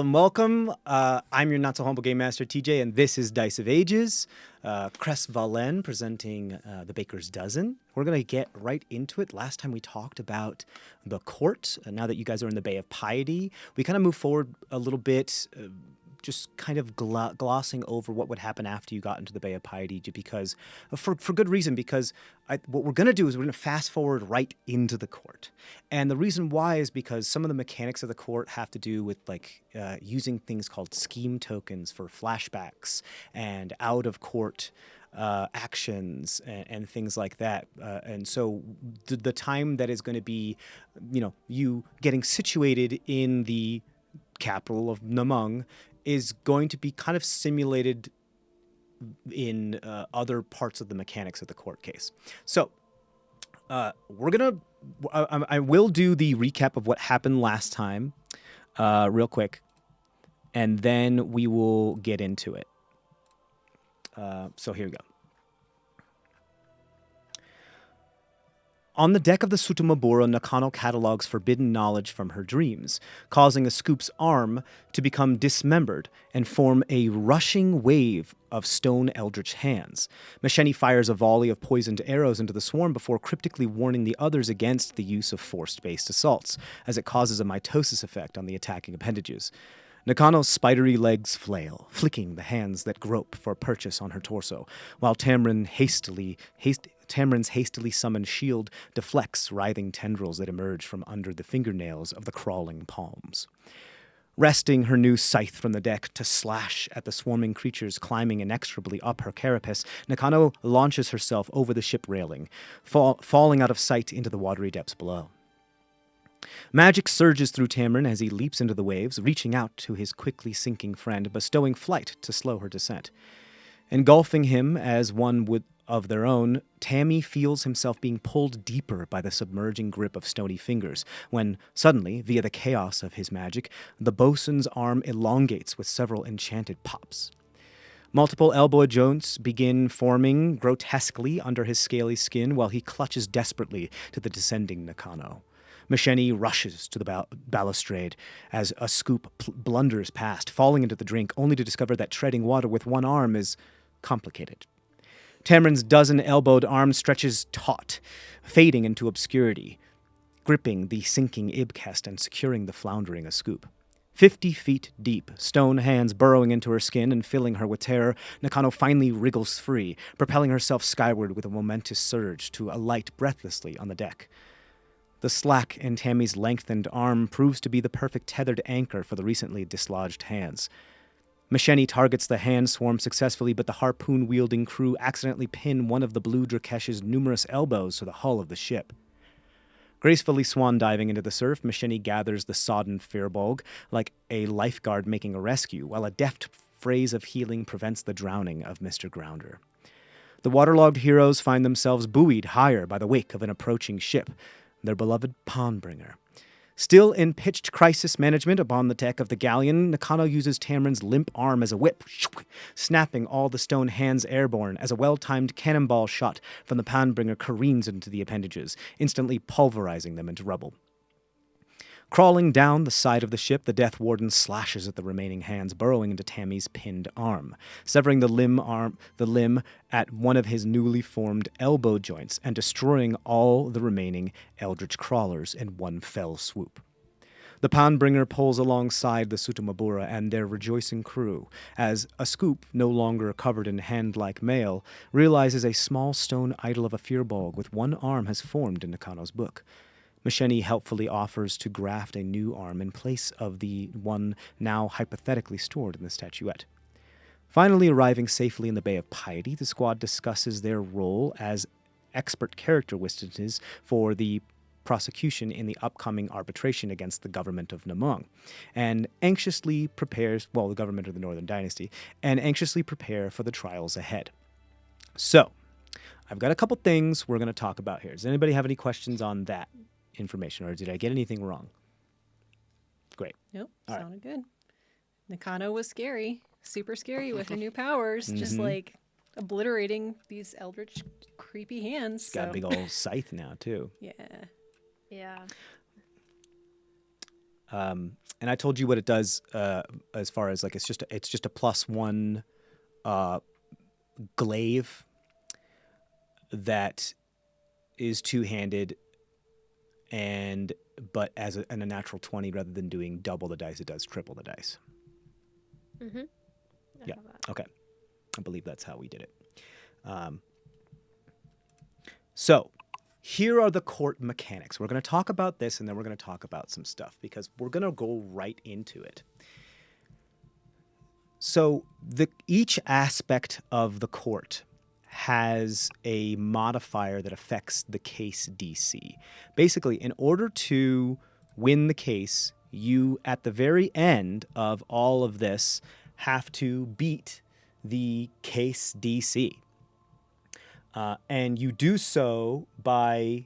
and welcome. I'm your not so humble game master TJ, and this is Dice of Ages. CrestVahllen presenting the Baker's Dozen. We're gonna get right into it. Last time we talked about the court. Now that you guys are in the Bay of Piety, we kind of move forward a little bit. Just kind of glossing over what would happen after you got into the Bay of Piety, because for good reason, because what we're going to do is we're going to fast forward right into the court. And the reason why is because some of the mechanics of the court have to do with using things called scheme tokens for flashbacks and out of court actions and things like that. And so the time that is going to be, you getting situated in the capital of Namung is going to be kind of simulated in other parts of the mechanics of the court case. So I will do the recap of what happened last time real quick, and then we will get into it. So here we go. On the deck of the Sutomaburo, Nakano catalogs forbidden knowledge from her dreams, causing a scoop's arm to become dismembered and form a rushing wave of stone eldritch hands. Masheni fires a volley of poisoned arrows into the swarm before cryptically warning the others against the use of force-based assaults, as it causes a mitosis effect on the attacking appendages. Nakano's spidery legs flail, flicking the hands that grope for purchase on her torso, while Tamrin's hastily summoned shield deflects writhing tendrils that emerge from under the fingernails of the crawling palms. Wresting her new scythe from the deck to slash at the swarming creatures climbing inexorably up her carapace, Nakano launches herself over the ship railing, falling out of sight into the watery depths below. Magic surges through Tamrin as he leaps into the waves, reaching out to his quickly sinking friend, bestowing flight to slow her descent. Engulfing him as one would of their own, Tammy feels himself being pulled deeper by the submerging grip of stony fingers, when suddenly, via the chaos of his magic, the bosun's arm elongates with several enchanted pops. Multiple elbow joints begin forming grotesquely under his scaly skin while he clutches desperately to the descending Nakano. Masheni rushes to the balustrade as a scoop blunders past, falling into the drink, only to discover that treading water with one arm is complicated. Tamrin's dozen-elbowed arm stretches taut, fading into obscurity, gripping the sinking Ibkest and securing the floundering Ascoop. 50 feet deep, stone hands burrowing into her skin and filling her with terror, Nakano finally wriggles free, propelling herself skyward with a momentous surge to alight breathlessly on the deck. The slack in Tammy's lengthened arm proves to be the perfect tethered anchor for the recently dislodged hands. Masheni targets the hand swarm successfully, but the harpoon-wielding crew accidentally pin one of the blue Drakesh's numerous elbows to the hull of the ship. Gracefully swan-diving into the surf, Masheni gathers the sodden firbolg like a lifeguard making a rescue, while a deft phrase of healing prevents the drowning of Mr. Grounder. The waterlogged heroes find themselves buoyed higher by the wake of an approaching ship, their beloved Pawnbringer. Still in pitched crisis management upon the deck of the galleon, Nakano uses Tamrin's limp arm as a whip, snapping all the stone hands airborne as a well-timed cannonball shot from the Pawnbringer careens into the appendages, instantly pulverizing them into rubble. Crawling down the side of the ship, the Death Warden slashes at the remaining hands, burrowing into Tammy's pinned arm, severing the limb at one of his newly formed elbow joints and destroying all the remaining eldritch crawlers in one fell swoop. The Pawnbringer pulls alongside the Sutomabura and their rejoicing crew, as a scoop, no longer covered in hand-like mail, realizes a small stone idol of a firbolg with one arm has formed in Nakano's book. Masheni helpfully offers to graft a new arm in place of the one now hypothetically stored in the statuette. Finally arriving safely in the Bay of Piety, the squad discusses their role as expert character witnesses for the prosecution in the upcoming arbitration against the government of Namung, and the government of the Northern Dynasty, and anxiously prepare for the trials ahead. So, I've got a couple things we're going to talk about here. Does anybody have any questions on that information, or did I get anything wrong? Great. Nope, sounded good. Nakano was scary, super scary with her new powers, just like obliterating these eldritch, creepy hands. Got a big old scythe now, too. Yeah. Yeah. And I told you what it does as far as like it's just a +1 glaive that is two-handed, but as a natural 20, rather than doing double the dice, it does triple the dice. Mm-hmm. Yeah. Okay. I believe that's how we did it. So here are the court mechanics. We're going to talk about this, and then we're going to talk about some stuff because we're going to go right into it. So each aspect of the court has a modifier that affects the case DC. Basically, in order to win the case, you, at the very end of all of this, have to beat the case DC. And you do so by,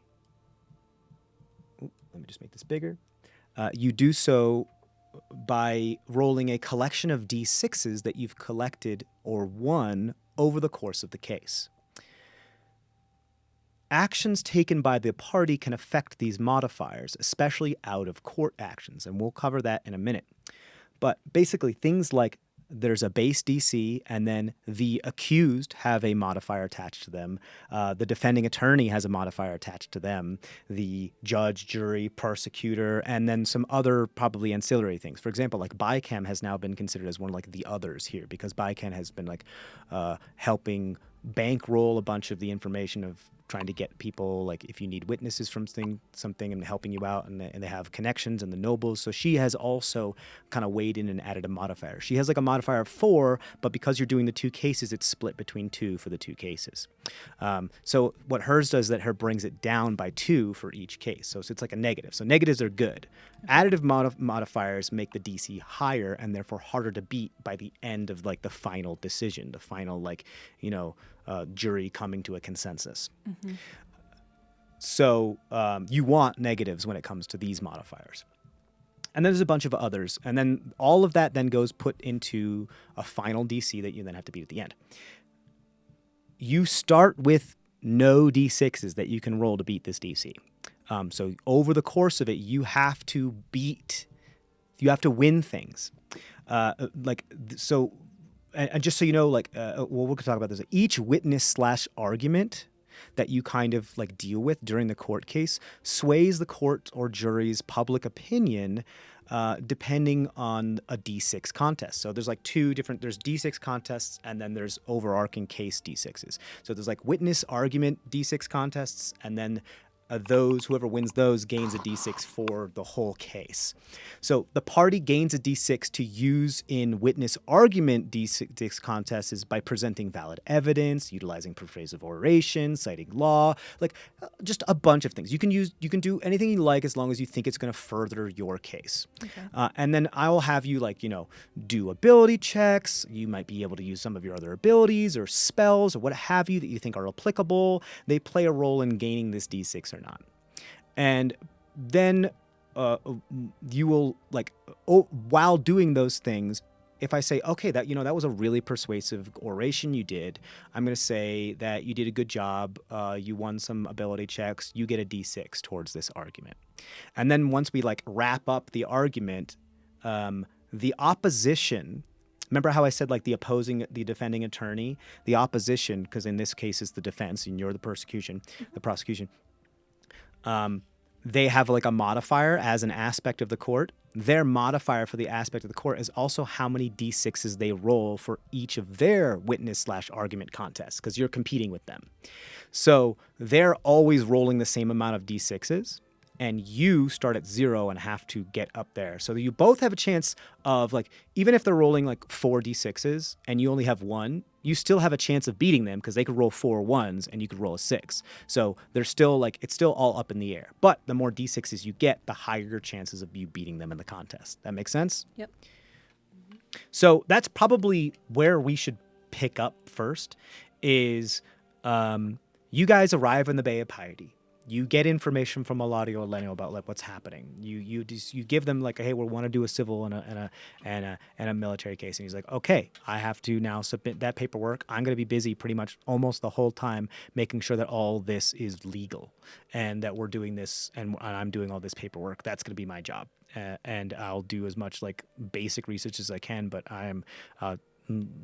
let me just make this bigger. You do so by rolling a collection of D6s that you've collected or won over the course of the case. Actions taken by the party can affect these modifiers, especially out-of-court actions, and we'll cover that in a minute. But basically, things like there's a base DC, and then the accused have a modifier attached to them. The defending attorney has a modifier attached to them. The judge, jury, prosecutor, and then some other probably ancillary things. For example, like BICAM has now been considered as one of like the others here because BICAM has been like helping bankroll a bunch of the information of trying to get people, like if you need witnesses from something and helping you out, and they have connections and the nobles. So she has also kind of weighed in and added a modifier. She has like a modifier of 4, but because you're doing the 2 cases, it's split between 2 for the 2 cases. So what hers does is that her brings it down by 2 for each case. So it's like a negative. So negatives are good. Additive modifiers make the DC higher and therefore harder to beat by the end of like the final decision, the final like, jury coming to a consensus. Mm-hmm. So you want negatives when it comes to these modifiers. And then there's a bunch of others. And then all of that then goes put into a final DC that you then have to beat at the end. You start with no D6s that you can roll to beat this DC. So over the course of it, you have to win things. And just so you know, we're going to talk about this. Each witness/argument that you kind of like deal with during the court case sways the court or jury's public opinion depending on a D6 contest. So there's like there's D6 contests and then there's overarching case D6s. So there's like witness argument D6 contests, and then whoever wins those gains a D6 for the whole case. So the party gains a D6 to use in witness argument D6 contests is by presenting valid evidence, utilizing persuasive oration, citing law, like just a bunch of things. You can do anything you like as long as you think it's going to further your case. Okay. And then I will have you do ability checks. You might be able to use some of your other abilities or spells or what have you that you think are applicable. They play a role in gaining this D6 or not. And then you will while doing those things, if I say, okay, that was a really persuasive oration you did, I'm going to say that you did a good job. You won some ability checks. You get a D6 towards this argument. And then once we wrap up the argument, the opposition. Remember how I said the defending attorney, the opposition, because in this case it's the defense and you're the prosecution. They have a modifier as an aspect of the court. Their modifier for the aspect of the court is also how many D6s they roll for each of their witness/argument contests, because you're competing with them. So they're always rolling the same amount of D6s, and you start at 0 and have to get up there. So you both have a chance of, even if they're rolling 4 D6s and you only have 1, you still have a chance of beating them because they could roll 4 1s and you could roll a 6. So they're still it's still all up in the air. But the more D6s you get, the higher your chances of you beating them in the contest. That makes sense? Yep. So that's probably where we should pick up first is you guys arrive in the Bay of Piety. You get information from Eladio Elenio about what's happening. You give them hey, we want to do a civil and a military case, and he's like, okay, I have to now submit that paperwork. I'm going to be busy pretty much almost the whole time making sure that all this is legal and that we're doing this and I'm doing all this paperwork. That's going to be my job. and I'll do as much like basic research as I can. But I am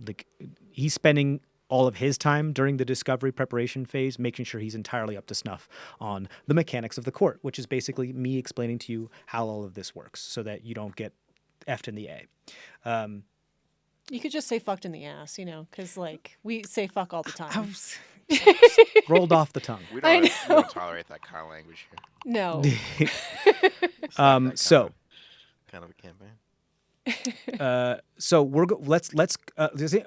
like he's spending all of his time during the discovery preparation phase, making sure he's entirely up to snuff on the mechanics of the court, which is basically me explaining to you how all of this works so that you don't get effed in the A. You could just say fucked in the ass, because like we say fuck all the time. Rolled off the tongue. We don't tolerate that kind of language here. No. It's not that So kind of a campaign. so let's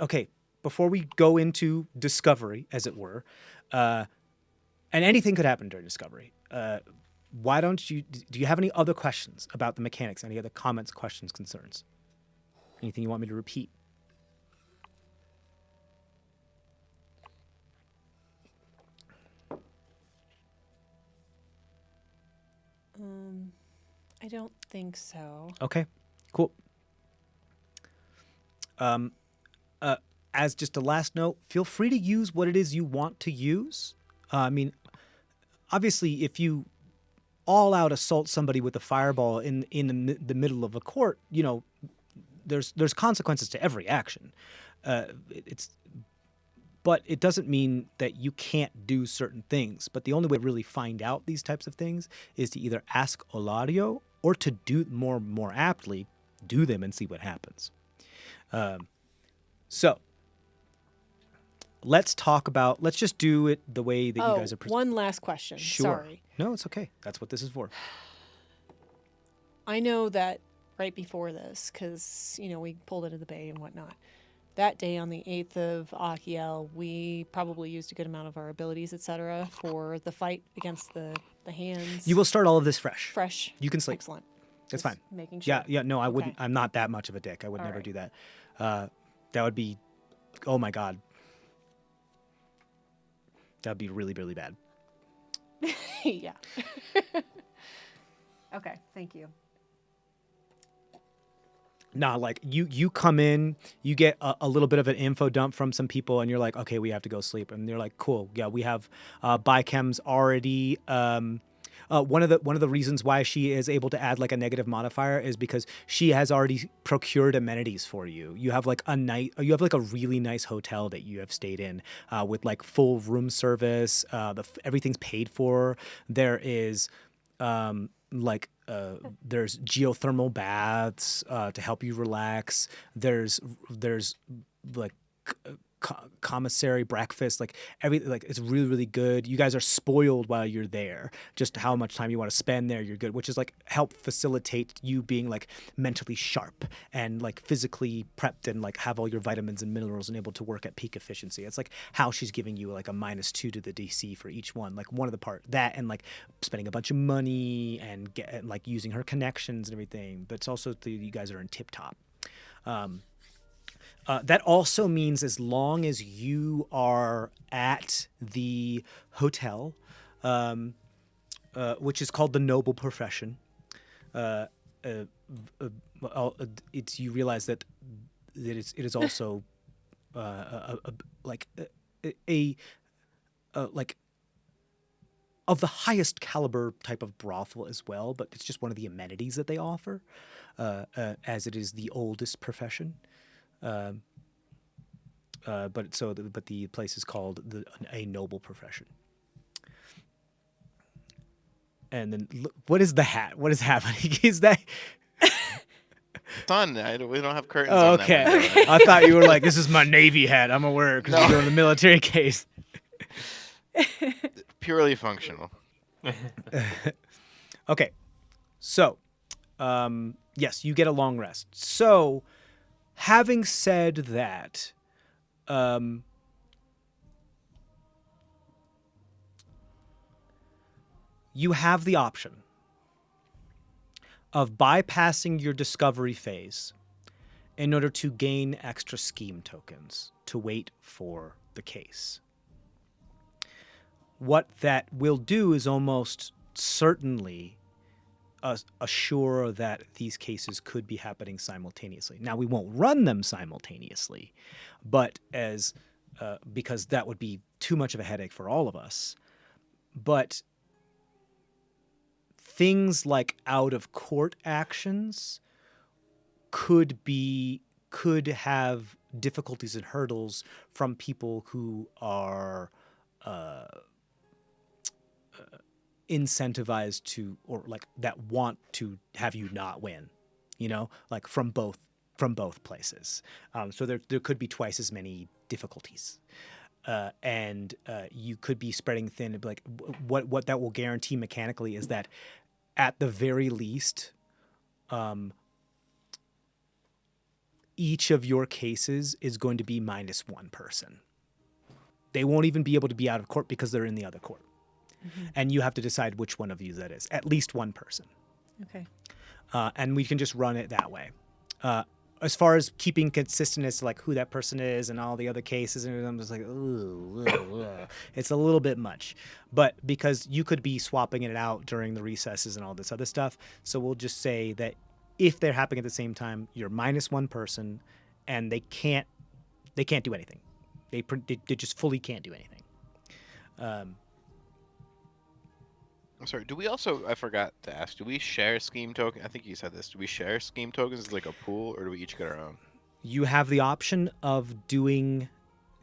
okay, before we go into discovery, as it were, and anything could happen during discovery. Why don't you? Do you have any other questions about the mechanics? Any other comments, questions, concerns? Anything you want me to repeat? I don't think so. Okay, cool. As just a last note, feel free to use what it is you want to use. I mean, obviously, if you all out assault somebody with a fireball in the middle of a court, there's consequences to every action. But it doesn't mean that you can't do certain things. But the only way to really find out these types of things is to either ask Olario or to do more aptly, do them and see what happens. So let's just do it the way that you guys are one last question. Sure. Sorry. No, it's okay. That's what this is for. I know that right before this, because, we pulled into the bay and whatnot. That day on the 8th of Achiel, we probably used a good amount of our abilities, etc., for the fight against the hands. You will start all of this fresh. Fresh. You can sleep. Excellent. It's Just fine. Making sure. Yeah, no, I wouldn't. Okay. I'm not that much of a dick. I would All never right. do that. That would be, oh my God. That would be really, really bad. Yeah. Okay, thank you. Nah, like you come in, you get a little bit of an info dump from some people, and you're like, okay, we have to go sleep. And they're like, cool, yeah, we have Bichem's already. One of the reasons why she is able to add like a negative modifier is because she has already procured amenities for you. You have like a really nice hotel that you have stayed in with like full room service. Everything's paid for. There is there's geothermal baths to help you relax. There's like commissary breakfast, like everything, like it's really, really good. You guys are spoiled while you're there. Just how much time you want to spend there, you're good, which is like help facilitate you being like mentally sharp and like physically prepped and like have all your vitamins and minerals and able to work at peak efficiency. It's like how she's giving you like a -2 to the DC for each one. Like one of the part that and like spending a bunch of money and like using her connections and everything. But it's also you guys are in tip top. That also means as long as you are at the hotel, which is called the noble profession, you realize that it is also like of the highest caliber type of brothel as well, but it's just one of the amenities that they offer, as it is the oldest profession. But the place is called a noble profession. And then what is the hat? What is happening? Is that Sun. We don't have curtains. oh, on okay? That window. I thought you were like, this is my Navy hat. I'm gonna wear it because we're doing the military case. Purely functional. Okay, so yes, you get a long rest. So, having said that, you have the option of bypassing your discovery phase in order to gain extra scheme tokens to wait for the case. What that will do is almost certainly assure that these cases could be happening simultaneously. Now, we won't run them simultaneously, but because that would be too much of a headache for all of us. But things like out of court actions could have difficulties and hurdles from people who are incentivized to, or like that want to have you not win, like from both places. So there could be twice as many difficulties. And you could be spreading thin. And be like, what that will guarantee mechanically is that at the very least, each of your cases is going to be minus one person. They won't even be able to be out of court because they're in the other court. Mm-hmm. And you have to decide which one of you that is. At least one person. Okay. And we can just run it that way. As far as keeping consistent as to like who that person is and all the other cases, and I'm just like, it's a little bit much. But because you could be swapping it out during the recesses and all this other stuff, so we'll just say that if they're happening at the same time, you're minus one person, and they can't do anything. They just fully can't do anything. I'm sorry. Do we also? I forgot to ask. Do we share scheme token? I think you said this. Do we share scheme tokens as like a pool, or do we each get our own? You have the option of doing.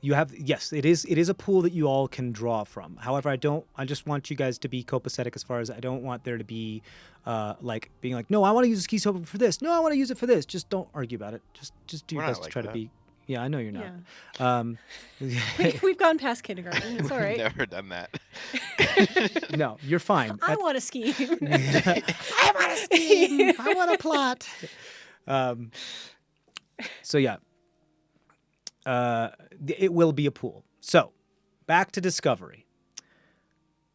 Yes, it is a pool that you all can draw from. However, I just want you guys to be copacetic as far as I don't want there to be, like being like, no, I want to use a scheme token for this. No, I want to use it for this. Just don't argue about it. Just do your best to try to be. Yeah, I know you're not. Yeah. We've gone past kindergarten. It's all right. We've never done that. No, you're fine. I want a scheme. I want a scheme. I want a plot. So yeah, it will be a pool. So back to discovery.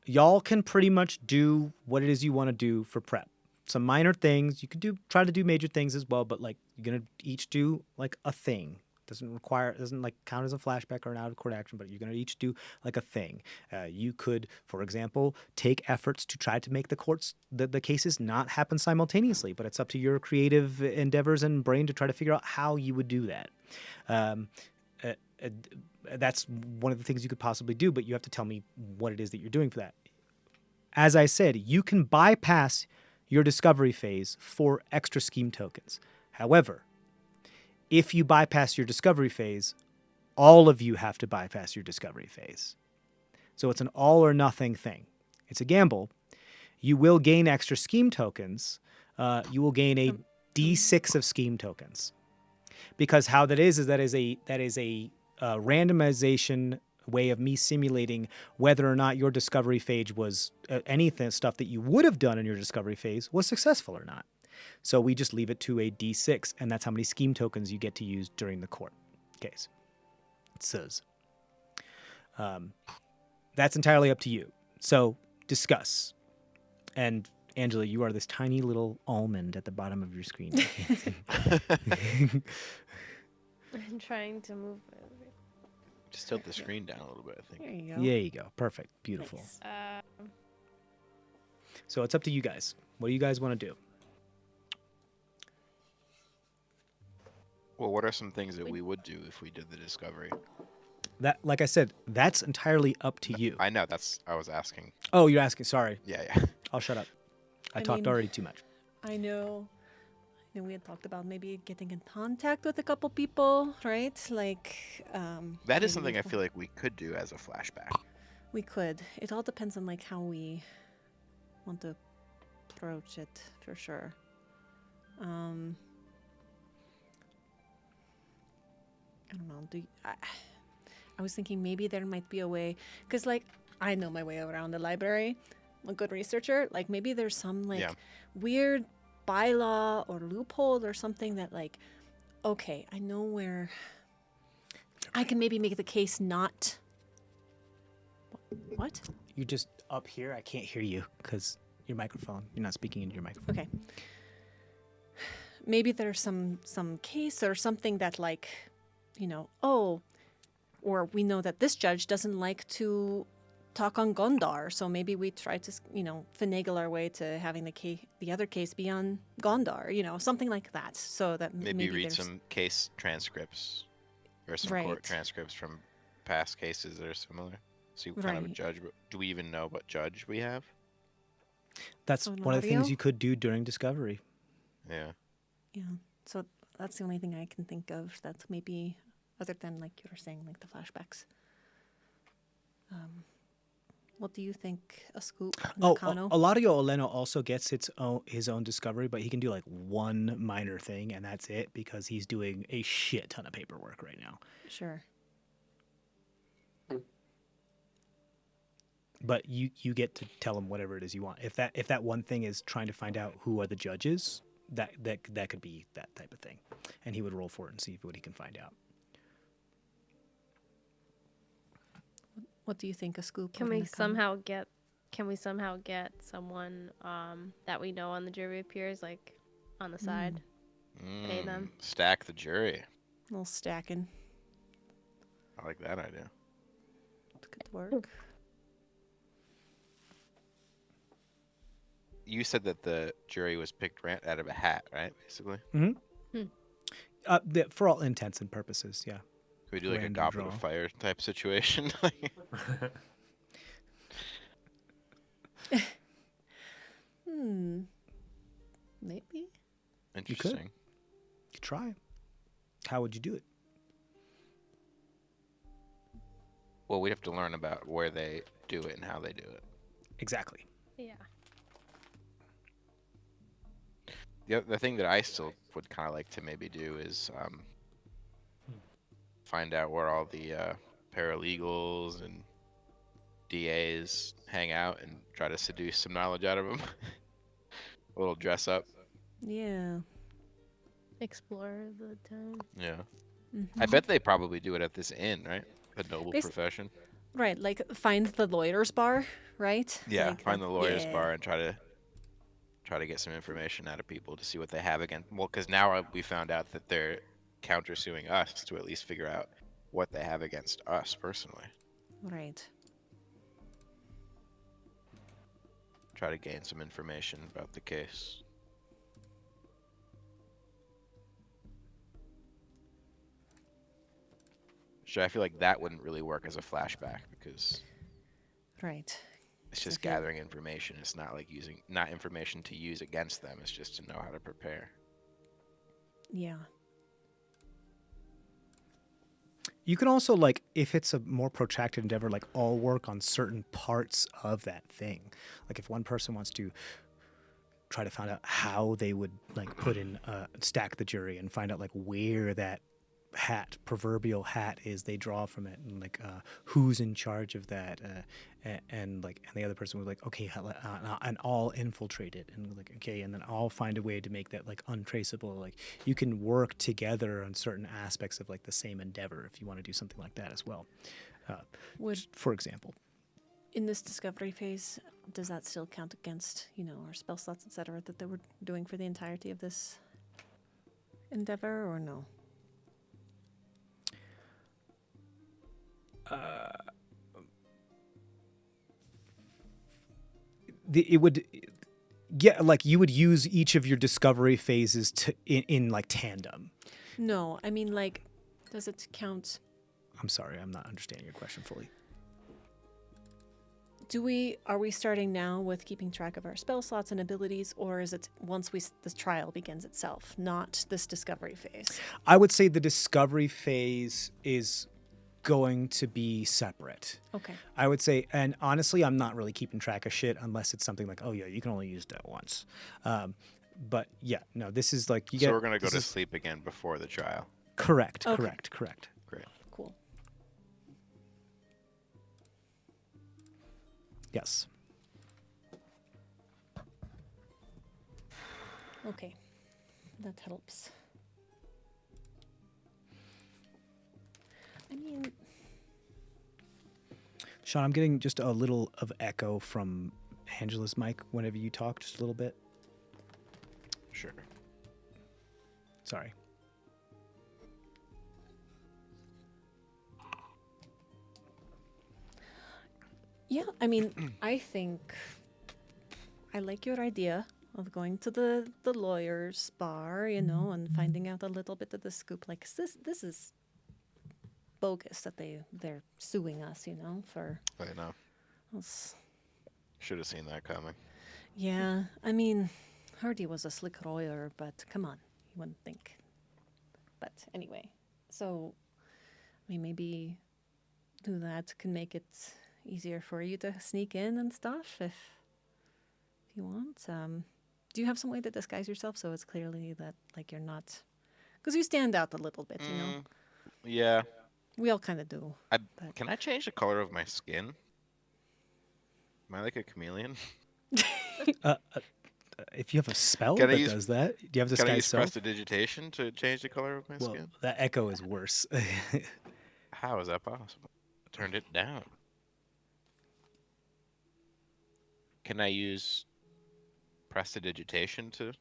Y'all can pretty much do what it is you want to do for prep. Some minor things you could try to do major things as well, but like you're gonna each do like a thing. Doesn't like count as a flashback or an out of court action, but you're going to each do like a thing. You could, for example, take efforts to try to make the cases not happen simultaneously, but it's up to your creative endeavors and brain to try to figure out how you would do that. That's one of the things you could possibly do, but you have to tell me what it is that you're doing for that. As I said, you can bypass your discovery phase for extra scheme tokens. However, if you bypass your discovery phase, all of you have to bypass your discovery phase. So it's an all or nothing thing. It's a gamble. You will gain extra scheme tokens. You will gain a D6 of scheme tokens. Because how that is that is a randomization way of me simulating whether or not your discovery phase was anything stuff that you would have done in your discovery phase was successful or not. So we just leave it to a D6, and that's how many scheme tokens you get to use during the court case. It says. That's entirely up to you. So discuss. And Angela, you are this tiny little almond at the bottom of your screen. I'm trying to move it. Just tilt the screen down a little bit, I think. There you go. There you go. Perfect. Beautiful. Nice. So it's up to you guys. What do you guys want to do? Well, what are some things that we would do if we did the discovery? That, like I said, that's entirely up to you. I know. I was asking. Oh, you're asking. Sorry. Yeah. I'll shut up. I I talked mean, already too much. I know we had talked about maybe getting in contact with a couple people, right? Like That is maybe something I feel like we could do as a flashback. we could. It all depends on like how we want to approach it, for sure. I don't know. I was thinking maybe there might be a way, because like I know my way around the library. I'm a good researcher. Like maybe there's some like weird bylaw or loophole or something that like, okay, I know where I can maybe make the case not. What? You're just up here. I can't hear you because your microphone. You're not speaking into your microphone. Okay. Maybe there's some case or something that like, or we know that this judge doesn't like to talk on Gondar, so maybe we try to, finagle our way to having the other case be on Gondar, something like that, so that maybe read some case transcripts or some court transcripts from past cases that are similar, so you kind of a judge. But do we even know what judge we have? That's On one of the things audio? you could do during discovery. Yeah. Yeah. So that's the only thing I can think of that's maybe other than like you were saying, like the flashbacks. What do you think? A scoop? Oh, Nakano? Eladio Oleno also gets his own discovery, but he can do like one minor thing, and that's it because he's doing a shit ton of paperwork right now. Sure. But you get to tell him whatever it is you want. If that one thing is trying to find out who are the judges, that could be that type of thing, and he would roll for it and see what he can find out. What do you think? A scoop? Can or we Nakano? somehow get someone that we know on the jury of peers, like on the side? Pay them. Stack the jury. A little stacking. I like that idea. Good work. You said that the jury was picked out of a hat, right? Basically. For all intents and purposes, yeah. Could we do like a Random goblet draw. of fire type situation? Maybe. Interesting. You could try. How would you do it? Well, we'd have to learn about where they do it and how they do it. Exactly. Yeah. The thing that I still would kind of like to maybe do is find out where all the paralegals and DAs hang out and try to seduce some knowledge out of them. A little dress up. Yeah. Explore the town. Yeah. Mm-hmm. I bet they probably do it at this inn, right? The noble Basi- profession. Right. Like find the lawyer's bar, right? Yeah, Like find that- the lawyer's yeah. bar and try to get some information out of people to see what they have against. Well, because now we found out that they're countersuing us to at least figure out what they have against us personally. Right. Try to gain some information about the case. Sure, I feel like that wouldn't really work as a flashback because Right. it's So just if you- gathering information. It's not like not information to use against them. It's just to know how to prepare. Yeah. You can also, like, if it's a more protracted endeavor, like, all work on certain parts of that thing. Like, if one person wants to try to find out how they would, like, put in, stack the jury and find out, like, where that proverbial hat is they draw from it, and, like, who's in charge of that, and the other person was like, okay, and I'll infiltrate it, and like, okay, and then I'll find a way to make that, like, untraceable. Like, you can work together on certain aspects of, like, the same endeavor if you want to do something like that as well. Would For example, in this discovery phase, does that still count against, our spell slots, etc., that they were doing for the entirety of this endeavor, or no? it would, yeah, like, you would use each of your discovery phases in like tandem. No, I mean, like, does it count? I'm sorry, I'm not understanding your question fully. Are we starting now with keeping track of our spell slots and abilities, or is it once the trial begins itself, not this discovery phase? I would say the discovery phase is going to be separate. Okay. I would say, and honestly, I'm not really keeping track of shit unless it's something like, oh yeah, you can only use that once. But yeah, no, this is like So we're gonna go to sleep again before the trial. Correct, Okay. correct. Great. Cool. Yes. Okay. That helps. I mean, Sean, I'm getting just a little of echo from Angela's mic whenever you talk, just a little bit. Sure. Sorry. yeah, I mean, I think I like your idea of going to the lawyer's bar, and finding out a little bit of the scoop. Like, 'cause this is bogus that they're suing us, for I know. us. Should have seen that coming. Yeah, I mean, Hardy was a slick lawyer, but come on, you wouldn't think. But anyway, so I mean, maybe do that can make it easier for you to sneak in and stuff if you want. Do you have some way to disguise yourself so it's clearly that like you're not, because you stand out a little bit, you know. Yeah. We all kind of do. But- Can I change the color of my skin? Am I like a chameleon? If you have a spell Can I that use- does that, do you have Can I disguise use self? prestidigitation to change the color of my Well, skin? that echo is worse. How is that possible? I turned it down. Can I use prestidigitation to?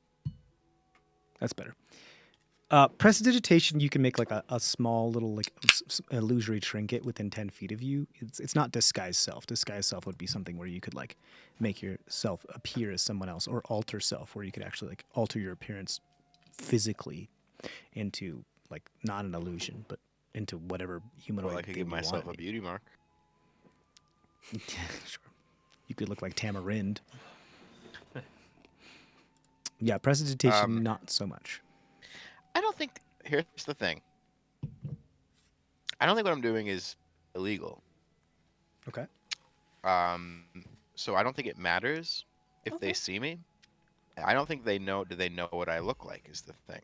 That's better. Prestidigitation, you can make like a small little like illusory trinket within 10 feet of you. It's not disguise self. Disguise self would be something where you could like make yourself appear as someone else, or alter self, where you could actually like alter your appearance physically into like not an illusion, but into whatever humanoid Well, I could thing give you myself want a beauty mark. it to be. Sure. You could look like Tamarind. Yeah, prestidigitation, not so much. I don't think. Here's the thing. I don't think what I'm doing is illegal. Okay. So I don't think it matters if they Okay. see me. I don't think they know. Do they know what I look like? Is the thing.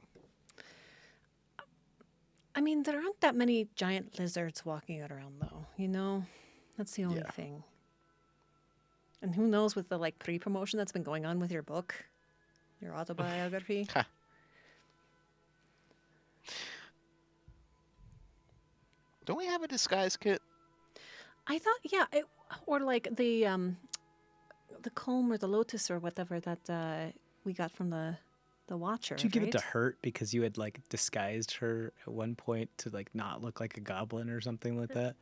I mean, there aren't that many giant lizards walking around, though. You know, that's the only Yeah. thing. And who knows with the like pre-promotion that's been going on with your book, your autobiography. Don't we have a disguise kit? I thought, yeah, or like the comb or the lotus or whatever that we got from the Watcher. Did you give it to right? Hurt because you had like disguised her at one point to like not look like a goblin or something like that?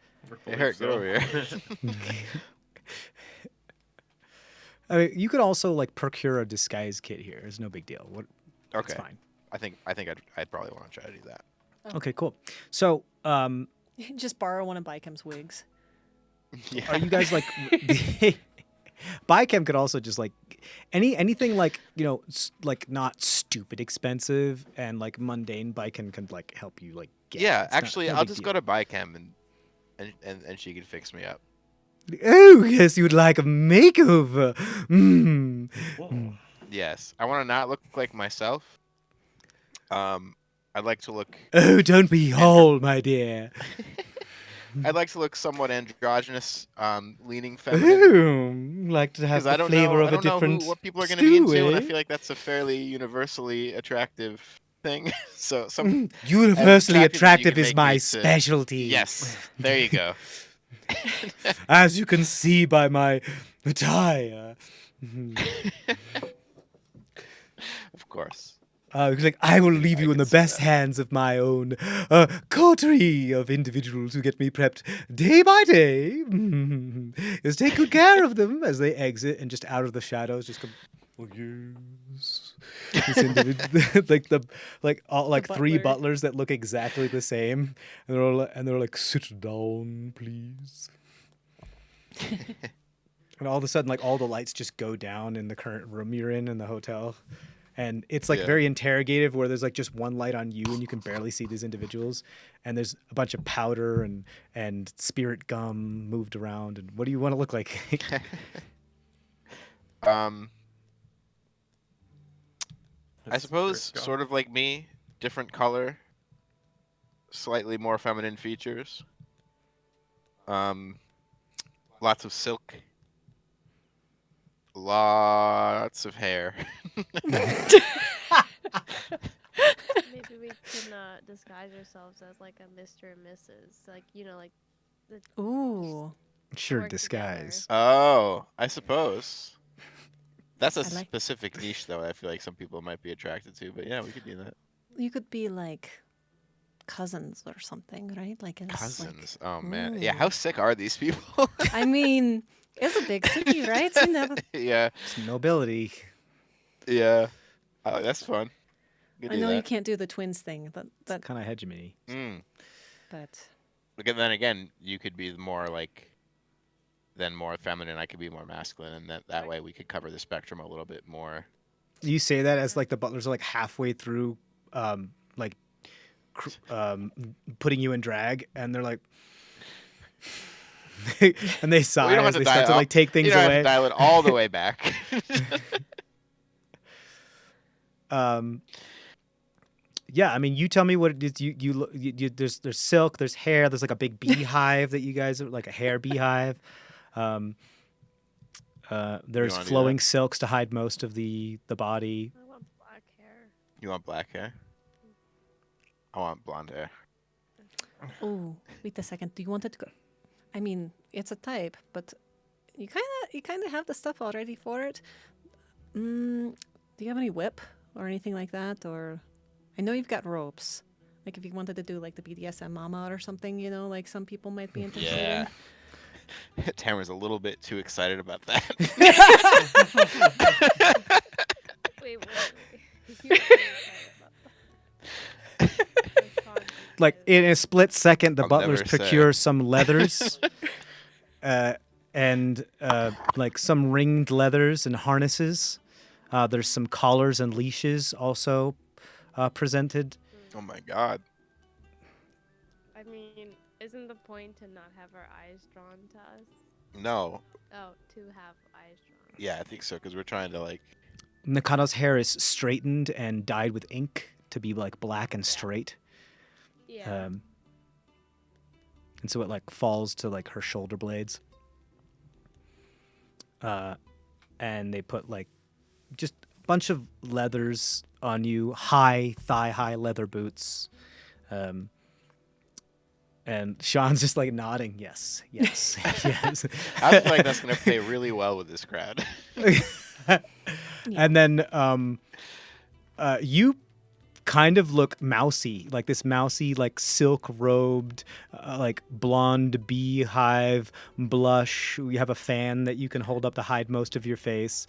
Hey, Hurt, get over here. I mean, you could also like procure a disguise kit here. It's no big deal. It's Okay. fine. I think I'd probably want to try to do that. Okay, cool. So, Just borrow one of Bikem's wigs. Yeah. are you guys like Bicam could also just like anything like, you know, like not stupid expensive and like mundane Bicam can like help you like get. Yeah, It's not- actually, no I'll big just deal. go to Bicam and she can fix me up. Oh, yes, you would like a makeover. Mm. Whoa. Yes, I want to not look like myself. I'd like to look. Oh, don't be all, my dear. I'd like to look somewhat androgynous, leaning feminine. Oh, like to have Because I the don't flavor know, of I a don't know different what people are going to be into, and I stew, feel eh? like that's a fairly universally attractive thing. So some Universally attractive attractive as you is can my make me to- specialty. yes, there you go. As you can see by my attire. Of course. It's like, I will leave I you in can the see best that. hands of my own coterie of individuals who get me prepped day by day. Just take good care of them as they exit, and just out of the shadows, just come. Oh, yes. This individual, like three butler. butlers that look exactly the same, and they're like, sit down, please. And all of a sudden, like all the lights just go down in the current room you're in the hotel. And it's like Yeah. very interrogative, where there's like just one light on you and you can barely see these individuals. And there's a bunch of powder and spirit gum moved around. And what do you want to look like? I suppose sort of like me, different color, slightly more feminine features. Lots of silk. Lots of hair. Maybe we can disguise ourselves as like a Mr. and Mrs. Like, you know, like the Ooh. Sure, work disguise. Oh, I suppose. That's a I like- specific niche, though. I feel like some people might be attracted to, but yeah, we could do that. You could be like cousins or something, right? Like it's Cousins. Oh man. Yeah. Ooh. How sick are these people? Like, I mean, it's a big city, right? You never. yeah. It's nobility. Yeah. Oh, that's fun. We could I do know you that. can't do the twins thing, but Kind of hegemony. Mm. but But then again, you could be more like then more feminine. I could be more masculine, and that way we could cover the spectrum a little bit more. You say that as like the butlers are like halfway through, like putting you in drag, and they're like, and they sigh as they start to like take things you don't away. have to dial it all the way back. Yeah, I mean, you tell me what it is. You there's silk, there's hair, there's like a big beehive that you guys are like a hair beehive. There's wanna do flowing that? silks to hide most of the body. I want black hair. You want black hair? I want blonde hair. Oh, wait a second. Do you want it to go? I mean, it's a type, but you kind of have the stuff already for it. Do you have any whip or anything like that? Or I know you've got ropes. Like if you wanted to do like the BDSM mama or something, you know, like some people might be interested Yeah. in. Tamara's a little bit too excited about that. Wait. You were excited about that. Like in a split second, the I'll butlers never say. procure some leathers, and like some ringed leathers and harnesses. There's some collars and leashes also presented. Oh my god. I mean, isn't the point to not have our eyes drawn to us? No. Oh, to have eyes drawn. Yeah, I think so, because we're trying to like. Nakano's hair is straightened and dyed with ink to be like black and straight. Yeah. And so it like falls to like her shoulder blades. And they put like just a bunch of leathers on you, thigh-high leather boots. And Sean's just like nodding, yes, yes. I feel like that's gonna play really well with this crowd. And then you kind of look mousy, like this mousy, like silk-robed, like blonde beehive blush. You have a fan that you can hold up to hide most of your face.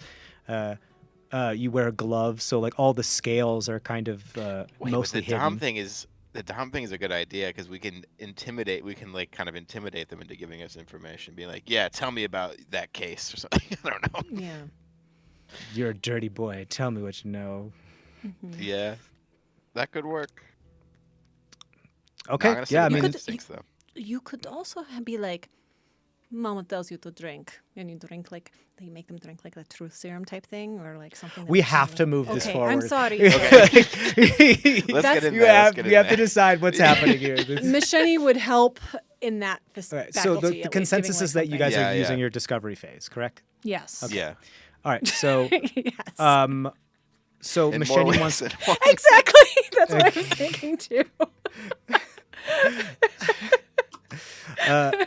You wear gloves, so like all the scales are kind of mostly the dom hidden. thing is the dom thing is a good idea because we can intimidate. We can like kind of intimidate them into giving us information, being like, "Yeah, tell me about that case" or something. I don't know. Yeah. You're a dirty boy. Tell me what you know. Yeah, that could work. Okay. Not gonna say Yeah, I the mean, could- instincts, though. You could also be like, Mama tells you to drink, and you drink like they make them drink like the truth serum type thing, or like something. That we makes them have to really- move this Okay, forward. I'm sorry. Let's get in you there. have you have to decide what's happening here. Miss Sheni would help in that All right, so faculty, the at least, consensus giving, is that you like, guys Yeah, are yeah. using your discovery phase, correct? Yes. Yeah. All right. So, yes. So In more Machete ways wants. than one. Exactly. That's what I was thinking too.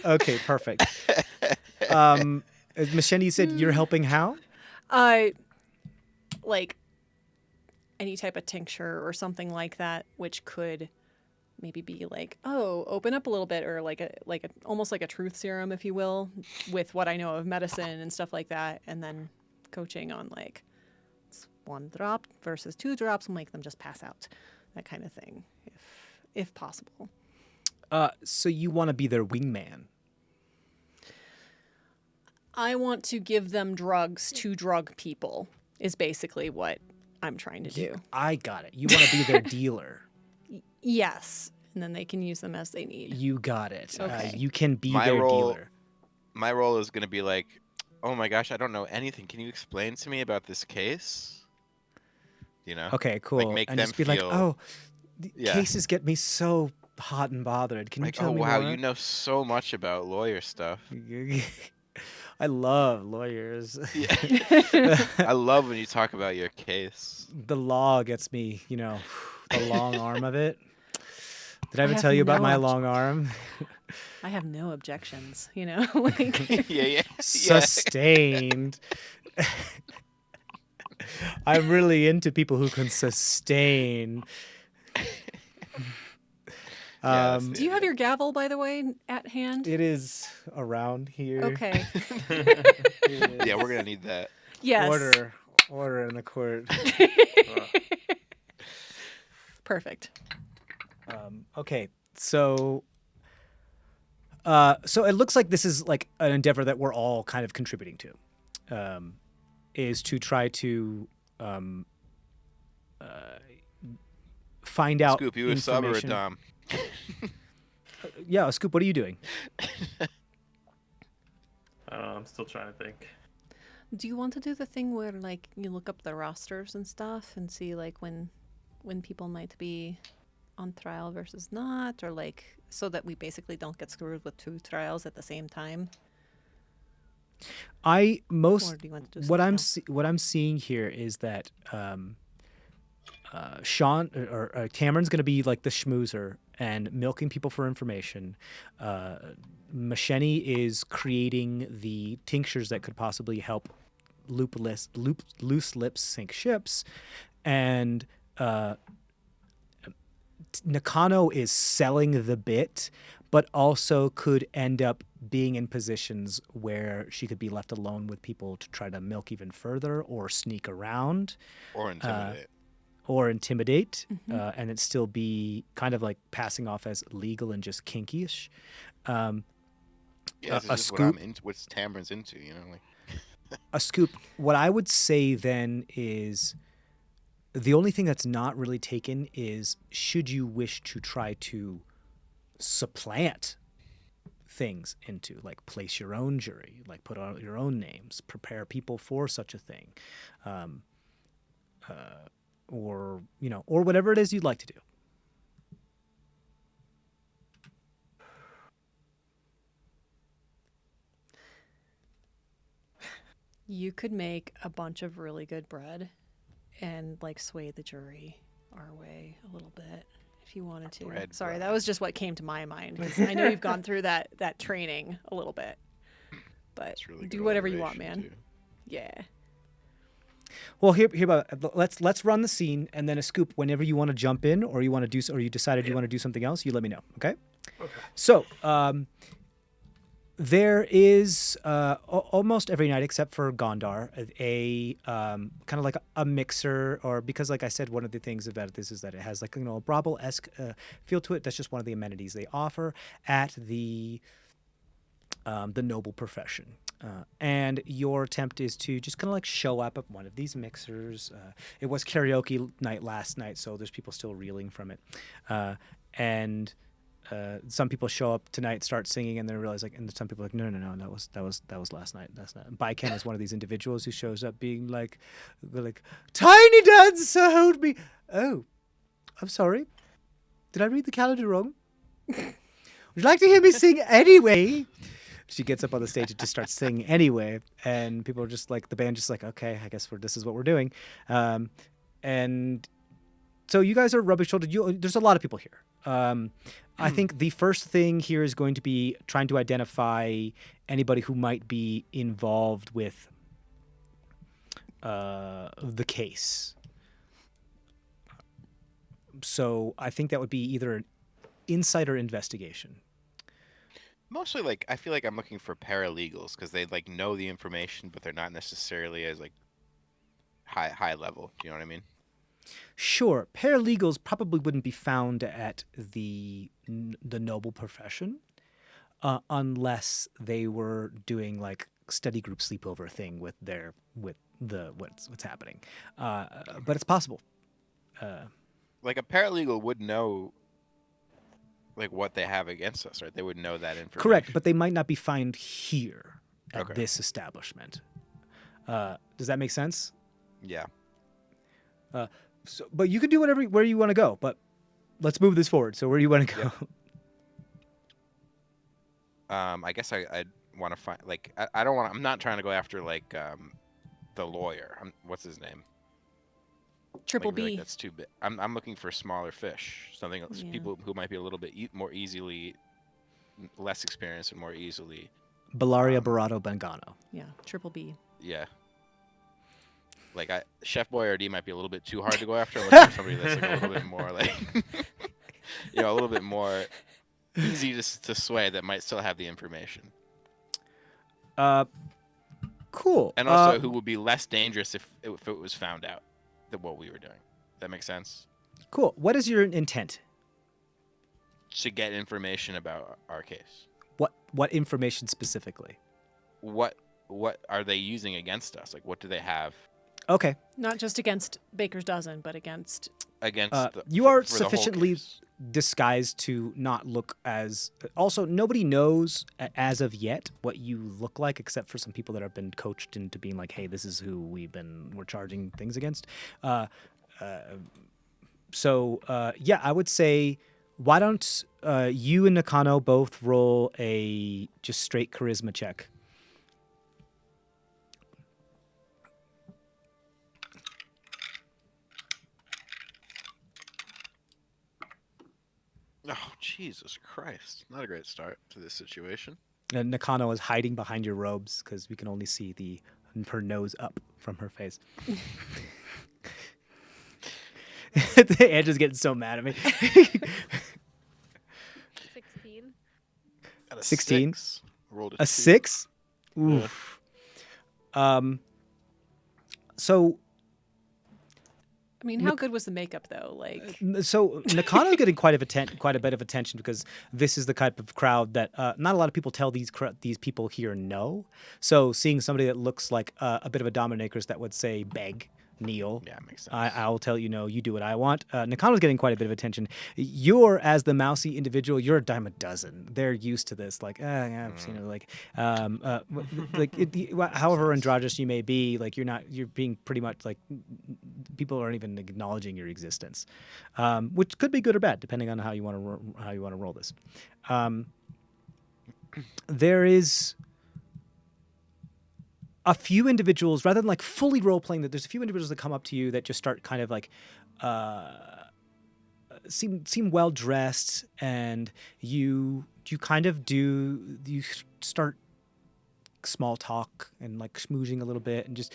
Okay, perfect. Machete said you're helping how? Like any type of tincture or something like that, which could maybe be like, oh, open up a little bit, or like a almost like a truth serum, if you will, with what I know of medicine and stuff like that, and then coaching on like 1 drop versus 2 drops will make them just pass out, that kind of thing, if possible. So you want to be their wingman? I want to give them drugs to drug people, is basically what I'm trying to do. I got it. You want to be their dealer. Yes. And then they can use them as they need. You got it. Okay. You can be My their role- dealer. My role is going to be like, oh my gosh, I don't know anything. Can you explain to me about this case? You know? Okay, cool. make and them just be like, feel- oh, the Yeah. cases get me so hot and bothered. Can you Like, tell oh me wow, more? you know so much about lawyer stuff. I love lawyers. Yeah. I love when you talk about your case. The law gets me, the long arm of it. Did I ever have tell you about no my obj- long arm? I have no objections, like Yeah. Sustained. I'm really into people who can sustain. Yeah, that's Do you have your gavel, by the way, at hand? It is around here. Okay. Yeah, we're gonna need that. Yes. Order in the court. Perfect. Okay, so So it looks like this is like an endeavor that we're all kind of contributing to, is to try to find out Scoop, you a sub or a information. dom? Yeah, Scoop, what are you doing? I'm still trying to think. Do you want to do the thing where like you look up the rosters and stuff and see like when people might be on trial versus not, or like so that we basically don't get screwed with 2 trials at the same time? Or do you want to do What something I'm else? what I'm seeing here is that Sean or Cameron's going to be like the schmoozer and milking people for information. Macheni is creating the tinctures that could possibly help loose lips sink ships, and Nakano is selling the bit, but also could end up being in positions where she could be left alone with people to try to milk even further or sneak around. Or intimidate. Or intimidate, and it still be kind of like passing off as legal and just kinkyish. Yeah, this a is just scoop. what Tamron's into, you know? Like, A Scoop, what I would say then is the only thing that's not really taken is should you wish to try to supplant things into, like place your own jury, like put out your own names, prepare people for such a thing. Or, you know, or whatever it is you'd like to do. You could make a bunch of really good bread and like sway the jury our way a little bit if you wanted to. Bread, Sorry, bread. that was just what came to my mind, 'cause I know you've gone through that training a little bit. But it's really do good whatever you want, alliteration, man. too. Yeah. Well, here about let's run the scene, and then a Scoop whenever you want to jump in, or you want to do, or you decided you want to do something else, you let me know. Okay. Okay. So there is almost every night except for Gondar a kind of like a mixer, or because like I said, one of the things about this is that it has like, you know, a brothel-esque feel to it. That's just one of the amenities they offer at the noble profession. And your attempt is to just kind of like show up at one of these mixers. It was karaoke night last night, so there's people still reeling from it. And some people show up tonight, start singing, and then realize like, and some people are like, no, that was last night. That's not. Baiken is one of these individuals who shows up being like, tiny dancer, hold me. Oh, I'm sorry. Did I read the calendar wrong? Would you like to hear me sing anyway? She gets up on the stage and just starts singing anyway, and people are just like, the band just like, okay, I guess this is what we're doing. And so you guys are rubbing shoulders. There's a lot of people here. I think the first thing here is going to be trying to identify anybody who might be involved with the case. So I think that would be either an insight or investigation. Mostly, like, I feel like I'm looking for paralegals because they like know the information, but they're not necessarily as like high level. Do you know what I mean? Sure, paralegals probably wouldn't be found at the noble profession unless they were doing like study group sleepover thing with what's happening. But it's possible. Like a paralegal would know like what they have against us, right? They would know that information. Correct, but they might not be found here at Okay. this establishment. Does that make sense? Yeah. So, but you can do where you want to go. But let's move this forward. So where do you want to go? I guess I'd want to find like I don't want. I'm not trying to go after like the lawyer. What's his name? Triple Like, I feel B. like that's too big. I'm looking for smaller fish. Something else. Yeah. People who might be a little bit more easily, less experienced and more easily. Bellaria Barato Bengano. Yeah, Triple B. Yeah. Like Chef Boyardee might be a little bit too hard to go after. I'm looking for somebody that's like a little bit more like, you know, a little bit more easy to sway that might still have the information. Cool. And also who would be less dangerous if it was found out that what we were doing. That makes sense? Cool. What is your intent? To get information about our case. What information specifically? What are they using against us? Like, what do they have Okay. Not just against Baker's Dozen, but against. against You are for the whole sufficiently case? disguised to not look as. Also, nobody knows as of yet what you look like, except for some people that have been coached into being like, "Hey, this is who we're charging things against." Yeah, I would say, why don't you and Nakano both roll a just straight charisma check? Oh, Jesus Christ! Not a great start to this situation. And Nakano is hiding behind your robes because we can only see her nose up from her face. Andrew's getting so mad at me. 16. Got a 16? 6. Rolled a A 2. 6? Oof. So I mean, how good was the makeup though? Like, Nakano's getting quite a bit of attention because this is the type of crowd that not a lot of people tell these people here no. So seeing somebody that looks like a bit of a dominatrix that would say beg, kneel. Yeah, makes sense. I'll tell you no, you do what I want. Nakano's getting quite a bit of attention. You're, as the mousy individual, you're a dime a dozen. They're used to this. Like, yeah, I've seen it. However androgynous you may be, like you're being pretty much like, people aren't even acknowledging your existence, which could be good or bad depending on how you want to roll this. There is a few individuals, rather than like fully role playing, that there's a few individuals that come up to you that just start kind of like seem well dressed, and you kind of you start small talk and like schmoozing a little bit and just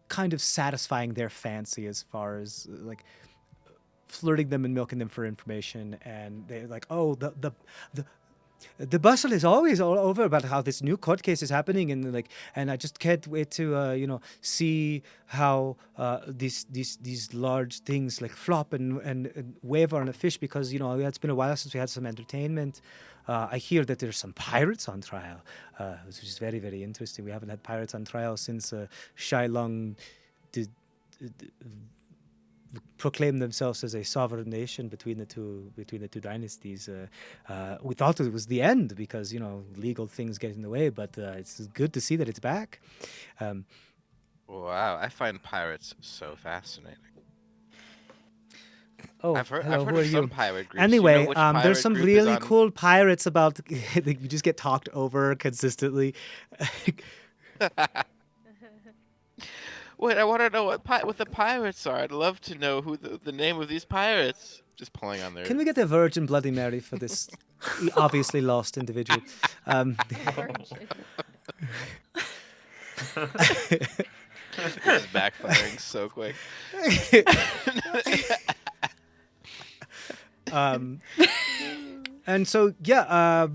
kind of satisfying their fancy as far as like flirting them and milking them for information. And they're like, oh, the bustle is always all over about how this new court case is happening, and I just can't wait to see how these large things like flop and waver on a fish, because it's been a while since we had some entertainment. I hear that there's some pirates on trial, which is very, very interesting. We haven't had pirates on trial since Shilong proclaimed themselves as a sovereign nation between the two dynasties. We thought it was the end because legal things get in the way, but it's good to see that it's back. Wow, I find pirates so fascinating. Oh, I've heard hello, who of are some you? pirate groups. Anyway, which there's pirate some group is really on- cool pirates about. You just get talked over consistently. Wait, I want to know what the pirates are. I'd love to know who the name of these pirates. Just pulling on their. Can we get a Virgin Bloody Mary for this obviously lost individual? This is backfiring so quick. And so, yeah,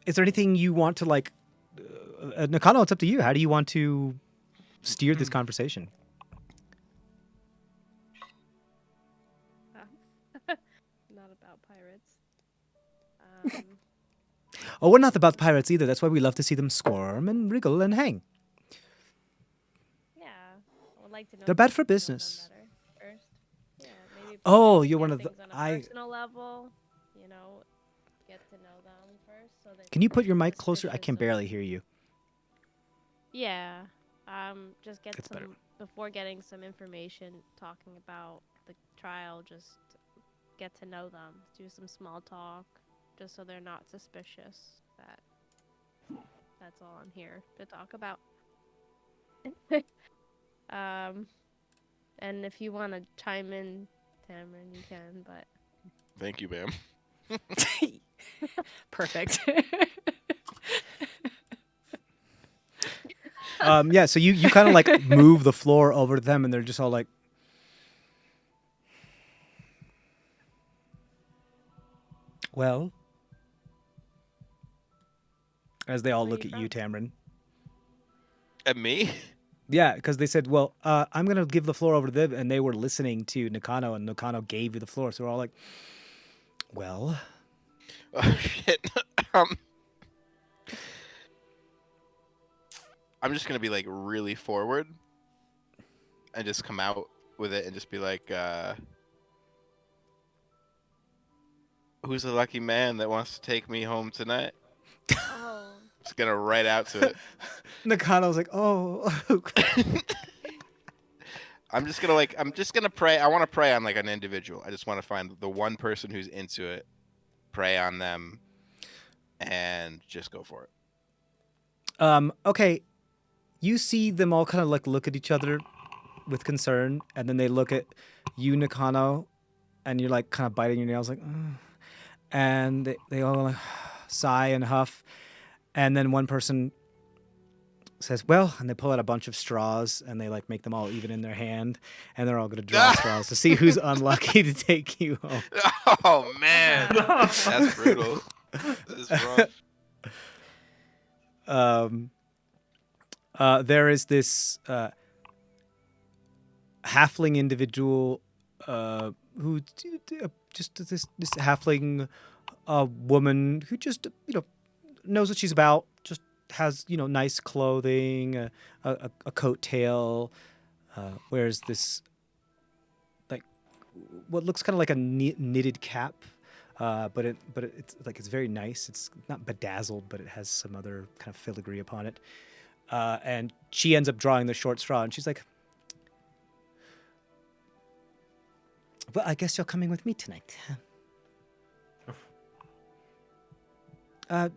is there anything you want to like, Nakano, it's up to you. How do you want to steer this conversation? Not about pirates. Oh, we're not about pirates either. That's why we love to see them squirm and wriggle and hang. Yeah, I would like to know. They're bad get for to know them business. better first. Yeah, maybe. Oh, get you're one of the- things on a personal level. Get to know them first. So that Can you put your you're mic closer? I suspicious can of- barely hear you. Yeah. Just get That's some better. before getting some information talking about the trial. Just get to know them. Do some small talk, just so they're not suspicious. That's all I'm here to talk about. And if you want to chime in, Tamron, you can. But Thank you, ma'am. perfect. Yeah, so you kind of like move the floor over to them, and they're just all like, well, as they all Where look you at you, Tamron. And me? Yeah, because they said, well, I'm going to give the floor over to them, and they were listening to Nakano, and Nakano gave you the floor. So we're all like, well, Oh shit. um, I'm just gonna be like really forward, and just come out with it, and just be like, "Who's the lucky man that wants to take me home tonight?" Oh. Just gonna write out to it. Nakano's like, oh. I'm just gonna pray. I want to pray on like an individual. I just want to find the one person who's into it, pray on them, and just go for it. Okay. You see them all kind of like look at each other with concern, and then they look at you, Nakano, and you're like kind of biting your nails, like, "Ugh." And they all like, sigh and huff, and then one person says, "Well," and they pull out a bunch of straws, and they like make them all even in their hand, and they're all going to draw straws to see who's unlucky to take you home. Oh man, that's brutal. That's rough. There is this halfling individual who just this halfling woman who just knows what she's about. Just has nice clothing, a coattail, wears this like what looks kind of like a knitted cap. But it's very nice. It's not bedazzled, but it has some other kind of filigree upon it. And she ends up drawing the short straw, and she's like, "Well, I guess you're coming with me tonight. Do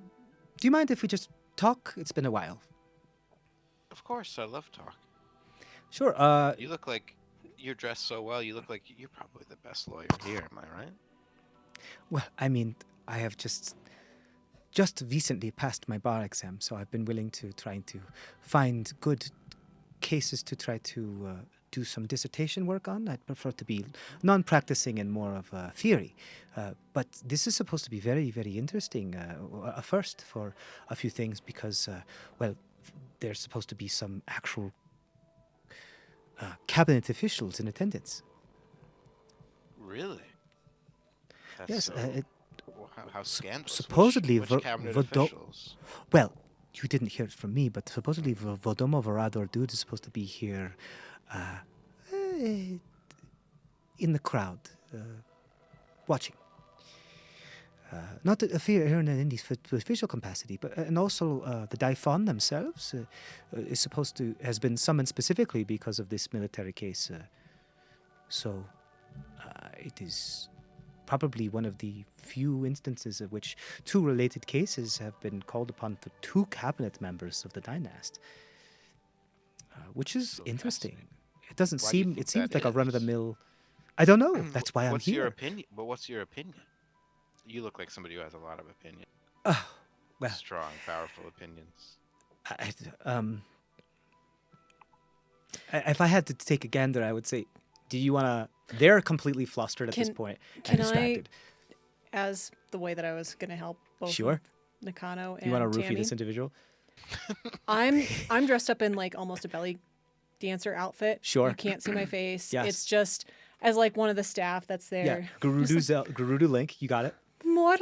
you mind if we just talk? It's been a while." Of course, I love talk. Sure. You look like you're dressed so well. You look like you're probably the best lawyer here. Am I right? Well, I mean, I have just recently passed my bar exam, so I've been willing to trying to find good cases to try to do some dissertation work on. I'd prefer to be non-practicing and more of theory. But this is supposed to be very, very interesting, a first for a few things because, there's supposed to be some actual cabinet officials in attendance. Really? That's Yes, so... How scandalous? supposedly which cabinet Vodo- officials? Well, you didn't hear it from me, but supposedly Vodomo Vorador Dude is supposed to be here in the crowd, watching. Not here in an official capacity, but and also the Daifon themselves has been summoned specifically because of this military case. So it is probably one of the few instances of which two related cases have been called upon for two cabinet members of the dynast, which is So interesting. fascinating. It doesn't Why do you seem. think It seems that like a is? run-of-the-mill. I don't know. That's why I'm What's here. your opinion? But what's your opinion? You look like somebody who has a lot of opinion. Well, Strong, powerful opinions. If I had to take a gander, I would say, do you want to... They're completely flustered at this point and can distracted. As the way that I was going to help both Sure. Nakano and You want to roofie Tammy, this individual? I'm dressed up in like almost a belly dancer outfit. Sure. You can't see my face. Yes. It's just as like one of the staff that's there. Yeah. Gerudo Link, you got it. More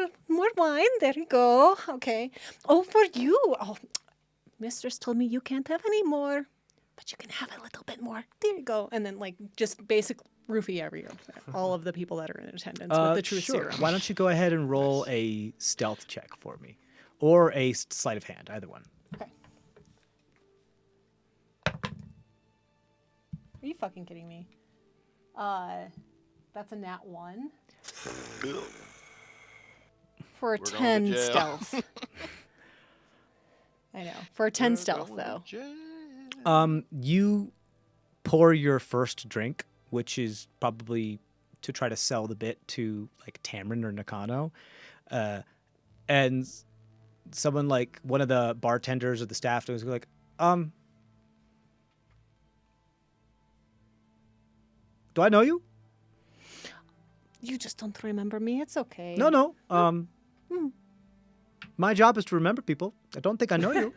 wine. There you go. Okay. Oh, for you. Oh, mistress told me you can't have any more, but you can have a little bit more. There you go. And then like just basic roofie all of the people that are in attendance with the truth sure. serum. Why don't you go ahead and roll a stealth check for me, or a sleight of hand, either one. Okay. Are you fucking kidding me? That's a nat 1 for a We're going to 10 jail. stealth. I know. For a 10 stealth though. You pour your first drink, which is probably to try to sell the bit to like Tamrin or Nakano, and someone like one of the bartenders or the staff was like, do I know you? You just don't remember me. It's okay. No. My job is to remember people. I don't think I know you.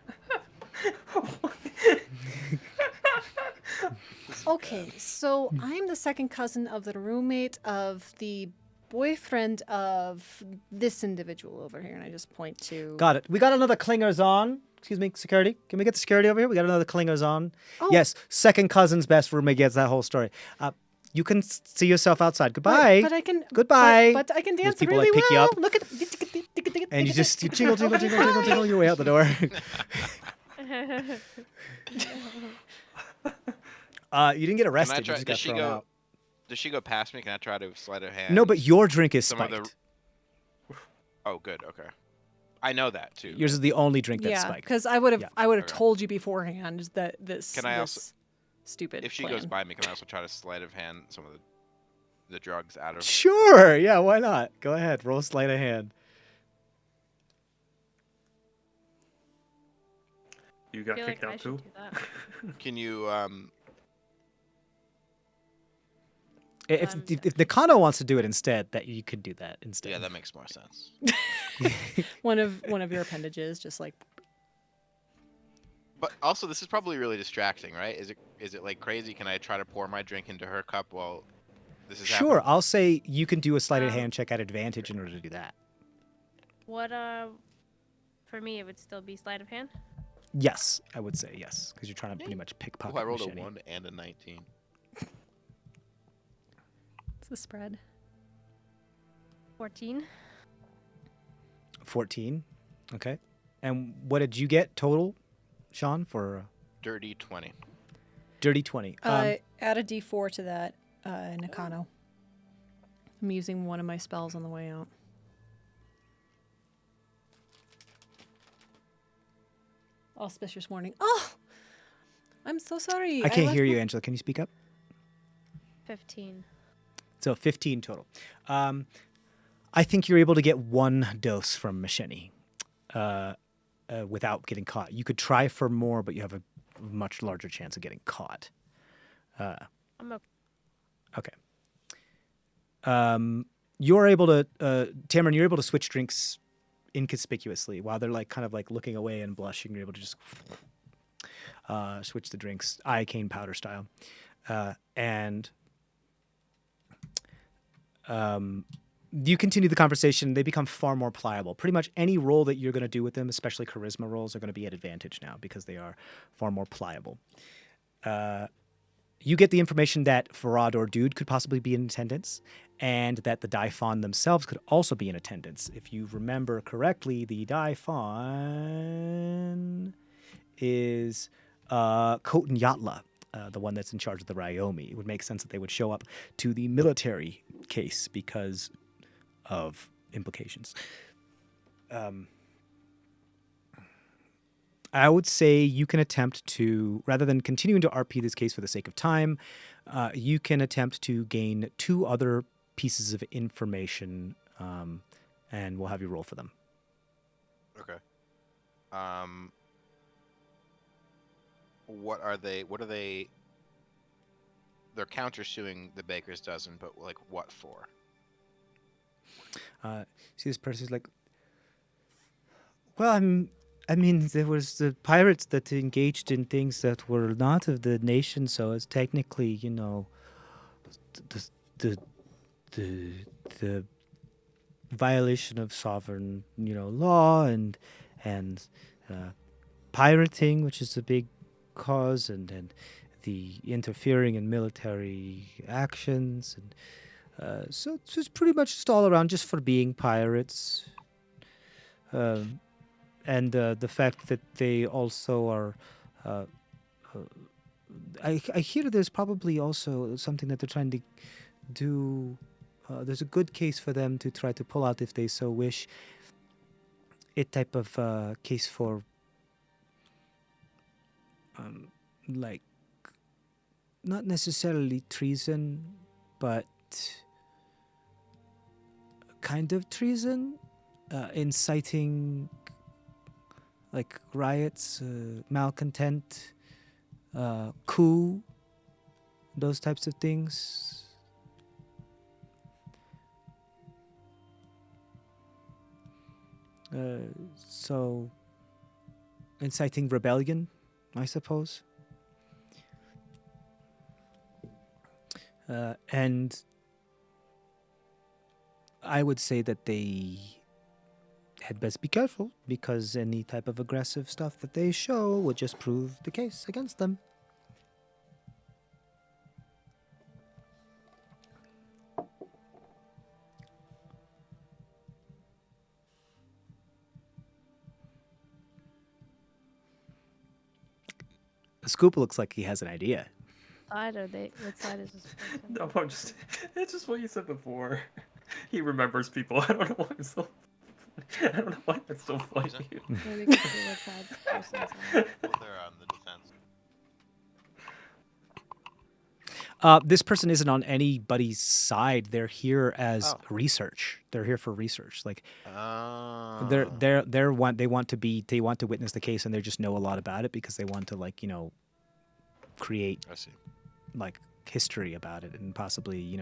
Okay, so I'm the second cousin of the roommate of the boyfriend of this individual over here, and I just point to. Got it. We got another clingers on. Excuse me, security. Can we get the security over here? We got another clingers on. Oh. Yes, second cousin's best roommate gets that whole story. You can see yourself outside. Goodbye. But I can. Goodbye. But I can There's dance people, really like, pick you well. up. Look at. And you jingle your way out the door. You didn't get Can I arrested. try? You just got thrown out. Does she go past me? Can I try to sleight of hand? No, but your drink is some spiked. of the- Oh, good. Okay. I know that too. Yours is the only drink that's Yeah, spiked. because I would have. Yeah. I would have Okay. told you beforehand that this. Can I also- this stupid. If she plan. goes by me, can I also try to sleight of hand some of the drugs out of? Sure. Yeah, why not? Go ahead. Roll sleight of hand. You I got feel kicked like I out should too. do that. Can you If Um, if Nakano wants to do it instead, that you could do that instead. Yeah, that makes more sense. one of your appendages, just like. But also, this is probably really distracting, right? Is it like crazy? Can I try to pour my drink into her cup while this is Sure. happening? I'll say you can do a sleight of Um, hand check at advantage in order to do that. What for me it would still be sleight of hand. Yes, I would say yes, because you're trying to pretty much pickpocket. Oh, I rolled machete. a 1 and a 19. It's the spread. 14. 14. Okay. And what did you get total, Sean, for Dirty 20. dirty 20? Add a D4 to that, Nakano. I'm using one of my spells on the way out. Auspicious warning. Oh, I'm so sorry. I can't left hear you, my- Angela. Can you speak up? 15. So 15 total. I think you're able to get one dose from Macheni without getting caught. You could try for more, but you have a much larger chance of getting caught. I'm okay. Okay. You're able to, Tamron, you're able to switch drinks inconspicuously while they're like kind of like looking away and blushing. You're able to just switch the drinks, iocane powder style, and you continue the conversation. They become far more pliable. Pretty much any roll that you're going to do with them, especially charisma rolls, are going to be at advantage now because they are far more pliable. You get the information that Farad or Dude could possibly be in attendance, and that the Daifon themselves could also be in attendance. If you remember correctly, the Daifon is Khoten Yatla, the one that's in charge of the Ryomi. It would make sense that they would show up to the military case because of implications. I would say you can attempt to, rather than continuing to RP this case for the sake of time, you can attempt to gain 2 other pieces of information, and we'll have you roll for them. Okay. What are they? They're countersuing the baker's dozen, but like what for? See, this person's like, well, I mean, there was the pirates that engaged in things that were not of the nation, so it's technically, you know, the violation of sovereign, you know, law and pirating, which is a big cause, and the interfering in military actions, and so it's pretty much just all around just for being pirates. And the fact that they also are, I hear there's probably also something that they're trying to do. There's a good case for them to try to pull out if they so wish. A type of case for, like, not necessarily treason, but kind of treason, inciting like riots, malcontent, coup, those types of things. So, inciting rebellion, I suppose. And I would say that they had best be careful because any type of aggressive stuff that they show would just prove the case against them. Scoop looks like he has an idea. Side are they? What side is this person? No, I'm just. It's just what you said before. He remembers people. I don't know why I'm so. I don't know why that's so funny. Maybe we can see what side the person's on. Well, they're on the defense. This person isn't on anybody's side. They're here as Oh. research. They're here for research. Like Oh. they want to witness the case, and they just know a lot about it because they want to create I see. like history about it and possibly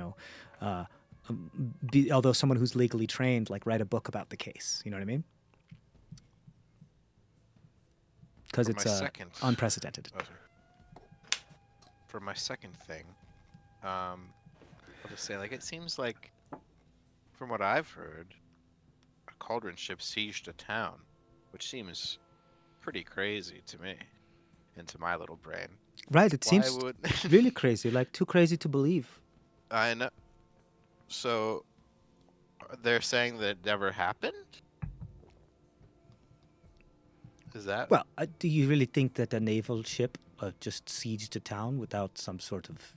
although someone who's legally trained write a book about the case. You know what I mean? Because For it's my second- unprecedented. Oh, sorry. For my second thing, I'll just say, it seems like, from what I've heard, a cauldron ship sieged a town, which seems pretty crazy to me, and to my little brain. Right. It Why seems would really crazy, too crazy to believe. I know? So, they're saying that it never happened? Is that? Well, do you really think that a naval ship just sieged a town without some sort of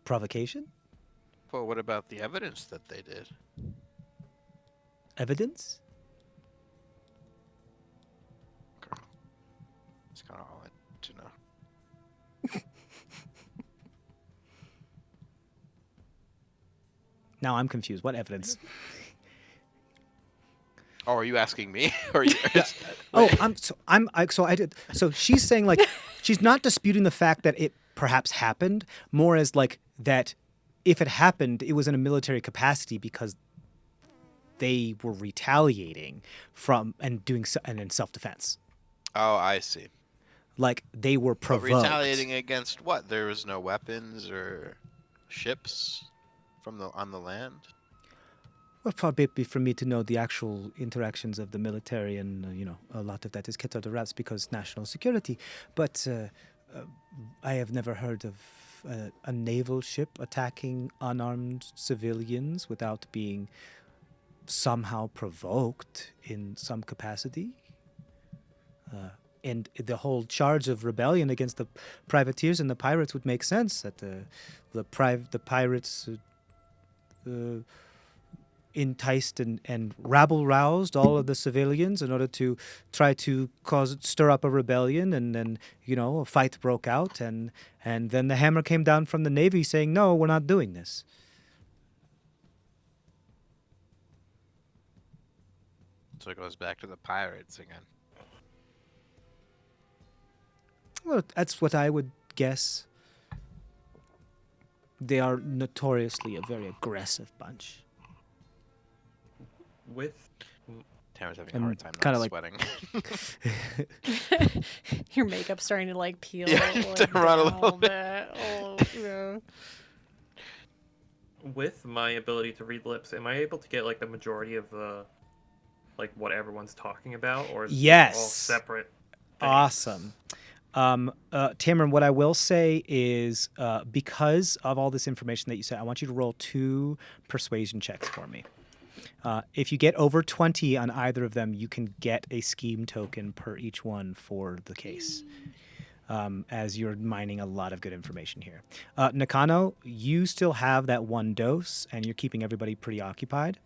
provocation? Well, what about the evidence that they did? Evidence? Okay. That's kind of all I need to know. Now I'm confused. What evidence? Oh, are you asking me? Or you? Oh, So she's saying she's not disputing the fact that it perhaps happened, more as that if it happened, it was in a military capacity because they were retaliating from and in self-defense. Oh, I see. They were But provoked. retaliating against what? There was no weapons or ships on the land. Well, probably be for me to know the actual interactions of the military, and a lot of that is kept under wraps because national security. But I have never heard of a naval ship attacking unarmed civilians without being somehow provoked in some capacity. And the whole charge of rebellion against the privateers and the pirates would make sense. That the pirates enticed and rabble-roused all of the civilians in order to try to stir up a rebellion, and then a fight broke out, and then the hammer came down from the Navy saying, no, we're not doing this. So it goes back to the pirates again. Well, that's what I would guess. They are notoriously a very aggressive bunch. With Tamara's having a And hard time kinda not like- sweating. Your makeup's starting to peel Yeah, to run a little bit. Oh, yeah. with my ability to read lips, am I able to get the majority of the what everyone's talking about, or is it all Yes. separate things? Awesome. Tamron, what I will say is because of all this information that you said, I want you to roll 2 persuasion checks for me. If you get over 20 on either of them, you can get a scheme token per each one for the case, as you're mining a lot of good information here. Nakano, you still have that 1 dose, and you're keeping everybody pretty occupied.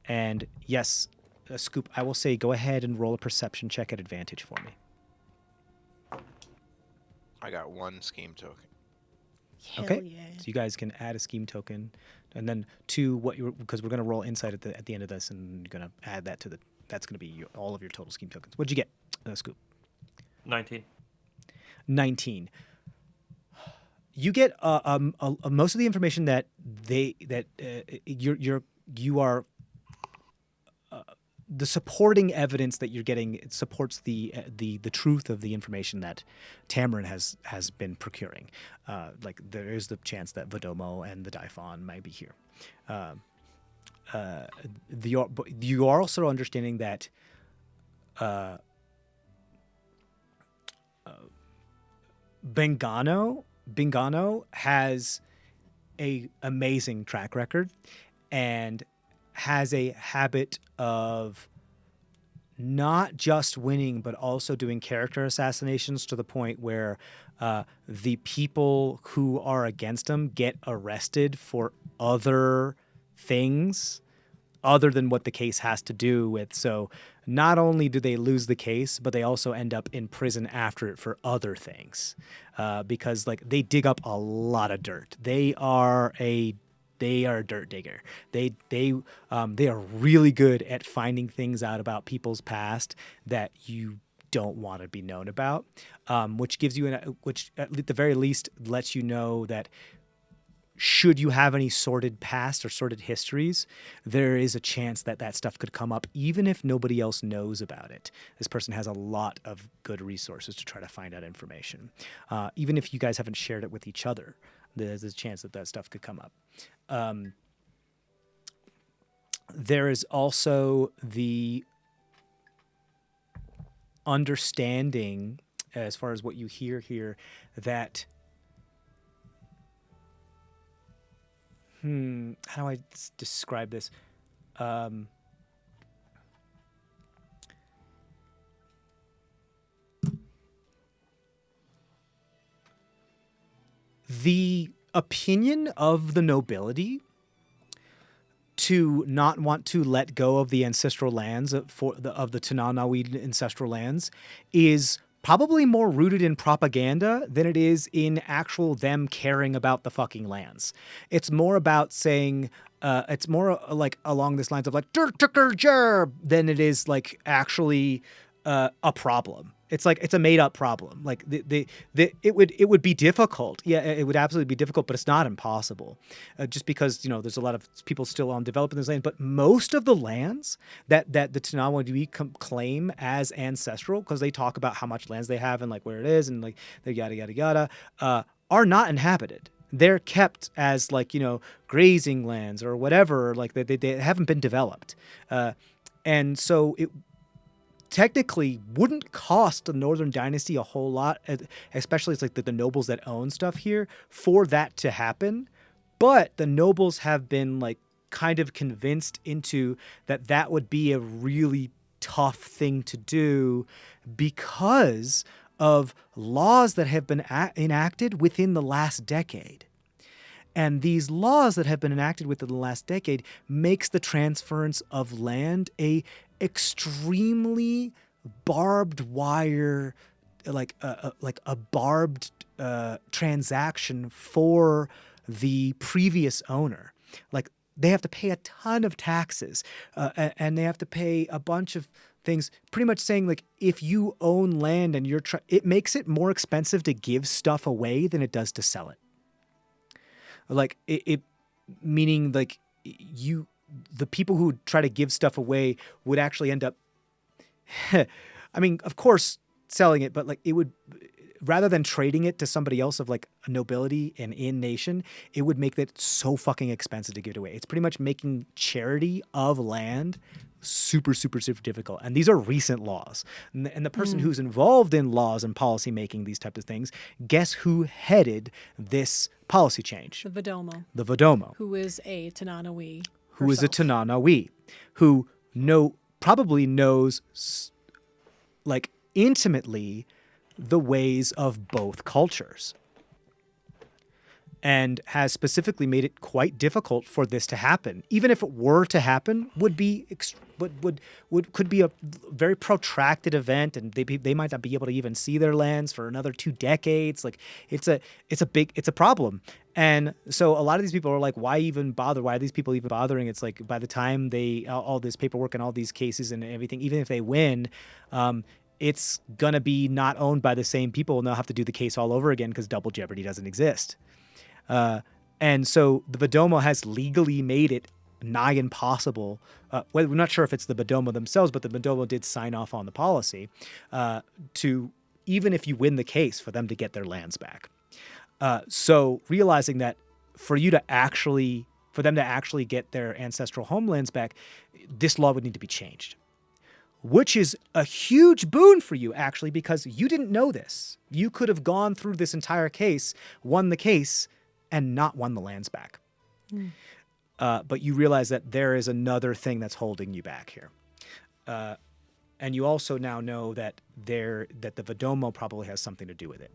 And yes, Scoop, I will say go ahead and roll a perception check at advantage for me. I got 1 scheme token. Hell Okay. yeah. So you guys can add a scheme token, and then 2 because we're gonna roll insight at the end of this, and you're gonna add that to that's gonna be all of your total scheme tokens. What'd you get, Scoop? 19. 19. You get most of the information that the supporting evidence that you're getting, it supports the truth of the information that Tamarin has been procuring. Like there is the chance that Vodomo and the Daifon might be here. You are also understanding that Bingano has a amazing track record and has a habit of not just winning, but also doing character assassinations to the point where the people who are against him get arrested for other things other than what the case has to do with. So not only do they lose the case, but they also end up in prison after it for other things, because like they dig up a lot of dirt. They are a dirt digger. They are really good at finding things out about people's past that you don't want to be known about, which gives you which at the very least lets you know that should you have any sordid past or sordid histories, there is a chance that that stuff could come up even if nobody else knows about it. This person has a lot of good resources to try to find out information. Even if you guys haven't shared it with each other, there's a chance that that stuff could come up. There is also the understanding, as far as what you hear here, that how do I describe this? The opinion of the nobility to not want to let go of the ancestral lands of the Tananawi ancestral lands is probably more rooted in propaganda than it is in actual them caring about the fucking lands. It's more about saying, it's more like along this lines of like than it is like actually a problem. It's like it's a made up problem. Like it would be difficult. Yeah, it would absolutely be difficult, but it's not impossible. Just because there's a lot of people still on developing this land, but most of the lands that the Tananawi claim as ancestral, because they talk about how much lands they have and like where it is and like the yada yada yada, are not inhabited. They're kept as like grazing lands or whatever. Like they haven't been developed, and so it technically wouldn't cost the Northern Dynasty a whole lot, especially it's like the nobles that own stuff here, for that to happen. But the nobles have been like kind of convinced into that would be a really tough thing to do because of laws that have been enacted within the last decade. And these laws that have been enacted within the last decade makes the transference of land a extremely barbed wire, like a barbed transaction for the previous owner. Like they have to pay a ton of taxes, and they have to pay a bunch of things, pretty much saying like if you own land and it makes it more expensive to give stuff away than it does to sell it. Like it meaning like the people who try to give stuff away would actually end up, I mean, of course, selling it, but like it would, rather than trading it to somebody else of like a nobility and in nation, it would make it so fucking expensive to give it away. It's pretty much making charity of land super, super, super difficult. And these are recent laws. And the person who's involved in laws and policy making these types of things, guess who headed this policy change? The Vodomo. The Vodomo. Who is a Tananawi. Who is a Tananawi, who probably knows like intimately the ways of both cultures, and has specifically made it quite difficult for this to happen. Even if it were to happen, could be a very protracted event, and they might not be able to even see their lands for another 2 decades. Like it's a problem. And so a lot of these people are like, why even bother? Why are these people even bothering? It's like by the time all this paperwork and all these cases and everything, even if they win, it's gonna be not owned by the same people, and they'll have to do the case all over again because double jeopardy doesn't exist. And so the Vodomo has legally made it nigh impossible. Well, we're not sure if it's the Bedomo themselves, but the Bedomo did sign off on the policy to, even if you win the case, for them to get their lands back. So realizing that for them to actually get their ancestral homelands back, this law would need to be changed, which is a huge boon for you, actually, because you didn't know this. You could have gone through this entire case, won the case, and not won the lands back. But you realize that there is another thing that's holding you back here. And you also now know that the Vedomo probably has something to do with it.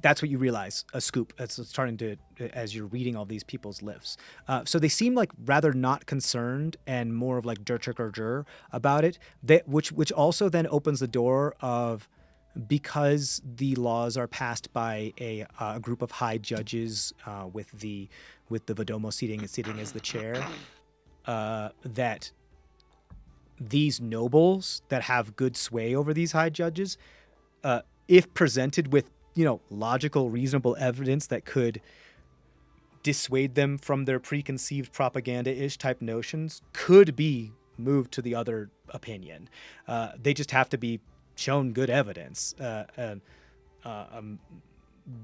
That's what you realize, a scoop. That's starting to, as you're reading all these people's lists. So they seem like rather not concerned and more of like jur about it, which also then opens the door of, because the laws are passed by a group of high judges with the Vedomo sitting as the chair, that these nobles that have good sway over these high judges, if presented with logical, reasonable evidence that could dissuade them from their preconceived propaganda-ish type notions, could be moved to the other opinion. They just have to be shown good evidence,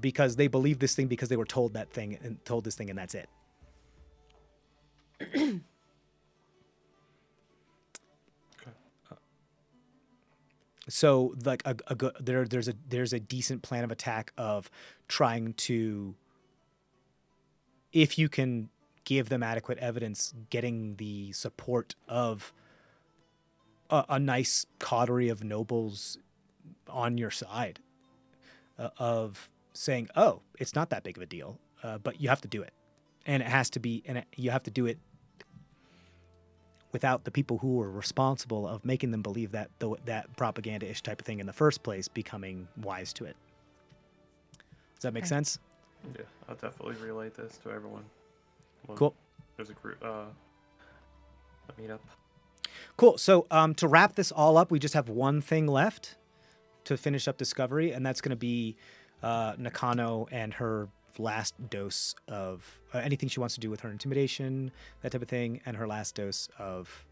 because they believe this thing because they were told this thing, and that's it. So, like there's a decent plan of attack of trying to, if you can give them adequate evidence, getting the support of a nice coterie of nobles on your side, of saying, "Oh, it's not that big of a deal, but you have to do it, and you have to do it without the people who were responsible of making them believe that propaganda-ish type of thing in the first place becoming wise to it." Does that make sense? Yeah, I'll definitely relate this to everyone. Cool. There's a group, a meetup. Cool. So to wrap this all up, we just have one thing left to finish up Discovery, and that's going to be Nakano and her last dose of anything she wants to do with her intimidation, that type of thing, and her last dose of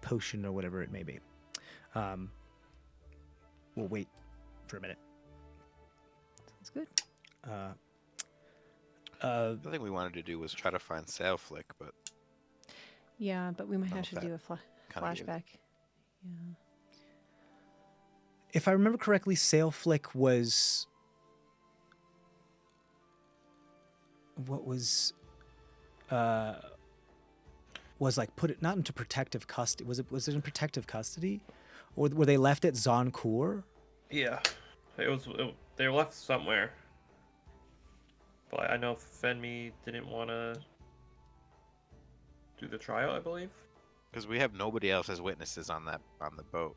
potion or whatever it may be. We'll wait for a minute. Sounds good. The thing we wanted to do was try to find Sail Flick, but Yeah, but we might have to that do a kinda flashback. Yeah. If I remember correctly, Sail Flick was like put it not into protective custody. Was it in protective custody, or were they left at Zoncourt? Yeah, they were left somewhere. But I know Fenmi didn't want to do the trial, I believe. because we have nobody else as witnesses on the boat.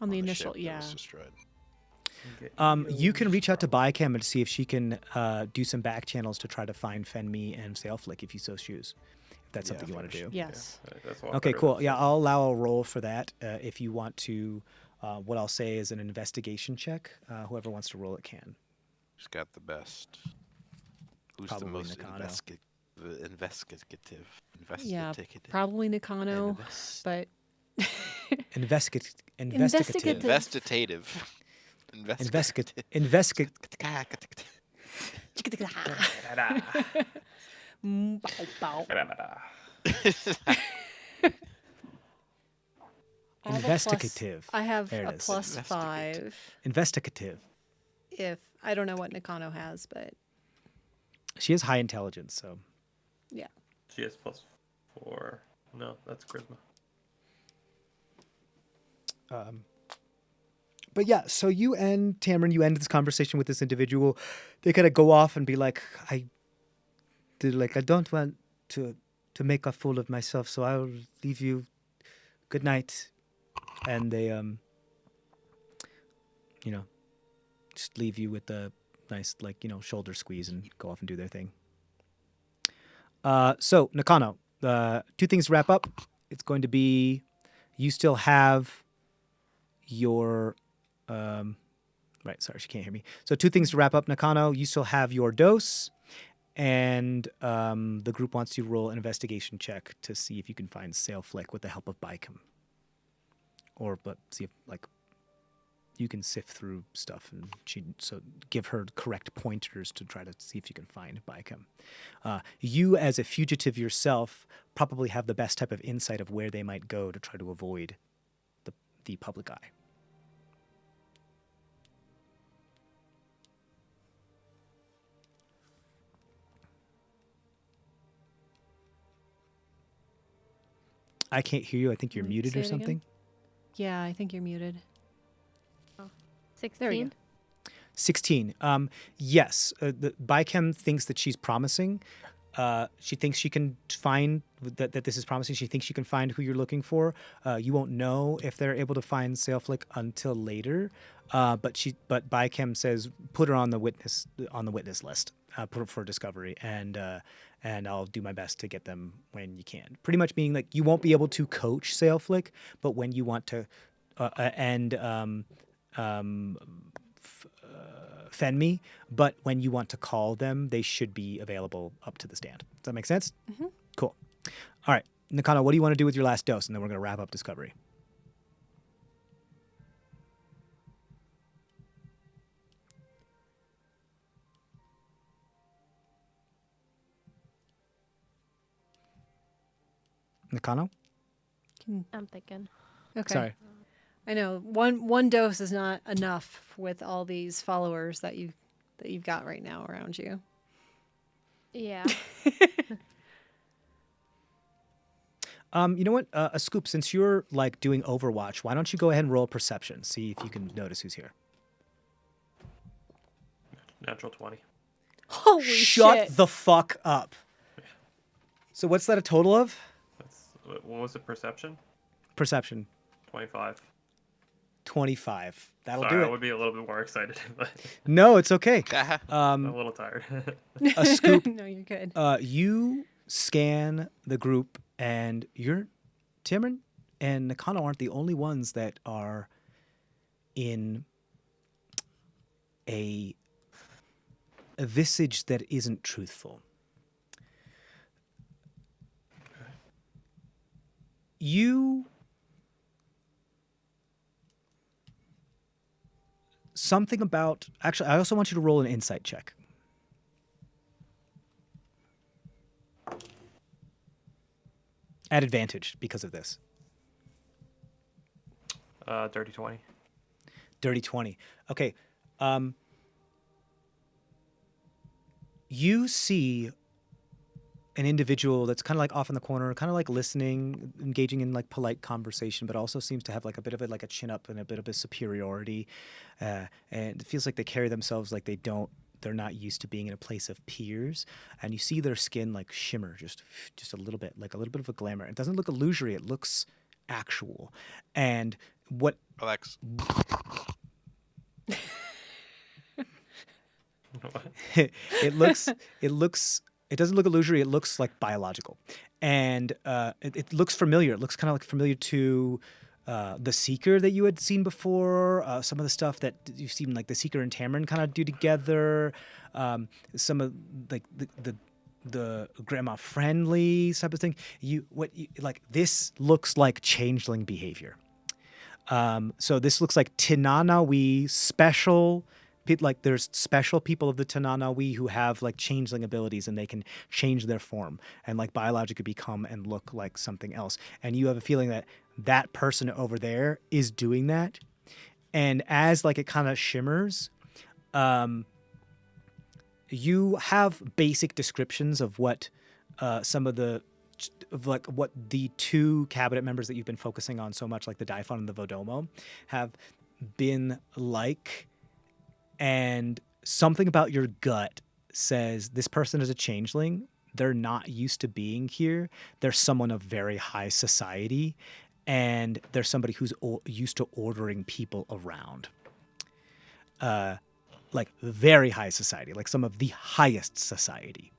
On the ship initial, that yeah. was destroyed. You can reach out to Biochem and see if she can do some back channels to try to find Fenmi and Sailflick if you so choose. If that's something you want to do. Yes. Yeah, that's a lot Okay, better cool. than- Yeah, I'll allow a roll for that if you want to. What I'll say is an investigation check. Whoever wants to roll it can. Who's got the best? Who's Probably the most Nakano. investigative? Yeah, Investigative. probably Nakano, but Investigative. Investigative. Bow, bow. I have a plus- Investigative. I have There it a is. plus Investigate. 5. Investigative. If I don't know what Nakano has, but She has high intelligence, so yeah. She has +4. No, that's charisma. But yeah, so you end this conversation with this individual. They kind of go off and be like, I don't want to make a fool of myself, so I'll leave you. Good night. And they just leave you with a nice shoulder squeeze and go off and do their thing. So Nakano, 2 things to wrap up. It's going to be, you still have your right, sorry, she can't hear me. So 2 things to wrap up, Nakano. You still have your dose, and the group wants you to roll an investigation check to see if you can find Sailflick with the help of Bicam. But see if like you can sift through stuff and so give her correct pointers to try to see if you can find Bicam. You as a fugitive yourself probably have the best type of insight of where they might go to try to avoid the public eye. I can't hear you. I think you're muted Say or it again? something. Yeah, I think you're muted. 16. There we go. 16. Yes, the Bicam thinks that she's promising. She thinks she can find that this is promising. She thinks she can find who you're looking for. You won't know if they're able to find Sailflick until later. But Bicam says put her on the witness list. Put her for discovery, and I'll do my best to get them when you can. Pretty much meaning like you won't be able to coach Sailflick, but when you want to Fenme, but when you want to call them, they should be available up to the stand. Does that make sense? Mm-hmm. Cool. All right, Nakano, what do you want to do with your last dose? And then we're going to wrap up Discovery. Nakano? I'm thinking. Okay. Sorry. I know one dose is not enough with all these followers that you've got right now around you. Yeah. You know what? A Scoop, since you're like doing Overwatch, why don't you go ahead and roll perception? See if you can notice who's here. Natural 20. Holy Shut shit! the fuck up. So what's that a total of? What was the perception? Perception. 25. 25. That'll Sorry, do I it. would be a little bit more excited, but No, it's okay. I'm a little tired. A Scoop. No, you're good. You scan the group, and Timon and Nakano aren't the only ones that are in a visage that isn't truthful. Something about... Actually, I also want you to roll an insight check. At advantage because of this. Dirty 20. Dirty 20. Okay. You see an individual that's kind of like off in the corner, kind of like listening, engaging in like polite conversation, but also seems to have like a bit of a chin up and a bit of a superiority. And it feels like they carry themselves like they're not used to being in a place of peers. And you see their skin like shimmer just a little bit, like a little bit of a glamour. It doesn't look illusory. It looks actual. And what... Alex. It doesn't look illusory. It looks like biological, and it looks familiar. It looks kind of like familiar to the Seeker that you had seen before. Some of the stuff that you've seen, like the Seeker and Tamarin kind of do together. Some of like the grandma friendly type of thing. This looks like changeling behavior. So this looks like Tinanawi special. Like there's special people of the Tananawi who have like changeling abilities and they can change their form and like biologically become and look like something else. And you have a feeling that that person over there is doing that. And as like it kind of shimmers, you have basic descriptions of what what the two cabinet members that you've been focusing on so much, like the Daifon and the Vodomo, have been like. And something about your gut says this person is a changeling. They're not used to being here. They're someone of very high society, and they're somebody who's used to ordering people around. Like very high society, like some of the highest society.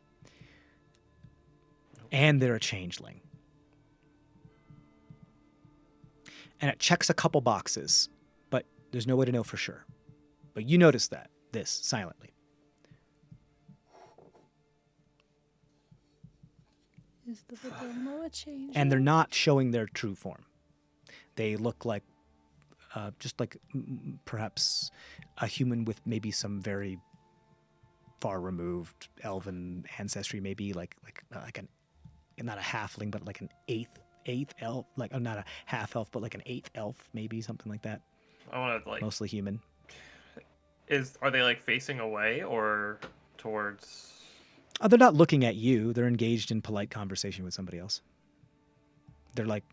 And they're a changeling. And it checks a couple boxes, but there's no way to know for sure. But you notice this silently. Is the Padoma a change? And they're not showing their true form. They look like just like perhaps a human with maybe some very far removed elven ancestry, maybe like an not a halfling, but like an eighth elf, like not a half elf, but like an eighth elf, maybe something like that. I want to like. Mostly human. Are they like facing away or towards? They're not looking at you. They're engaged in polite conversation with somebody else. They're like,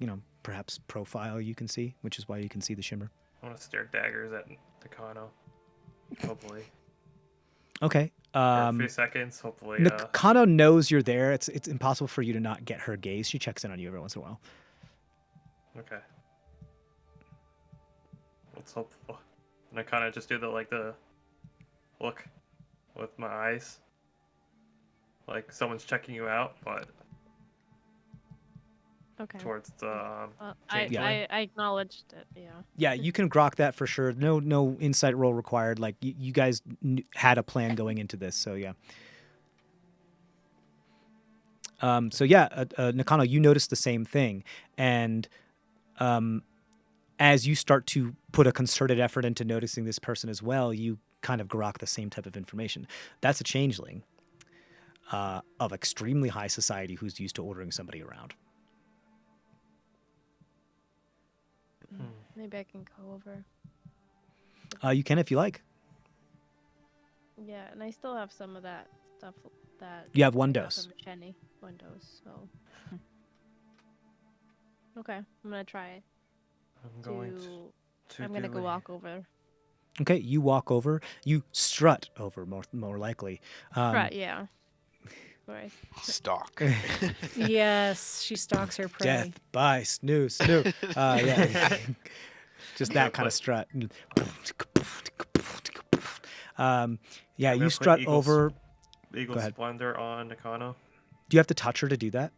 perhaps profile you can see, which is why you can see the shimmer. I want to stare daggers at Nakano. Hopefully. Okay. For a few seconds, hopefully. Nakano knows you're there. It's impossible for you to not get her gaze. She checks in on you every once in a while. Okay. Let's hope. And I kind of just do the look with my eyes. Like someone's checking you out, but Okay. towards the. I acknowledged it. Yeah. Yeah, you can grok that for sure. No insight roll required. Like you guys had a plan going into this, so yeah. Nakano, you notice the same thing, and as you start to put a concerted effort into noticing this person as well, you kind of grok the same type of information. That's a changeling of extremely high society who's used to ordering somebody around. Maybe I can go over. You can if you like. Yeah, and I still have some of that stuff that. You have one I got dose. from Jenny. One dose. So. Okay, I'm gonna try it. I'm going to. I'm gonna go walk over. Okay, you walk over. You strut over, more likely. Right. Yeah. Right. Stalk. Yes, she stalks her prey. Death by snoo. Yeah. Just that kind of strut. Yeah, you put strut Eagles- over. Eagle Go ahead. Splendor on Nakano. Do you have to touch her to do that?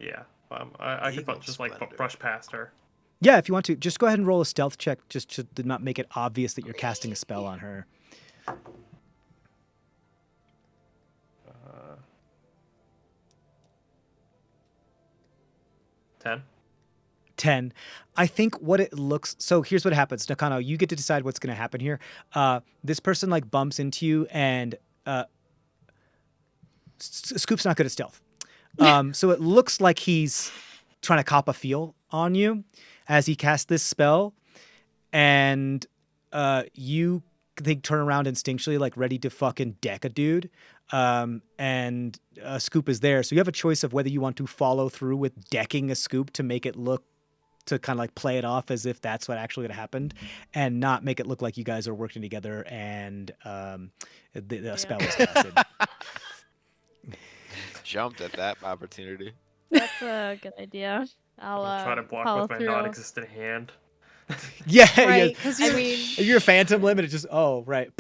Yeah. I could Eagle just like Splendor. brush past her. Yeah, if you want to. Just go ahead and roll a stealth check just to not make it obvious that you're casting a spell on her. 10. 10. I think what it looks... So here's what happens. Nakano, you get to decide what's going to happen here. This person like bumps into you and... Scoop's not good at stealth. So it looks like he's trying to cop a feel on you as he casts this spell. And you turn around instinctually, like ready to fucking deck a dude. And Scoop is there. So you have a choice of whether you want to follow through with decking a Scoop to make it look, to kind of like play it off as if that's what actually had happened and not make it look like you guys are working together and the spell was casted. Jumped at that opportunity. That's a good idea. I'll try to block follow with my through. non-existent hand. Yeah, Right, yeah. because I mean, If you're a phantom limit, it just right.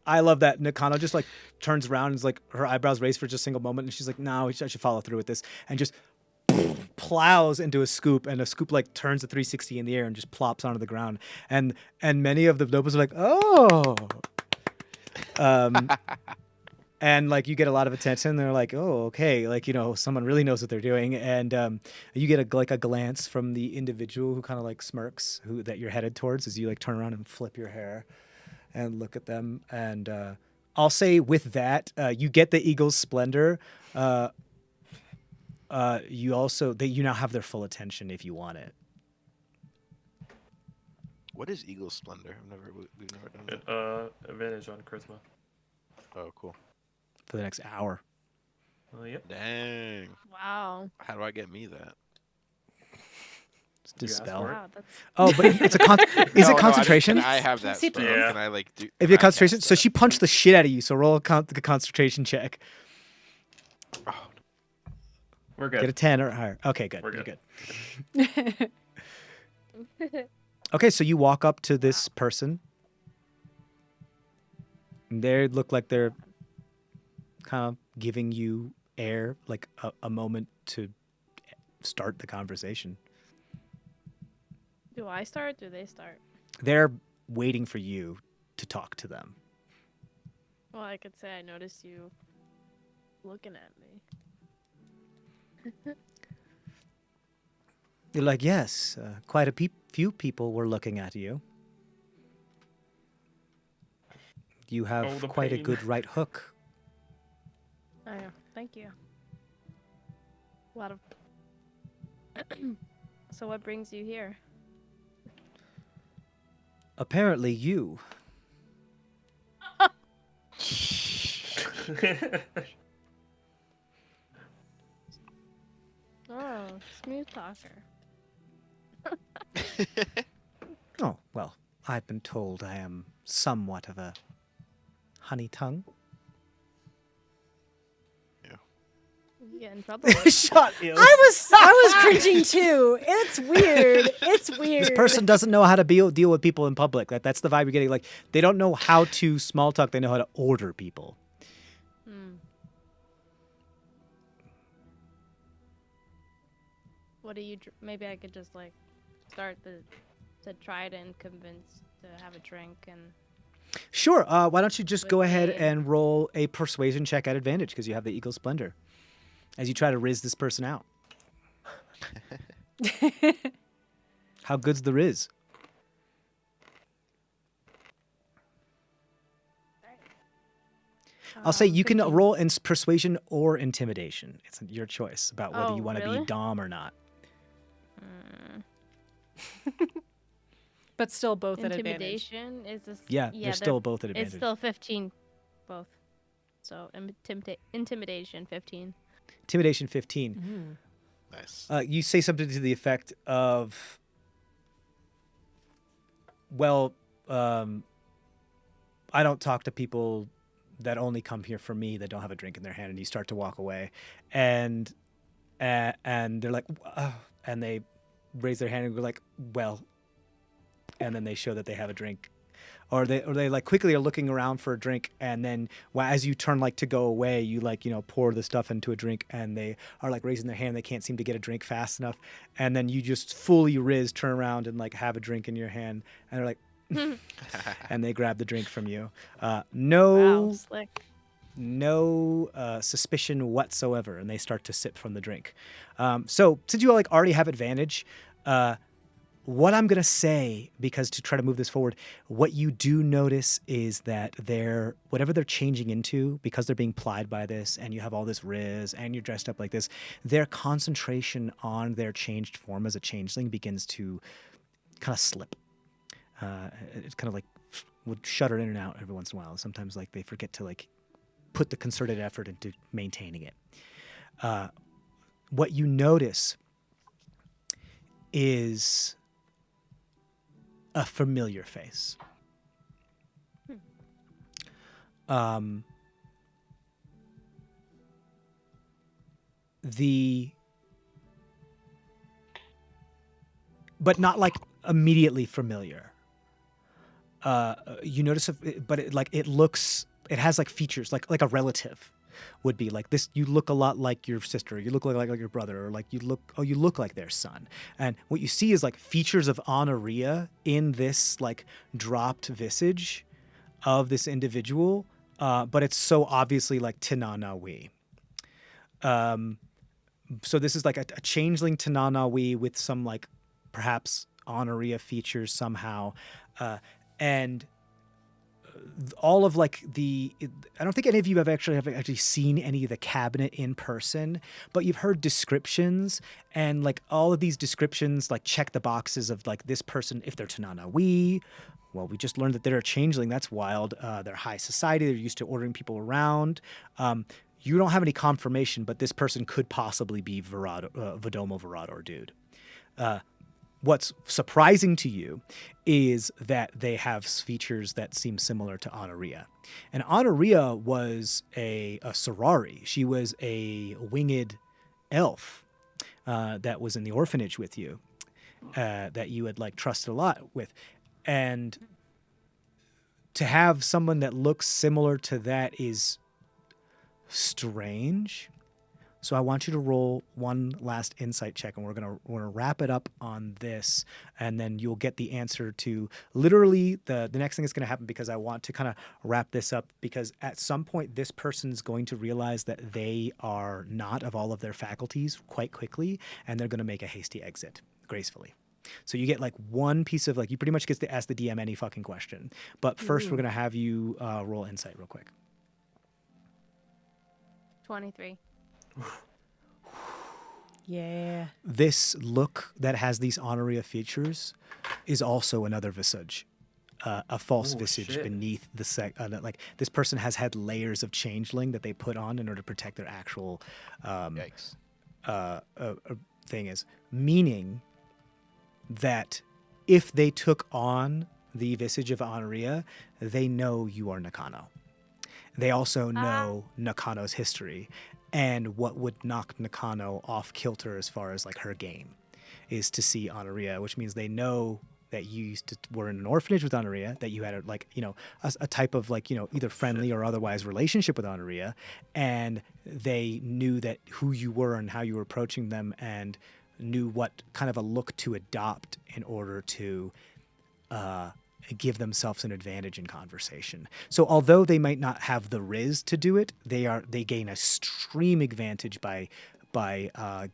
I love that Nakano just like turns around and is like her eyebrows raise for just a single moment, and she's like, "No, I should follow through with this," and just plows into a Scoop, and a Scoop like turns a 360 in the air and just plops onto the ground, and many of the nobles are like, "Oh." And like you get a lot of attention. They're like, "Oh, okay." Like, someone really knows what they're doing. And you get a glance from the individual who kind of like smirks, that you're headed towards, as you like turn around and flip your hair and look at them. And I'll say with that, you get the Eagle's Splendor. You also you now have their full attention if you want it. What is Eagle Splendor? We've never done that. Advantage on charisma. Oh, cool. For the next hour. Yep. Dang. Wow. How do I get me that? It's You asked dispel. for it. Wow, that's Oh, but it's is it concentration? I have that See, spell. Yeah. Can I like do? If you have concentration, so she punched the shit out of you. So roll a concentration check. Oh, We're good. Get a 10 or higher. Okay, good. We're You're good. good. Okay, so you walk up to this person. And they look like they're kind of giving you air, like a moment to start the conversation. Do I start? Do they start? They're waiting for you to talk to them. Well, I could say I noticed you looking at me. You're like, yes, quite a few people were looking at you. You have the quite a pain. good right hook. Oh, yeah. Thank you. A lot of. So, what brings you here? Apparently you. Oh, smooth talker. Oh, well, I've been told I am somewhat of a honey tongue. You get in trouble. Shut you. I was cringing too. It's weird. It's weird. This person doesn't know how to deal with people in public. That's the vibe you're getting. Like, they don't know how to small talk. They know how to order people. What do you? Maybe I could just like start to try it and convince to have a drink and. Sure. Why don't you just With go ahead me. and roll a persuasion check at advantage because you have the Eagle Splendor as you try to riz this person out. How good's the riz? I'll say you can 15. roll in persuasion or intimidation. It's your choice about whether Oh, you want to be really? Dom or not. But still both at advantage. Intimidation is this? Yeah, they're still both at advantage. It's still 15, both. So intimidation 15. Intimidation 15. Nice. You say something to the effect of, well, I don't talk to people that only come here for me that don't have a drink in their hand, and you start to walk away, and they're like, and they raise their hand and go like, well, and then they show that they have a drink, or they like quickly are looking around for a drink, and then as you turn like to go away, you like, you know, pour the stuff into a drink, and they are like raising their hand, they can't seem to get a drink fast enough, and then you just fully turn around and like have a drink in your hand, and they're like, and they grab the drink from you. No Wow, slick. suspicion whatsoever, and they start to sip from the drink. So since you like already have advantage, what I'm gonna say, because to try to move this forward, what you do notice is that whatever they're changing into, because they're being plied by this, and you have all this riz, and you're dressed up like this, their concentration on their changed form as a changeling begins to kind of slip. It's kind of like would shudder in and out every once in a while. Sometimes like they forget to like put the concerted effort into maintaining it. What you notice is a familiar face. But not like immediately familiar. You notice, but it has like features, like a relative would be like this. You look a lot like your sister. You look like your brother, or like you look like their son. And what you see is like features of honoria in this like dropped visage of this individual, but it's so obviously like Tinanawi. So this is like a changeling Tinanawi with some like perhaps honoria features somehow. And all of like I don't think any of you have actually seen any of the cabinet in person, but you've heard descriptions, and like all of these descriptions like check the boxes of like this person, if they're Tananawi, well, we just learned that they're a changeling. That's wild. They're high society. They're used to ordering people around. You don't have any confirmation, but this person could possibly be Vodomo Virador dude. What's surprising to you is that they have features that seem similar to Honoria. And Honoria was a Sorari. She was a winged elf that was in the orphanage with you, that you had like trusted a lot with. And to have someone that looks similar to that is strange, So I want you to roll one last insight check, and we're gonna wrap it up on this, and then you'll get the answer to literally the next thing that's gonna happen, because I want to kind of wrap this up, because at some point this person's going to realize that they are not of all of their faculties quite quickly, and they're gonna make a hasty exit gracefully. So you get like one piece of like, you pretty much get to ask the DM any fucking question. But first we're gonna have you roll insight real quick. 23. Yeah. This look that has these honoria features is also another visage, a false Oh, visage shit. beneath the like this person has had layers of changeling that they put on in order to protect their actual Yikes. thing is, meaning that if they took on the visage of honoria, they know you are Nakano. They also know Nakano's history, and what would knock Nakano off kilter as far as like her game is to see honoria, which means they know that you were in an orphanage with honoria, that you had a type of like, either friendly or otherwise relationship with honoria, and they knew that who you were and how you were approaching them, and knew what kind of a look to adopt in order to give themselves an advantage in conversation. So although they might not have the riz to do it, they gain a extreme advantage by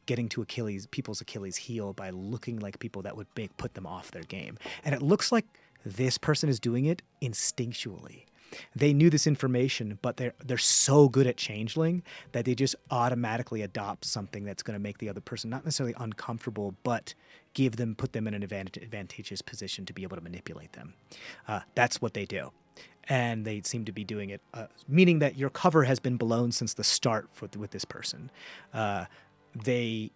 getting to people's Achilles heel by looking like people that would put them off their game. And it looks like this person is doing it instinctually. They knew this information, but they're so good at changeling that they just automatically adopt something that's going to make the other person not necessarily uncomfortable, but put them in an advantageous position to be able to manipulate them. That's what they do. And they seem to be doing it, meaning that your cover has been blown since the start with this person. They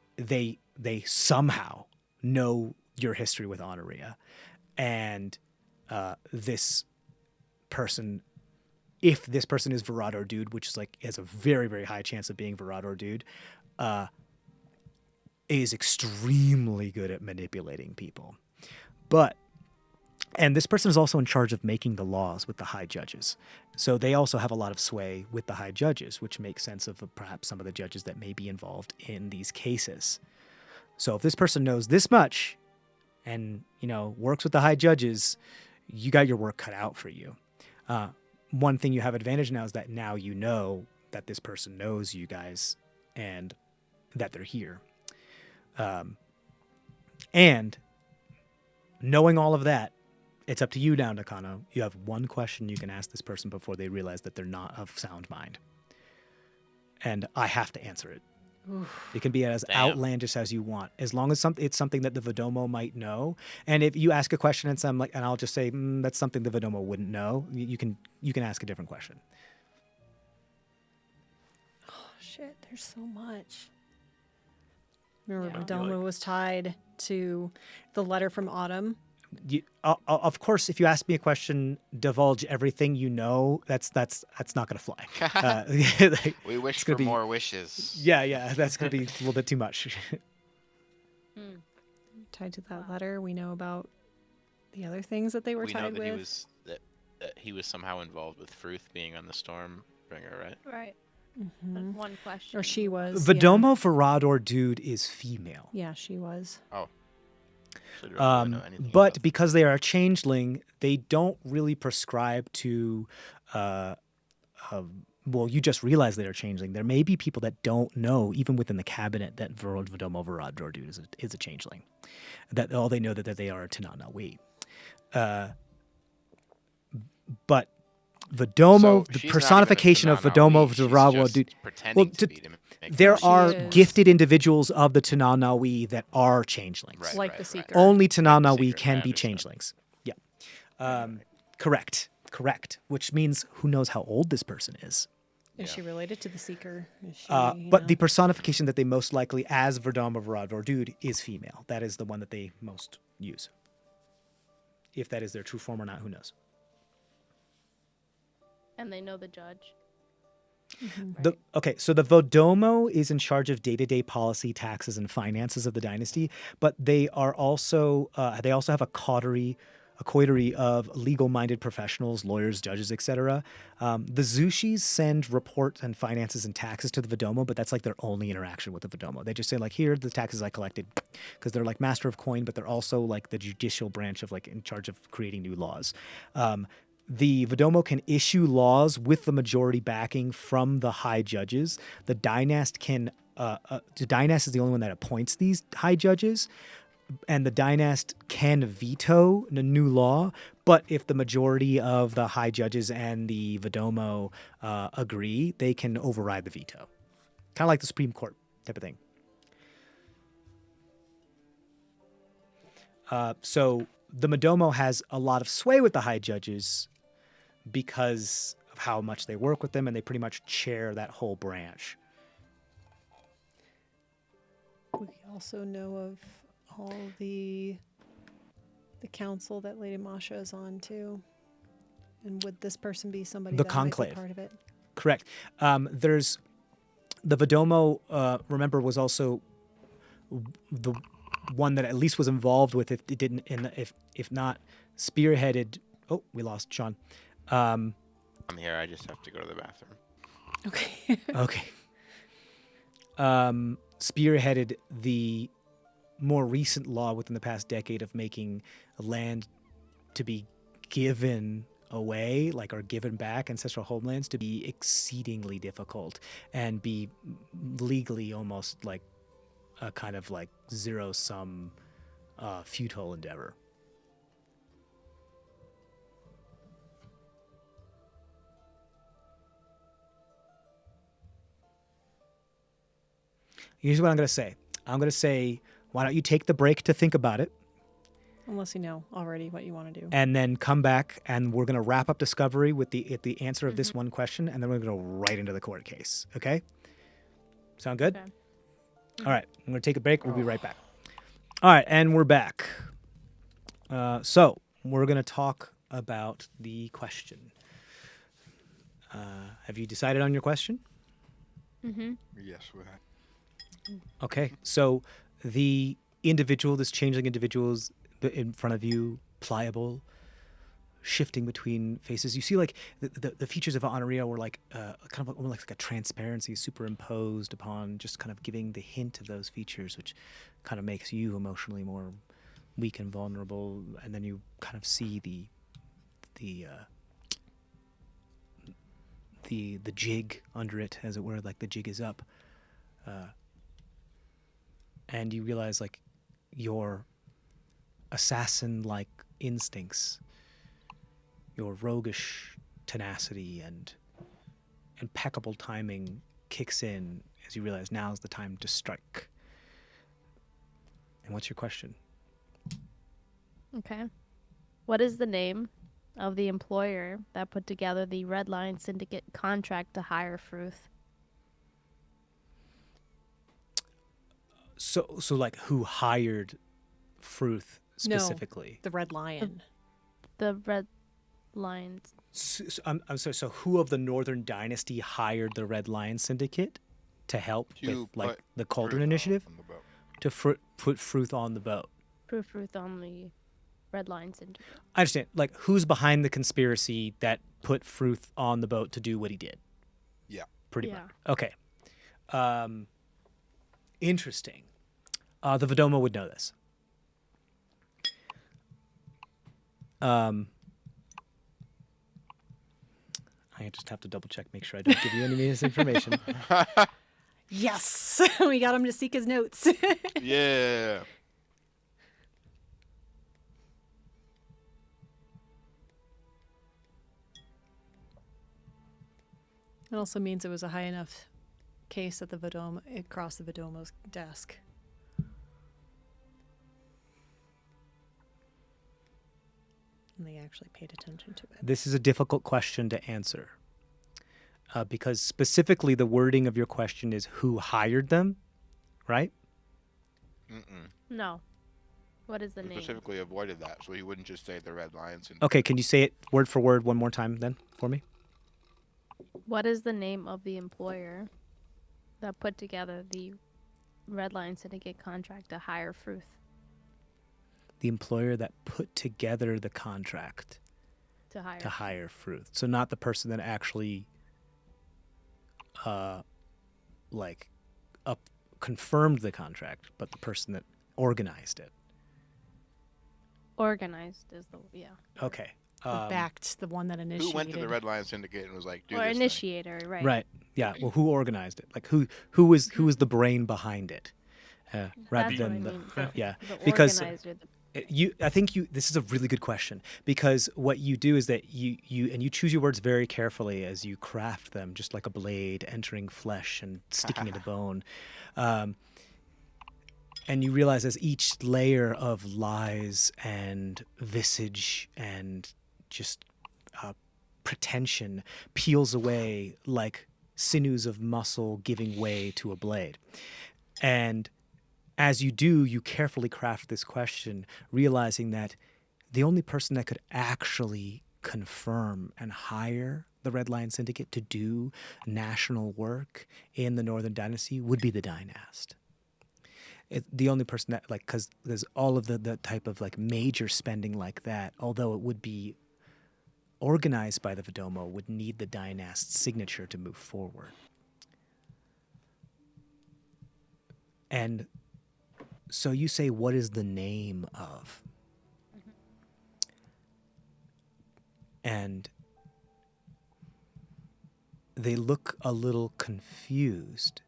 somehow know your history with honoria, and this person, if this person is Virador Dude, which is like has a very, very high chance of being Virador Dude, is extremely good at manipulating people. And this person is also in charge of making the laws with the high judges. So they also have a lot of sway with the high judges, which makes sense of perhaps some of the judges that may be involved in these cases. So if this person knows this much and, works with the high judges, you got your work cut out for you. One thing you have advantage now is that now you know that this person knows you guys and that they're here. And knowing all of that, it's up to you now, Nakano. You have one question you can ask this person before they realize that they're not of sound mind. And I have to answer it. Oof. It can be as outlandish as you want, as long as it's something that the Vidomo might know. And if you ask a question and I'll just say that's something the Vidomo wouldn't know, you can ask a different question. Oh shit! There's so much. Remember, Yeah. Vidomo was tied to the letter from Autumn. Of course, if you ask me a question, divulge everything you know. That's not gonna fly. We wish for more wishes. Yeah, that's gonna be a little bit too much. Tied to that letter, we know about the other things that they were We know tied that with. he was somehow involved with Fruth being on the Stormbringer, right? Right. Mhm. One question. Or she was. Vidomo Virador Dude is female. Yeah, she was. Oh. So do I really know anything But about- because they are a changeling, they don't really prescribe to. Well, you just realized they're changeling. There may be people that don't know, even within the cabinet, that Vidomo Virador Dude is a changeling. That all they know that they are a Tanana-wi. But Vidomo, So the she's not personification even of a Vidomo Tanana-wi, she's Virador just Dude. pretending Well, to be to make There herself- are She is. gifted individuals of the Tanana-wi that are changelings. Right, Like right, the right. Seeker. Only Tanana-wi Secret, can I be understand. changelings. Yeah. Correct. Which means who knows how old this person is. Is Yeah. she related to the Seeker? Is she, But the personification that they most likely, as Vidomo Virador Dude, is female. That is the one that they most use. If that is their true form or not, who knows? And they know the judge. So the Vidomo is in charge of day-to-day policy, taxes, and finances of the dynasty, but they are also they also have a coterie a coterie of legal-minded professionals, lawyers, judges, etc. The Zushis send reports and finances and taxes to the Vidomo, but that's like their only interaction with the Vidomo. They just say like, here are the taxes I collected, because they're like master of coin, but they're also like the judicial branch of like in charge of creating new laws. The Vidomo can issue laws with the majority backing from the high judges. The dynast can. The dynast is the only one that appoints these high judges, and the dynast can veto the new law. But if the majority of the high judges and the Vidomo agree, they can override the veto. Kind of like the Supreme Court type of thing. So the Midomo has a lot of sway with the high judges because of how much they work with them, and they pretty much chair that whole branch. We also know of all the council that Lady Masha is on too. And would this person be somebody The that might conclave. be part of it? Correct. There's the Vidomo. Remember, was also the one that at least was involved with, if it didn't, if not spearheaded. Oh, we lost Sean. I'm here. I just have to go to the bathroom. Okay. Okay. Spearheaded the more recent law within the past decade of making land to be given away, like, or given back, ancestral homelands, to be exceedingly difficult and be legally almost like a kind of like zero-sum futile endeavor. Here's what I'm going to say. I'm going to say, why don't you take the break to think about it, Unless you know already what you want to do. and then come back, and we're going to wrap up Discovery with the answer of this one question, and then we're going to go right into the court case. Okay? Sound good? Okay. All right. I'm going to take a break. We'll be right back. All right. And we're back. So we're going to talk about the question. Have you decided on your question? Mm-hmm. Yes, we have. Okay. So the individual, this changeling individual is in front of you, pliable, shifting between faces. You see, like, the features of Honoria were like kind of almost like a transparency superimposed upon, just kind of giving the hint of those features, which kind of makes you emotionally more weak and vulnerable. And then you kind of see the jig under it, as it were, like the jig is up. And you realize, like, your assassin-like instincts, your roguish tenacity and impeccable timing kicks in as you realize now's the time to strike. And what's your question? Okay. What is the name of the employer that put together the Red Lion Syndicate contract to hire Fruth? So like, who hired Fruth specifically? The Red Lion. The Red Lions. I'm sorry. So who of the Northern Dynasty hired the Red Lion Syndicate to help To with, like, put the Cauldron Fruth Initiative, on the boat. to put Fruth on the boat? Put Fruth on the Red Lion Syndicate. I understand. Like, who's behind the conspiracy that put Fruth on the boat to do what he did? Yeah. Pretty Yeah. much. Okay. Interesting. The Vidomo would know this. I just have to double check, make sure I don't give you any misinformation. Yes. We got him to seek his notes. Yeah. It also means it was a high enough case that the Vidomo, it crossed the Vidomo's desk. And they actually paid attention to it. This is a difficult question to answer because specifically the wording of your question is who hired them, right? Mm-mm. No. What is the We name? specifically avoided that, so he wouldn't just say the Red Lion Syndicate. Okay, can you say it word for word one more time then for me? What is the name of the employer that put together the Red Lion Syndicate contract to hire Fruth? the employer that put together the contract To hire. to hire Fruth. So not the person that actually confirmed the contract, but the person that organized it. Organized is the Okay. Who backed the one that initiated. Who went to the Red Lion Syndicate and was like, "Do or this thing." initiator, right? Right. Yeah. Well, who organized it? Like who was the brain behind it? Rather That's than what I the mean. yeah. The Because organizer, the this is a really good question, because what you do is that you choose your words very carefully as you craft them, just like a blade entering flesh and sticking into bone. And you realize as each layer of lies and visage and just pretension peels away like sinews of muscle giving way to a blade. And as you do, you carefully craft this question, realizing that the only person that could actually confirm and hire the Red Lion Syndicate to do national work in the Northern Dynasty would be the dynast. The only person that, like, because there's all of the type of like major spending like that, although it would be organized by the Vidomo, would need the dynast's signature to move forward. And so you say, what is the name of? And they look a little confused,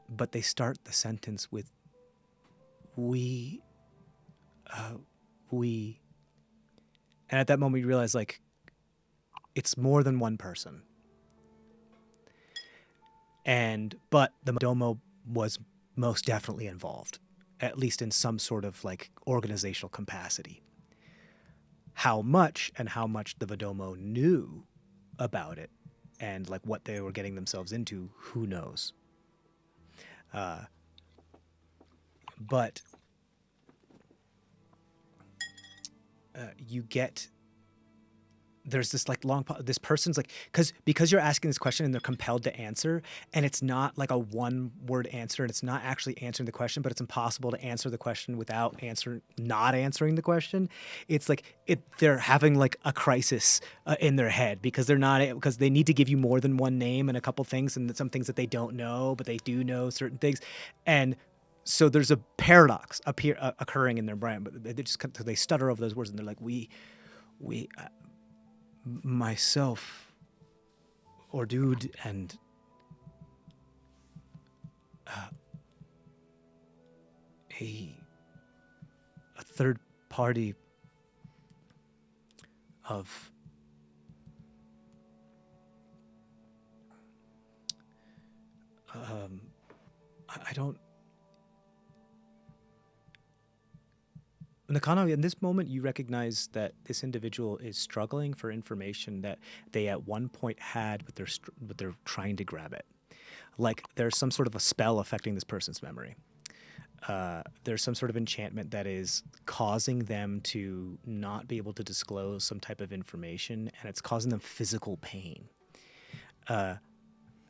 but they start the sentence with, we. And at that moment you realize, like, it's more than one person. But the Domo was most definitely involved, at least in some sort of like organizational capacity. How much the Vidomo knew about it and like what they were getting themselves into, who knows? But you get, there's this like this person's like, because you're asking this question and they're compelled to answer, and it's not like a one word answer, and it's not actually answering the question, but it's impossible to answer the question without not answering the question. It's like they're having like a crisis in their head, because because they need to give you more than one name and a couple things, and some things that they don't know, but they do know certain things. And so there's a paradox occurring in their brain, but they stutter over those words, and they're like, we myself, or dude, and a third party of I don't. Nakano, in this moment, you recognize that this individual is struggling for information that they at one point had, but they're trying to grab it. Like there's some sort of a spell affecting this person's memory. There's some sort of enchantment that is causing them to not be able to disclose some type of information, and it's causing them physical pain.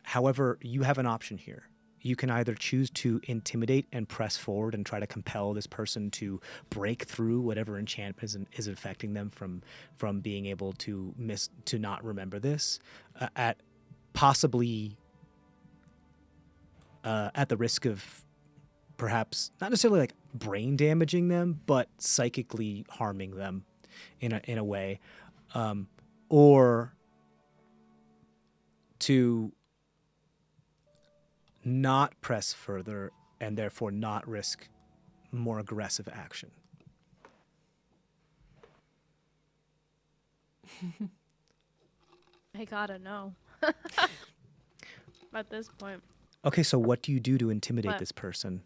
However, you have an option here. You can either choose to intimidate and press forward and try to compel this person to break through whatever enchantment is affecting them from being able to not remember this, at possibly at the risk of perhaps not necessarily like brain damaging them, but psychically harming them in a way, or to not press further and therefore not risk more aggressive action. I gotta know. At this point. Okay, so what do you do to intimidate What? this person?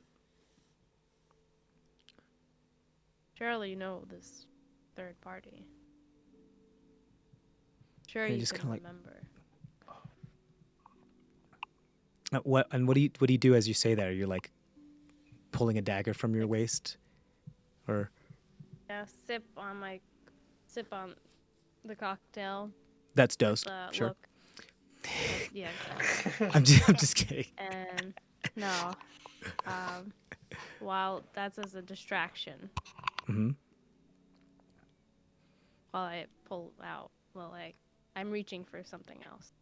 Surely you know this third party. Sure, And you just can kinda like- remember. What do you do as you say that? Are you like pulling a dagger from your waist, or? Yeah, sip on the cocktail. That's dosed. Sure. Look. Yeah, exactly. I'm just kidding. And no, while that's as a distraction. Hmm. While I pull out, I'm reaching for something else.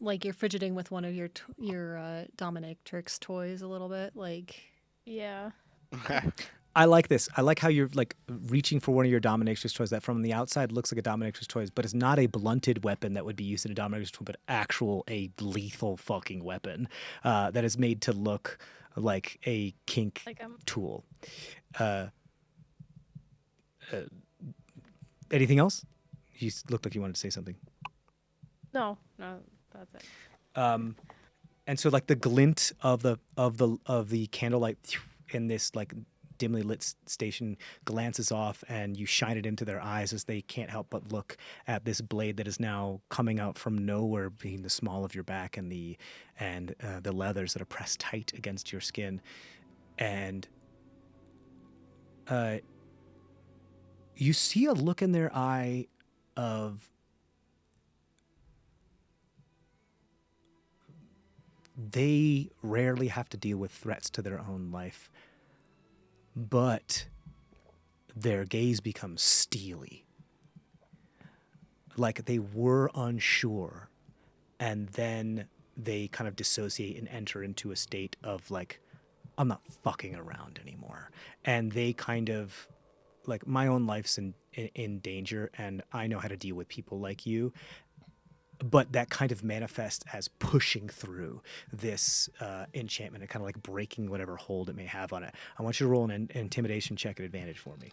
Like you're fidgeting with one of your dominatrix toys a little bit, like. Yeah. I like this. I like how you're like reaching for one of your dominatrix toys that from the outside looks like a dominatrix toy, but it's not a blunted weapon that would be used in a dominatrix toy, but a lethal fucking weapon that is made to look like a kink Like I'm tool. Anything else? You looked like you wanted to say something. no, that's it. And so like the glint of the candlelight in this like dimly lit station glances off, and you shine it into their eyes as they can't help but look at this blade that is now coming out from nowhere, being the small of your back and the leathers that are pressed tight against your skin, and you see a look in their eye of they rarely have to deal with threats to their own life, but their gaze becomes steely. Like they were unsure, and then they kind of dissociate and enter into a state of like, I'm not fucking around anymore. And they kind of, like, my own life's in danger, and I know how to deal with people like you. But that kind of manifests as pushing through this enchantment and kind of like breaking whatever hold it may have on it. I want you to roll an intimidation check at advantage for me.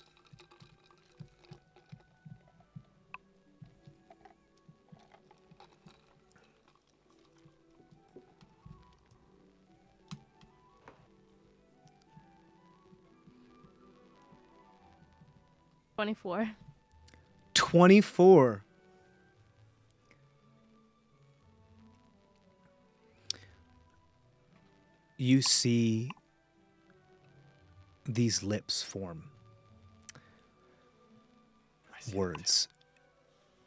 $24. 24. You see these lips form words,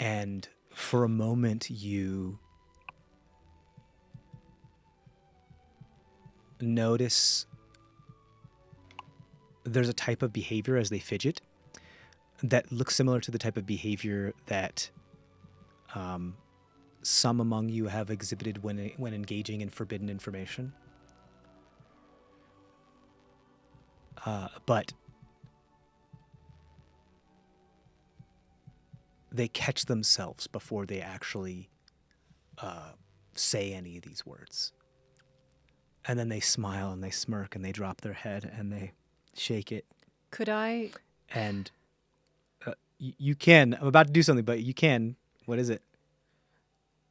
and for a moment you notice there's a type of behavior as they fidget that looks similar to the type of behavior that some among you have exhibited when engaging in forbidden information. But they catch themselves before they actually say any of these words. And then they smile and they smirk and they drop their head and they shake it. Could I? And you can. I'm about to do something, but you can. What is it?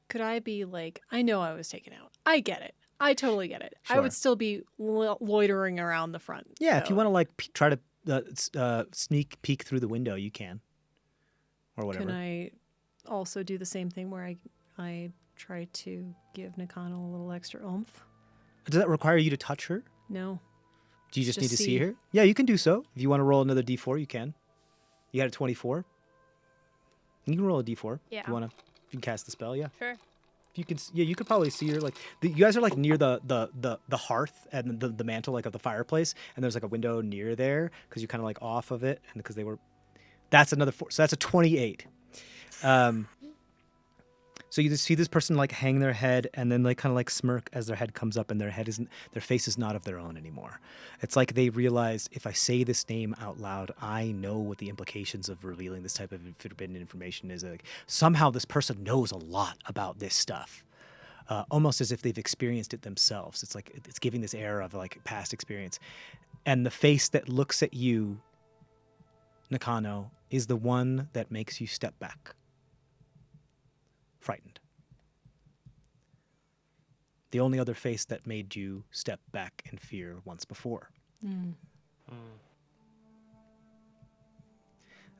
Could I be like, I know I was taken out. I get it. I totally get it. I Sure. would still be loitering around the front. Yeah, if you so- want to like try to sneak peek through the window, you can. Or whatever. Can I also do the same thing where I try to give Nakano a little extra oomph? Does that require you to touch her? No. Do you just need Just to see see. her? Yeah, you can do so. If you want to roll another d4, you can. You got a 24. You can roll a d4 if Yeah. you want to. You can cast the spell. Yeah, Sure. you can. Yeah, you could probably see her. Like you guys are like near the hearth and the mantle like of the fireplace, and there's like a window near there because you're kind of like off of it, and because they were. That's another 4. So that's a 28. So you just see this person like hang their head and then like kind of like smirk as their head comes up, and their face is not of their own anymore. It's like they realize, if I say this name out loud, I know what the implications of revealing this type of forbidden information is. Like somehow this person knows a lot about this stuff, almost as if they've experienced it themselves. It's like it's giving this air of like past experience, and the face that looks at you, Nakano, is the one that makes you step back. Frightened. The only other face that made you step back in fear once before.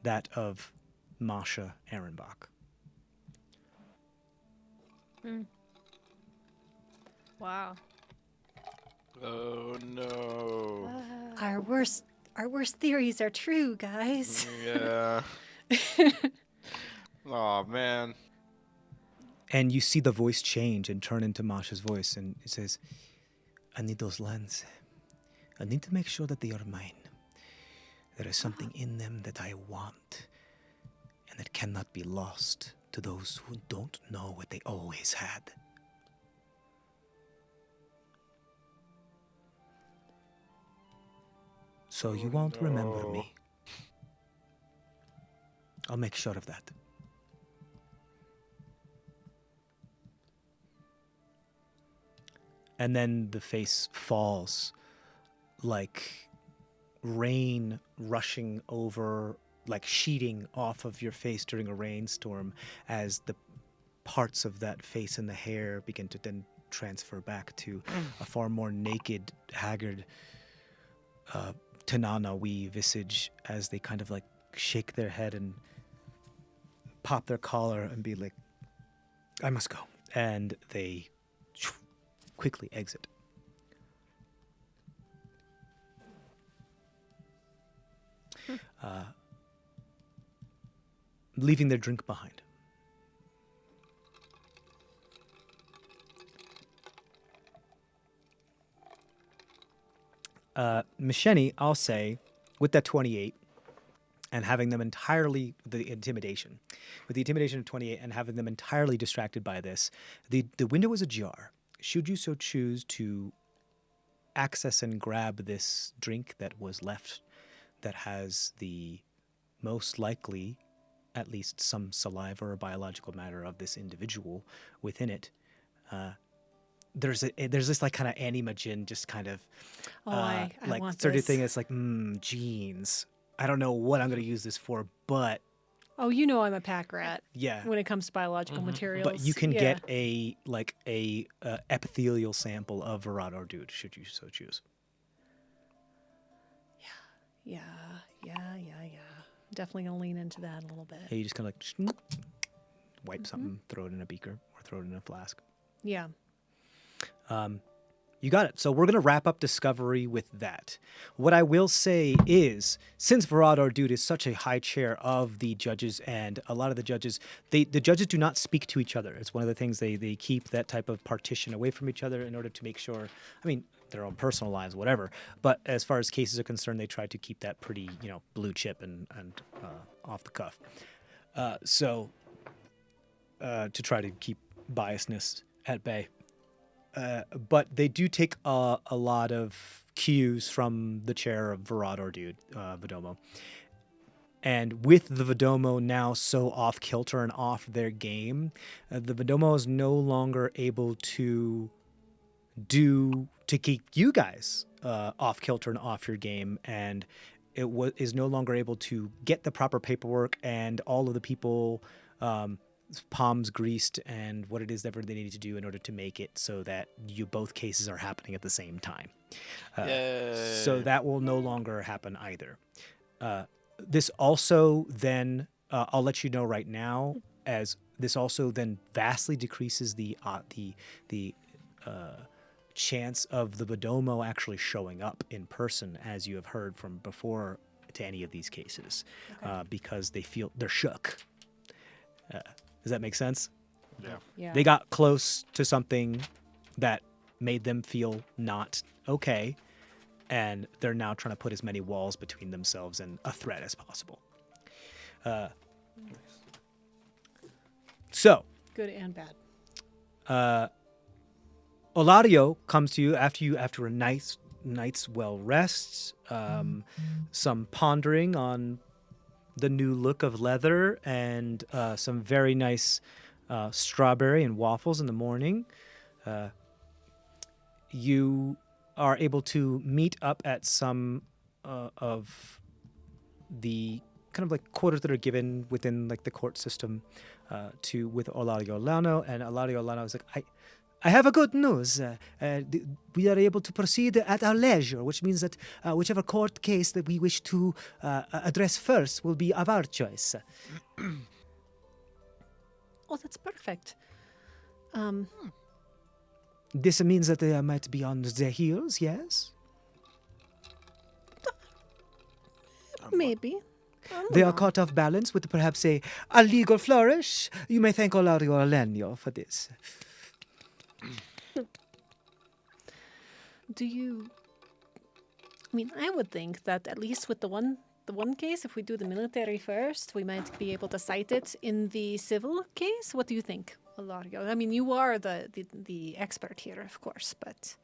That of Masha Ehrenbach. Wow. Oh no. Our worst theories are true, guys. Yeah. Oh man. And you see the voice change and turn into Masha's voice, and it says, I need those lens. I need to make sure that they are mine. There is something in them that I want, and that cannot be lost to those who don't know what they always had. So you won't remember me. I'll make sure of that. And then the face falls like rain rushing over, like sheeting off of your face during a rainstorm, as the parts of that face and the hair begin to then transfer back to a far more naked, haggard Tanana-wee visage, as they kind of like shake their head and pop their collar and be like, I must go. And they quickly exit. Leaving their drink behind. Misheni, I'll say, with that 28, and having them entirely, with the intimidation of 28 and having them entirely distracted by this, the window is ajar. Should you so choose to access and grab this drink that was left, that has the most likely, at least some saliva or biological matter of this individual within it, there's this like kind of animagen, just kind of I like want sort of this. thing that's like, genes. I don't know what I'm going to use this for, but Oh, you know I'm a pack rat yeah. when it comes to biological materials. But you can Yeah. get a epithelial sample of Virador dude, should you so choose. Yeah. Definitely gonna lean into that a little bit. Yeah, you just kind of like wipe something, throw it in a beaker, or throw it in a flask. Yeah. You got it. So we're going to wrap up Discovery with that. What I will say is, since Virador Dude is such a high chair of the judges, and a lot of the judges, the judges do not speak to each other. It's one of the things they keep that type of partition away from each other in order to make sure, I mean, their own personal lives, whatever. But as far as cases are concerned, they try to keep that pretty, blue chip and off the cuff. To try to keep biasness at bay. But they do take a lot of cues from the chair of Virador Dude, Vidomo. And with the Vidomo now so off kilter and off their game, the Vidomo is no longer able to keep you guys off kilter and off your game, and is no longer able to get the proper paperwork and all of the people palms greased and what it is that they need to do in order to make it so that both cases are happening at the same time. So that will no longer happen either. This also then, I'll let you know right now, as this also then vastly decreases the chance of the Vidomo actually showing up in person, as you have heard from before, to any of these cases, because they're shook. Does that make sense? Yeah. Yeah. They got close to something that made them feel not okay, and they're now trying to put as many walls between themselves and a threat as possible. So, Good and bad. Olario comes to you after a night's well rest, some pondering on the new look of leather, and some very nice strawberry and waffles in the morning. You are able to meet up at some of the kind of like quarters that are given within like the court system with Olario Lano, and Olario Lano is like, I have a good news. We are able to proceed at our leisure, which means that whichever court case that we wish to address first will be of our choice. Oh, that's perfect. This means that they might be on their heels, yes? Maybe. They are caught off balance with perhaps a legal flourish. You may thank Olario Alenio for this. Do you I mean, I would think that at least with the one case, if we do the military first, we might be able to cite it in the civil case. What do you think, Ilario? I mean, you are the expert here, of course, but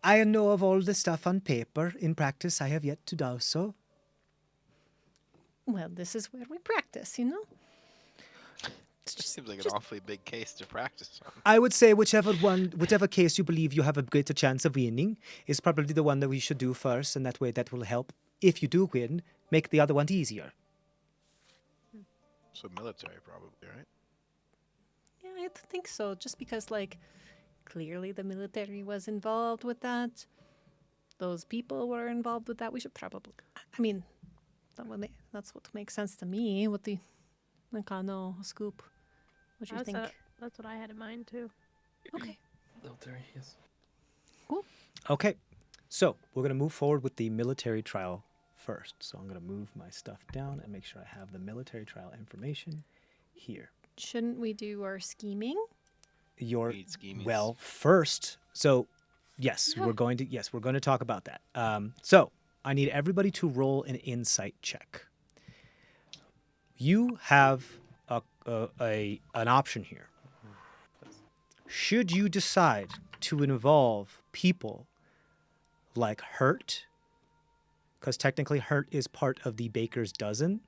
I know of all the stuff on paper. In practice, I have yet to do so. well, this is where we practice, you know. It just seems like an awfully big case to practice on. I would say whichever case you believe you have a greater chance of winning is probably the one that we should do first, and that way that will help, if you do win, make the other one easier. So military, probably, right? Yeah, I think so. Just because, like, clearly the military was involved with that. Those people were involved with that. We should probably. I mean, that's what makes sense to me. With the Nakano scoop. What do you think? That's what I had in mind too. Okay. Military, yes. Okay, so we're going to move forward with the military trial first. So I'm going to move my stuff down and make sure I have the military trial information here. Shouldn't we do our scheming? Your Need schemies. well, first, so yes, we're going to talk about that. So I need everybody to roll an insight check. You have an option here. Should you decide to involve people like Hurt, because technically Hurt is part of the Baker's Dozen.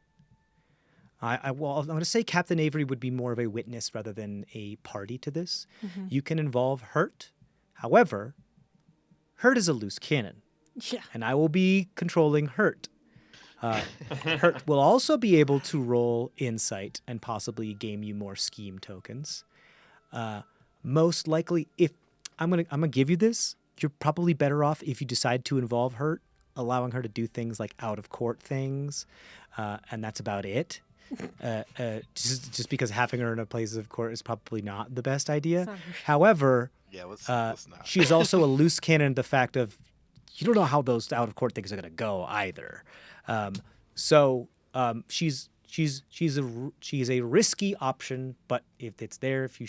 I'm going to say Captain Avery would be more of a witness rather than a party to this. Mm-hmm. You can involve Hurt. However, Hurt is a loose cannon, Yeah. and I will be controlling Hurt. Hurt will also be able to roll insight and possibly game you more scheme tokens. Most likely, if I'm gonna give you this, you're probably better off if you decide to involve Hurt, allowing her to do things like out of court things, and that's about it. Just because having her in a place of court is probably not the best idea. Sorry. However, Yeah, let's not. she's also a loose cannon in the fact of you don't know how those out of court things are going to go either. She's a risky option, but if it's there, if you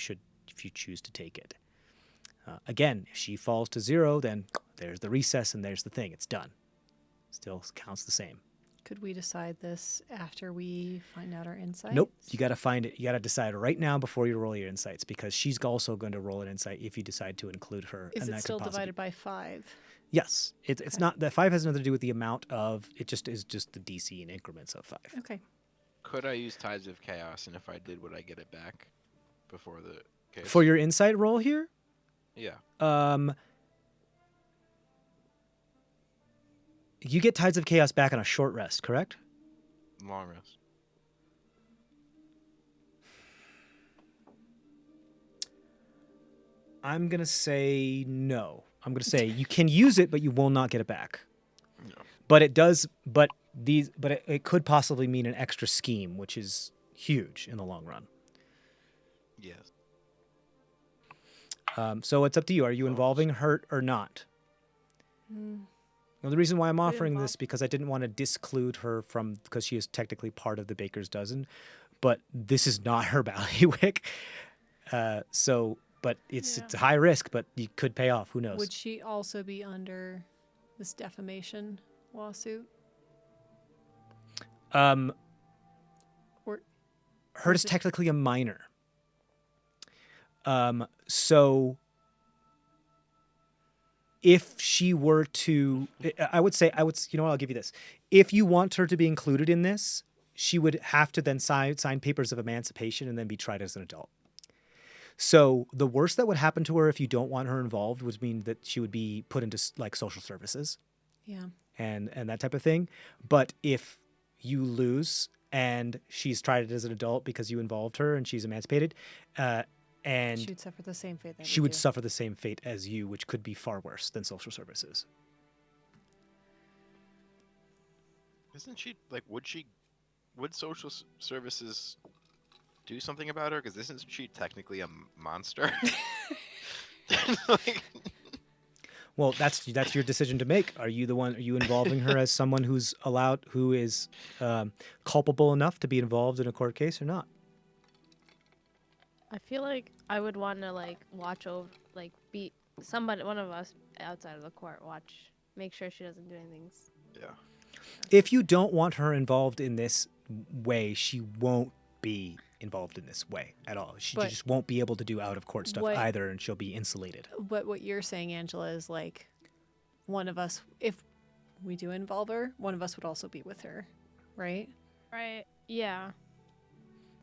choose to take it. Again, if she falls to 0, then there's the recess and there's the thing. It's done. Still counts the same. Could we decide this after we find out our insight? Nope. You got to find it. You got to decide right now before you roll your insights, because she's also going to roll an insight if you decide to include her. Is and it that still could possibly- divided by 5? Yes. It's Okay. not. The 5 has nothing to do with the amount of. It just is just the DC in increments of 5. Okay. Could I use Tides of Chaos, and if I did, would I get it back before the case? For your insight roll here, Yeah. you get Tides of Chaos back on a short rest, correct? Long rest. I'm gonna say no. I'm gonna say you can use it, but you will not get it back. No. But it does. But it could possibly mean an extra scheme, which is huge in the long run. Yes. So it's up to you. Are you involving Hurt or not? Well, the reason why I'm offering this because I didn't want to disclude her from because she is technically part of the Baker's Dozen, but this is not her bailiwick. But it's high risk, but you could pay off. Who knows? Would she also be under this defamation lawsuit? Or Hurt is technically a minor. So if she were to, I would, you know what, I'll give you this. If you want her to be included in this, she would have to then sign papers of emancipation and then be tried as an adult. So the worst that would happen to her if you don't want her involved would mean that she would be put into like social services. Yeah. And that type of thing. But if you lose and she's tried it as an adult because you involved her and she's emancipated, and She would suffer the same fate that she we would do. suffer the same fate as you, which could be far worse than social services. Isn't she like? Would social services do something about her? Because isn't she technically a monster? Like, Well, that's your decision to make. Are you involving her as someone who is culpable enough to be involved in a court case or not? I feel like I would want to like watch over, like be one of us outside of the court, make sure she doesn't do anything. Yeah. If you don't want her involved in this way, she won't be involved in this way at all. She But just won't be able to do out of court stuff what- either, and she'll be insulated. But what you're saying, Angela, is like one of us, if we do involve her, one of us would also be with her, right? Right? Yeah.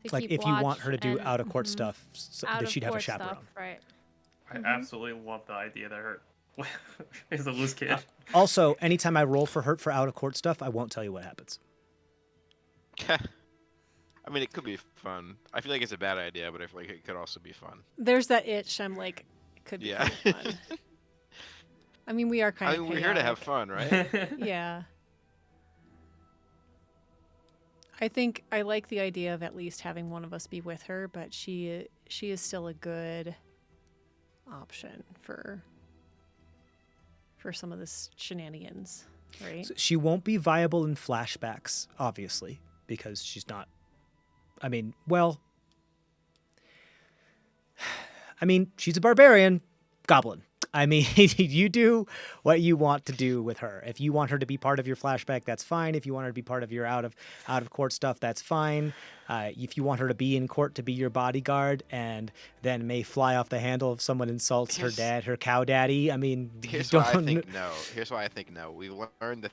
To Like keep if you want watch her to do and- out of court mhm. stuff, so Out that of she'd have a court chaperone. stuff, right? I absolutely love the idea that her is a loose kid. Also, anytime I roll for hurt for out of court stuff, I won't tell you what happens. I mean, it could be fun. I feel like it's a bad idea, but I feel like it could also be fun. There's that itch. I'm like, it could be Yeah. kind of fun. I mean, we are kind I of mean, we're here to have fun, right? Yeah. I think I like the idea of at least having one of us be with her, but she is still a good option for some of this shenanigans, right? So she won't be viable in flashbacks, obviously, because she's not. I mean, she's a barbarian goblin. I mean, you do what you want to do with her. If you want her to be part of your flashback, that's fine. If you want her to be part of your out of court stuff, that's fine. If you want her to be in court to be your bodyguard and then may fly off the handle if someone insults her cow daddy. I mean, Here's you why I don't. think no. Here's why I think no. We've learned that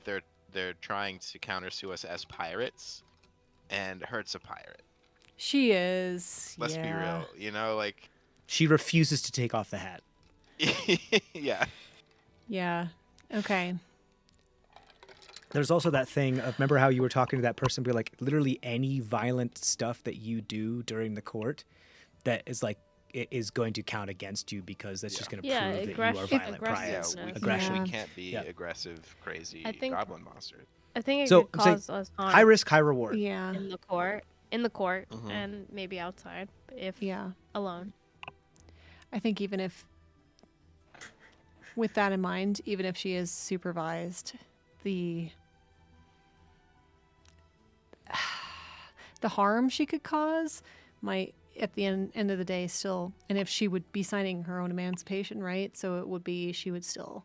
they're trying to countersue us as pirates, and Hurt's a pirate. She is. Let's be yeah. real. You know, like. She refuses to take off the hat. Yeah. Yeah. Okay. There's also that thing of, remember how you were talking to that person, be like, literally any violent stuff that you do during the court that is like, it is going to count against you because that's just going to Yeah, prove that you are aggression- violent Yeah, aggressiveness. priors. we, Aggression. we can't be Yeah. aggressive, crazy I think- goblin monsters. I think it So, could I'm saying cause us harm High risk, high reward. Yeah. in the court, Mhm. and maybe outside if Yeah. alone. I think even if, with that in mind, even if she is supervised, the harm she could cause might, at the end of the day, still, and if she would be signing her own emancipation, right? So it would be, she would still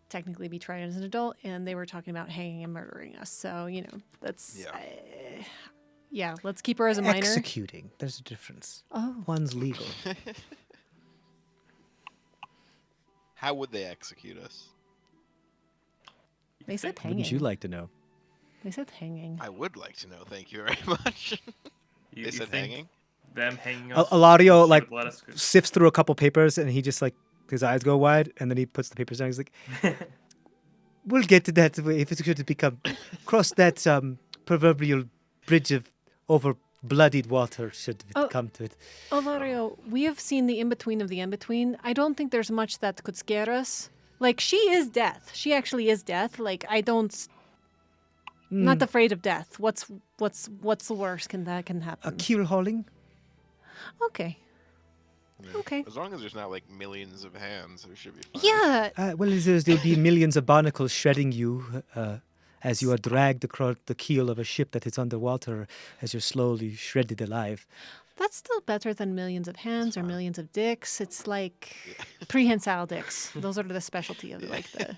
technically be tried as an adult, and they were talking about hanging and murdering us. So, that's, Yeah. let's keep her as a minor. Executing. There's a difference. Oh, One's legal. How would they execute us? they said hanging. Wouldn't you like to know? They said hanging. I would like to know. Thank you very much. You They said think hanging. them hanging us Eladio should like let us go- sifts through a couple papers and he just like his eyes go wide and then he puts the papers down. He's like, "We'll get to that if it's going to become cross that proverbial bridge of over bloodied water should it Oh. come to it." Oh, Mario, we have seen the in-between of the in-between. I don't think there's much that could scare us. Like, she is death. She actually is death. Like, I don't... Not afraid of death. What's the worst that can A happen? keel hauling. Okay. Yeah. Okay. As long as there's not like millions of hands, there should be fine. Yeah. Well, there'll be millions of barnacles shredding you as you are dragged across the keel of a ship that is underwater as you're slowly shredded alive. That's still better than millions of hands or millions of dicks. It's like prehensile dicks. Those are the specialty of like the...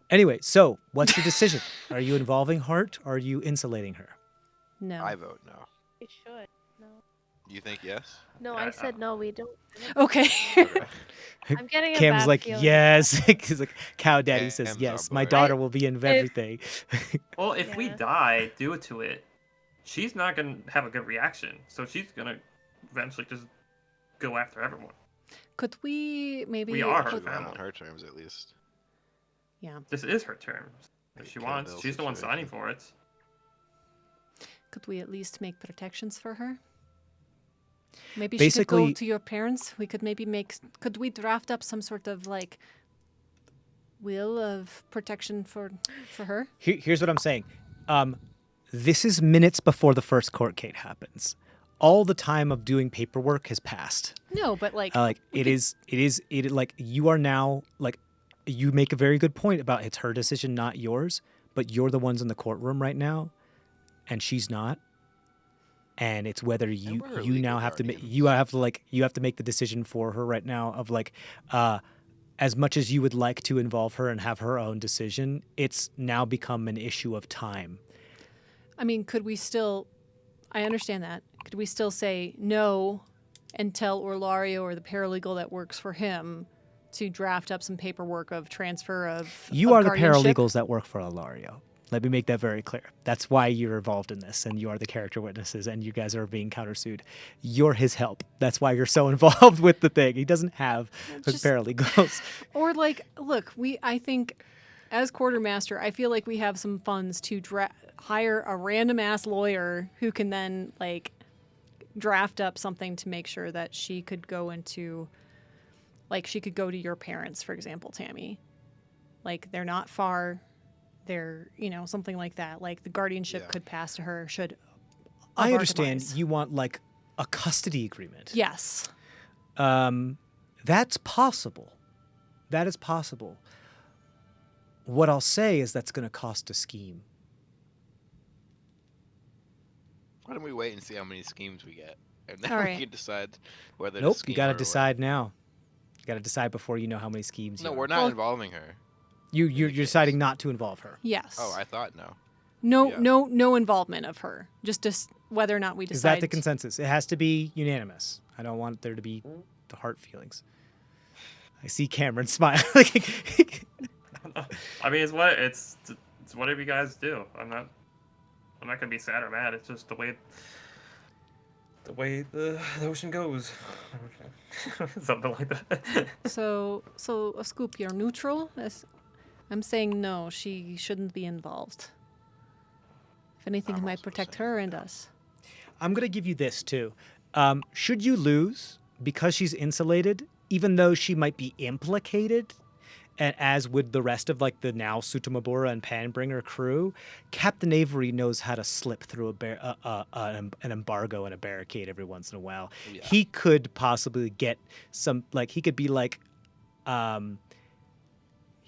Anyway, so what's your decision? Are you involving Hart or are you insulating her? No. I vote no. We should. No. You think yes? No, I said no. We don't. Okay. I'm getting a Cam's bad like, feeling. yes. He's like, Cow Daddy says, Cam's yes, on my board. daughter will be in everything. Well, if we Yeah. die due to it, she's not gonna have a good reaction. So she's gonna eventually just go after everyone. Could we maybe... We are her could- family. On her terms, at least. Yeah. This is her term. If she Kill wants, Bill she's the one signing situation. for it. Could we at least make protections for her? Maybe she could go Basically- to your parents. We could maybe could we draft up some sort of like will of protection for her? Here's what I'm saying. This is minutes before the first court case happens. All the time of doing paperwork has passed. No, but like Like you are now like you make a very good point about it's her decision, not yours. But you're the ones in the courtroom right now, and she's not. and it's whether you we're her you now legal have to guardians. you have to make the decision for her right now of like as much as you would like to involve her and have her own decision, it's now become an issue of time. I mean, could we still? I understand that. Could we still say no and tell Orlario or the paralegal that works for him to draft up some paperwork of transfer of You of are the guardianship? paralegals that work for Alario. Let me make that very clear. That's why you're involved in this, and you are the character witnesses, and you guys are being countersued. You're his help. That's why you're so involved with the thing. He doesn't have Just- paralegals. Or like, look, I think as quartermaster, I feel like we have some funds to hire a random ass lawyer who can then like draft up something to make sure that she could go into, like, she could go to your parents, for example, Tammy. Like, they're not far. They're, something like that. Like, the guardianship Yeah. could pass to her should. I of our understand demise. you want like a custody agreement. Yes. That's possible. That is possible. What I'll say is that's going to cost a scheme. Why don't we wait and see how many schemes we get, and then All we right. can decide whether. Nope, to you got to scheme her or decide now. You got to decide before you know how many schemes. No, you we're are. not Well- involving her. You're the case. deciding not to involve her. Yes. Oh, I thought no. No, yeah. no involvement of her. Just whether or not we decide. Is that the consensus? It has to be unanimous. I don't want there to be the heart feelings. I see Cameron smile. I mean, it's whatever you guys do. I'm not gonna be sad or mad. It's just the way the ocean goes. Something like that. So a scoop, you're neutral. I'm saying no. She shouldn't be involved. If anything, it I'm might also protect saying her and no. us. I'm going to give you this too. Should you lose because she's insulated, even though she might be implicated, and as with the rest of like the now Sutamabura and Panbringer crew, Captain Avery knows how to slip through an embargo and a barricade every once in a while. Yeah. He could possibly get some, like he could be like,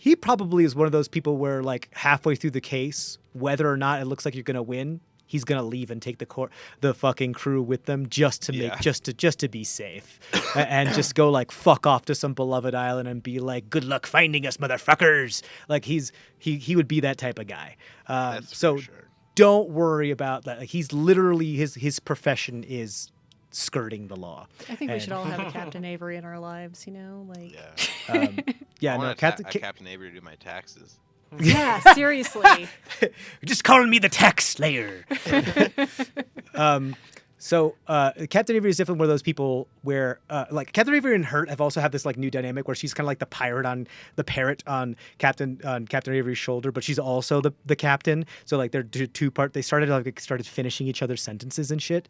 he probably is one of those people where like halfway through the case, whether or not it looks like you're gonna win, he's gonna leave and take the fucking crew with them just to make Yeah. just to be safe, and just go like fuck off to some beloved island and be like, good luck finding us, motherfuckers. Like he would be that type of guy. That's So for sure. don't worry about that. Like he's literally his profession is skirting the law. I think we And- should all have a Captain Avery in our lives. Like. Yeah. Yeah, I no, want Captain Avery to do my taxes. Yeah. Seriously. You're just calling me the tax slayer. So Captain Avery is definitely one of those people where like Captain Avery and Hurt have also had this like new dynamic where she's kind of like the parrot on Captain Avery's shoulder, but she's also the captain. So like they're two-part. They started finishing each other's sentences and shit.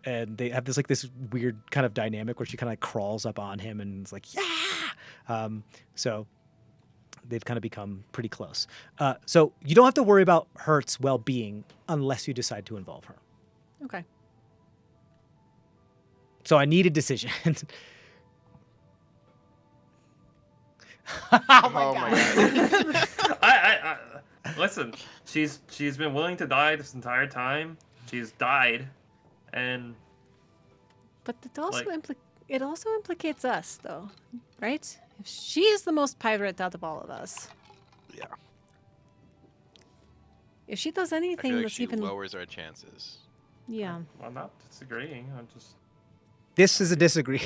And they have this weird kind of dynamic where she kind of like crawls up on him and is like, yeah. So they've kind of become pretty close. So you don't have to worry about Hurt's well-being unless you decide to involve her. Okay. So I need a decision. Oh my god. I listen. She's been willing to die this entire time. She's died, and But it also Like- it also implicates us, though, right? If she is the most pirate out of all of us, Yeah. if she does I anything feel like that's she even lowers our chances. yeah, I'm not disagreeing. I'm just This is a disagree.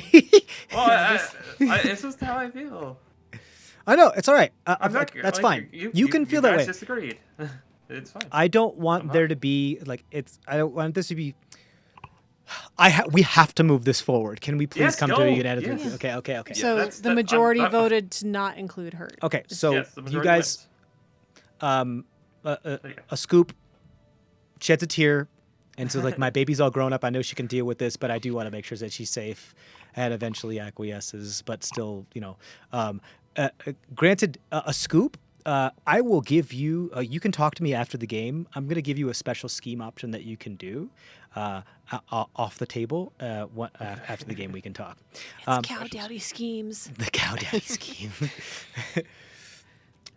well, it's just how I feel. I know, it's all right. I'm not, that's like, fine. You can feel that guys way. Disagreed. It's fine. I don't want I'm there not- to be like I don't want this to be. We have to move this forward. Can we please Yes, come to go. a unanimous? Yes. Okay. So that's- the that- majority I'm- voted to not include her. Okay, so yes, the you majority guys, wins. a There you go. scoop sheds a tear, and so like my baby's all grown up. I know she can deal with this, but I do want to make sure that she's safe, and eventually acquiesces. But still, granted, a scoop. I will give you. You can talk to me after the game. I'm going to give you a special scheme option that you can do off the table. After the game, we can talk. It's cow dowdy schemes. The cow daddy scheme.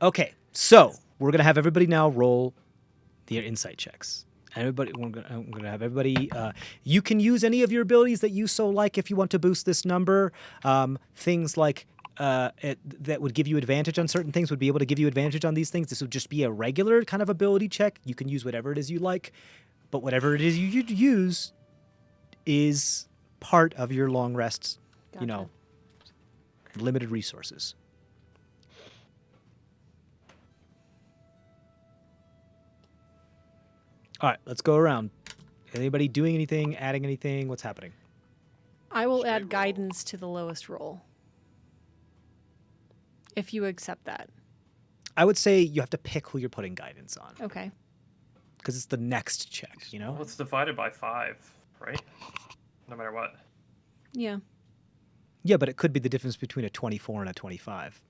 Okay, so we're gonna have everybody now roll their insight checks. Everybody, I'm gonna have everybody. You can use any of your abilities that you so like if you want to boost this number. Things like that would give you advantage on certain things would be able to give you advantage on these things. This would just be a regular kind of ability check. You can use whatever it is you like, but whatever it is you use is part of your long rest. You know, limited resources. All right, let's go around. Anybody doing anything, adding anything? What's happening? I will Straight roll. add guidance to the lowest roll. If you accept that. I would say you have to pick who you're putting guidance on Okay. because it's the next check, you know? Well, it's divided by 5, right? No matter what. Yeah. Yeah, but it could be the difference between a 24 and a 25.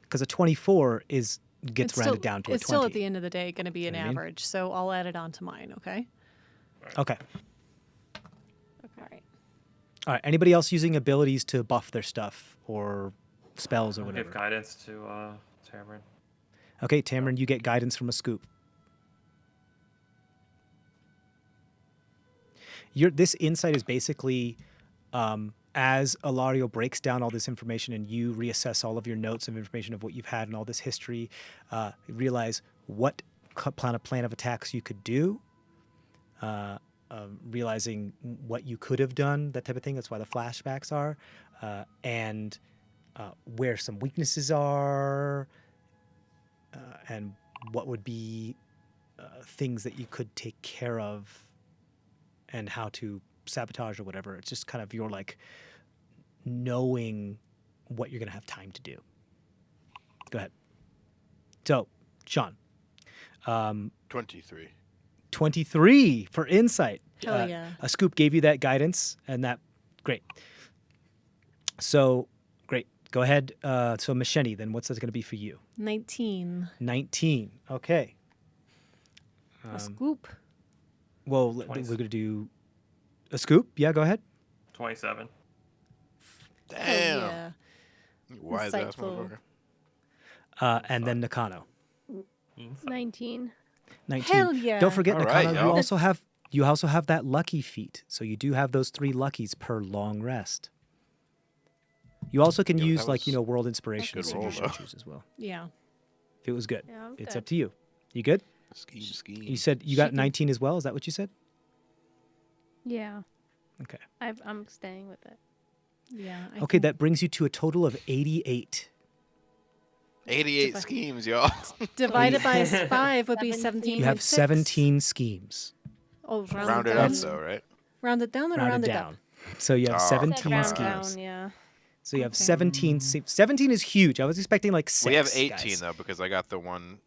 Because a 24 gets rounded down to a 20. It's still at the end of the day going to be an know what I mean? average, so I'll add it onto mine, okay? Okay. All right. All right. Anybody else using abilities to buff their stuff or spells or I'll whatever? give guidance to Tamron. Okay, Tamron, you get guidance from a scoop. This insight is basically as Ilario breaks down all this information and you reassess all of your notes of information of what you've had and all this history, realize what plan of attacks you could do, realizing what you could have done, that type of thing. That's why the flashbacks are, and where some weaknesses are, and what would be things that you could take care of and how to sabotage or whatever. It's just kind of your like knowing what you're going to have time to do. Go ahead. So, Sean. 23. 23 for insight. Hell yeah. A scoop gave you that guidance and that, great. So, great. Go ahead. So, Masheni, then what's that going to be for you? 19. 19. Okay. A scoop. Well, we're 20. going to do a scoop. Yeah, go ahead. 27. Hell Damn. yeah. Wise ass Insightful. motherfucker. And then Nakano. 19. 19. Hell yeah. Don't forget, All Nakano, right, you yo. also have that lucky feat. So you do have those 3 luckies per long rest. You also can Yo, use that like, was world inspiration good if you roll, should though. choose as well. Yeah. If it was good. Yeah, I'm It's good. up to you. You good? Scheme. You said you got 19 as well? Is that what you said? Yeah. Okay. I'm staying with it. Yeah. I Okay, think- that brings you to a total of 88. 88 schemes, y'all. Divided by 5 would be 17. You have 17 schemes. Oh, round Round it it down. up, though, right? Round it down or round Rounded it down. up? So you have Oh. 17 Round schemes. down, yeah. So you have Okay. 17. 17 is huge. I was expecting like 6. We have 18, guys. though, because I got the one.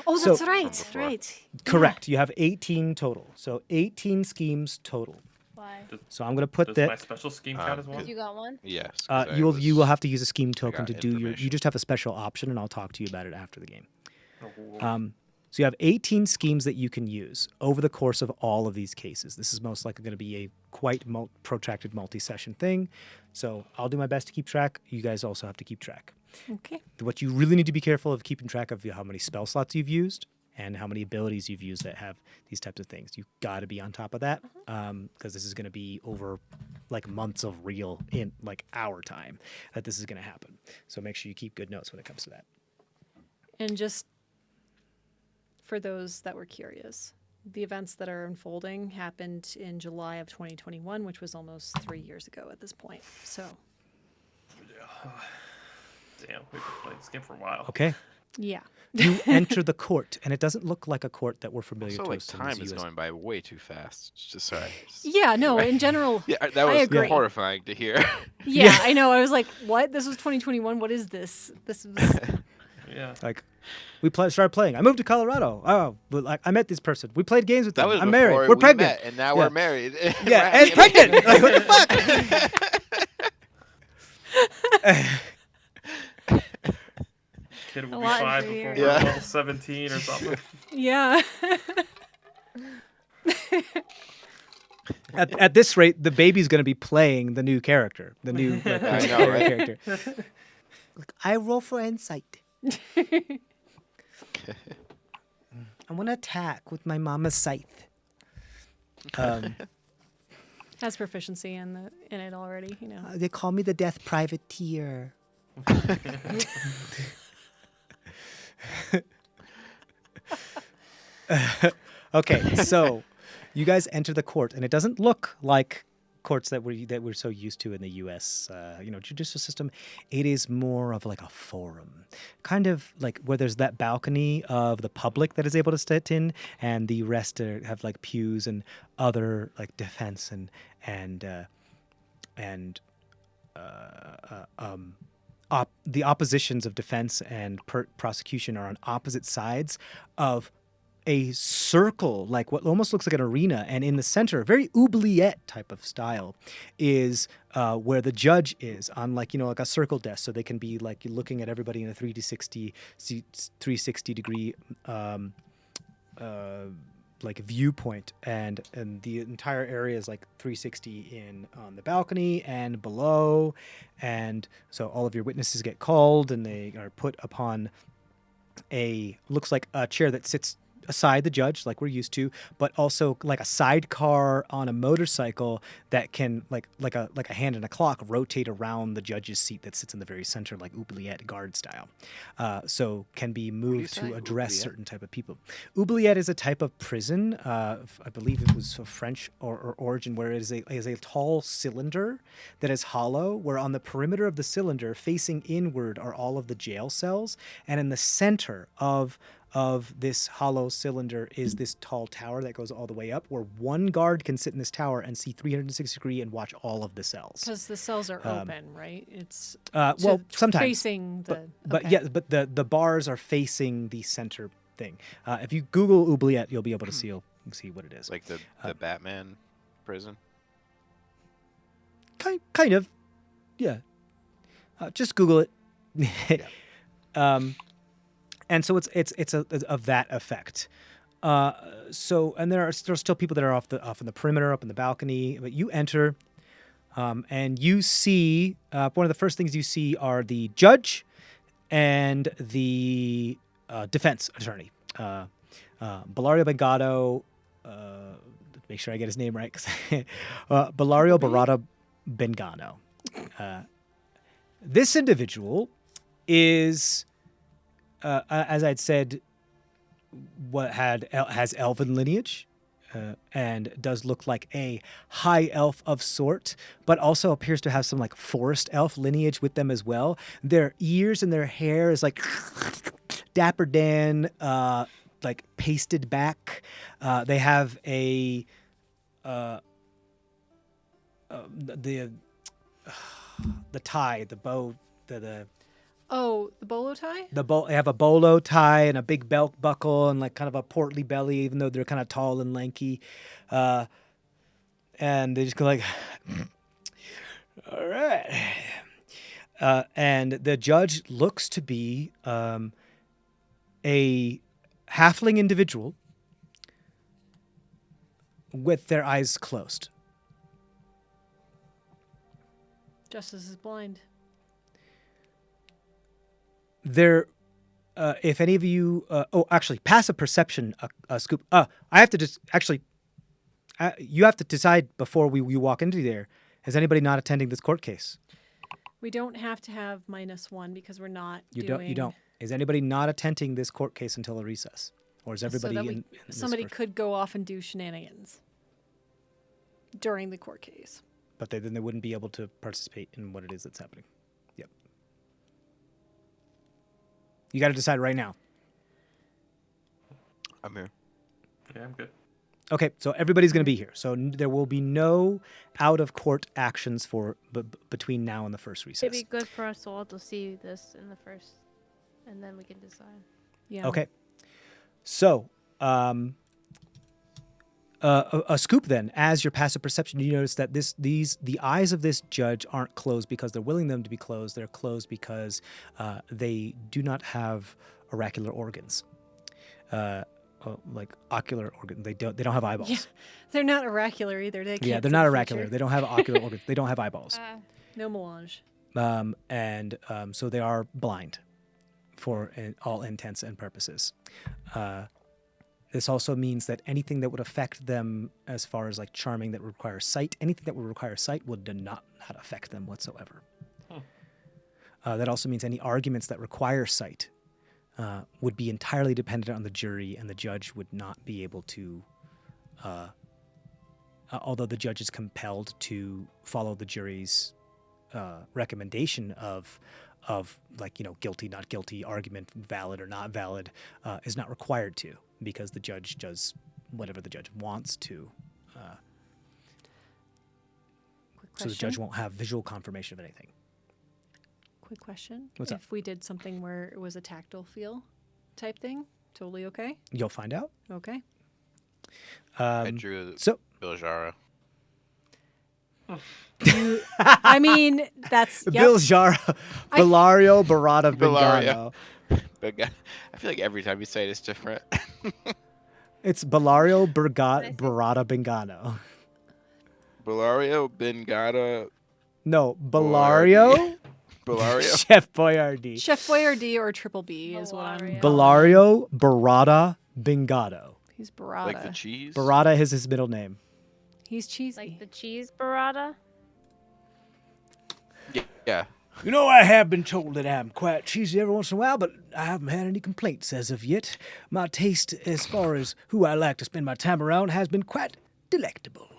Oh, So- that's From right. before. Right. Correct. You have 18 total. So 18 schemes total. Why? So I'm going to put Does that. my special scheme count as well? You got one? Yes. 'cause I You will was- have to use a scheme token got to do your. You information. just have a special option, and I'll talk to you about it after the game. Oh, So you have 18 schemes that you can use over the course of all of these cases. This is most likely going to be a quite protracted multi-session thing. So I'll do my best to keep track. You guys also have to keep track. Okay. What you really need to be careful of keeping track of how many spell slots you've used and how many abilities you've used that have these types of things. You've got to be on top of that because this is going to be over like months of real in like hour time that this is going to happen. So make sure you keep good notes when it comes to that. And just for those that were curious, the events that are unfolding happened in July of 2021, which was almost 3 years ago at this point. So, damn, we've played this game for a while. Okay. yeah. You enter the court, and it doesn't look like a court that we're familiar Also, to like, us in time the is US. going by way too fast. It's just sorry. Yeah, no, in general. Yeah, that I was agree. horrifying to hear. Yeah, I know. I was like, what? This was 2021. What is this? This is. Yeah. Like, we started playing. I moved to Colorado. Oh, but like I met this person. We played games with That them. was I'm before married. We're we pregnant. met, and now Yeah. we're married. Yeah, and pregnant. Like, what the fuck? Kid will A be lot 5 for before years. we're Yeah. level 17 or something. Yeah. At this rate, the baby's going to be playing the new character, the new like, I know, player right? character. Look, I roll for insight. I want to attack with my mama's scythe. Has proficiency in it already, you know. They call me the Death Privateer. Okay, so you guys enter the court, and it doesn't look like courts that we're so used to in the U.S. Judicial system. It is more of like a forum, kind of like where there's that balcony of the public that is able to sit in, and the rest have like pews and other like defense the oppositions of defense and prosecution are on opposite sides of a circle, like what almost looks like an arena, and in the center, a very oubliette type of style, is where the judge is on like a circle desk, so they can be like looking at everybody in a 360 degree like viewpoint, and the entire area is like 360 in on the balcony and below, and so all of your witnesses get called and they are put upon looks like a chair that sits aside the judge like we're used to, but also like a sidecar on a motorcycle that can like a hand in a clock rotate around the judge's seat that sits in the very center, like oubliette guard style, so can be moved to address certain type of people. Oubliette is a type of prison, I believe it was of French or origin, where it is a tall cylinder that is hollow, where on the perimeter of the cylinder facing inward are all of the jail cells, and in the center of this hollow cylinder is this tall tower that goes all the way up, where one guard can sit in this tower and see 360 degree and watch all of the cells. Because the cells are open, right? It's well, sometimes facing the. But okay. yeah, but the bars are facing the center thing. If you Google oubliette, you'll be able to see what it is. Like the Batman prison. Kind of, yeah. Just Google it. Yeah. And so it's of that effect. And there's still people that are off in the perimeter, up in the balcony. But you enter, and you see one of the first things you see are the judge and the defense attorney, Bellario Bengado. Make sure I get his name right, Bellario Barada Bengano. This individual is. As I'd said, has elven lineage, and does look like a high elf of sort, but also appears to have some like forest elf lineage with them as well. Their ears and their hair is like Dapper Dan, like pasted back. They have the tie, the bow, Oh, the bolo tie? They have a bolo tie and a big belt buckle and like kind of a portly belly, even though they're kind of tall and lanky. And they just go like, all right. And the judge looks to be a halfling individual with their eyes closed. Justice is blind. There, if any of you, actually, passive perception, Scoop. I have to just you have to decide before you walk into there. Is anybody not attending this court case? We don't have to have -1 because we're not. You don't. Is anybody not attending this court case until a recess, or is everybody so that in somebody could go off and do shenanigans during the court case? But then they wouldn't be able to participate in what it is that's happening. Yep. You got to decide right now. I'm here. Yeah, I'm good. Okay, so everybody's going to be here. So there will be no out-of-court actions for between now and the first recess. It'd be good for us all to see this in the first, and then we can decide. Yeah. Okay. So, a scoop then, as your passive perception, you notice that the eyes of this judge aren't closed because they're willing them to be closed. They're closed because they do not have oracular organs. Like ocular organs. They don't have eyeballs. Yeah. They're not oracular either. They can't They're see not the oracular. future. They don't have ocular organs. They don't have eyeballs. No melange. So they are blind for all intents and purposes. This also means that anything that would affect them as far as like charming that requires sight, anything that would require sight would not affect them whatsoever. That also means any arguments that require sight would be entirely dependent on the jury, and the judge would not be able to, although the judge is compelled to follow the jury's recommendation of like, guilty, not guilty, argument valid or not valid, is not required to, because the judge does whatever the judge wants to. So the judge won't have visual confirmation of anything. Quick question. What's up? If we did something where it was a tactile feel type thing, totally okay? You'll find out. Okay. I drew So Bill Jara. I mean, that's... Yep. Bill Jara, Bellario Barada Bellario. Bengano. Big guy. I feel like every time you say it, it's different. It's Bellario Barada Bengano. Bellario, Bengata, No, Bellario, Bellario. Chef Boyardee. Chef Boyardee or Triple B is what I'm... Bellario. Bellario Barada Bengado. He's Barada. Like the cheese. Barada is his middle name. He's cheesy. Like the cheese burrata. Yeah. You know, I have been told that I'm quite cheesy every once in a while, but I haven't had any complaints as of yet. My taste, as far as who I like to spend my time around, has been quite delectable.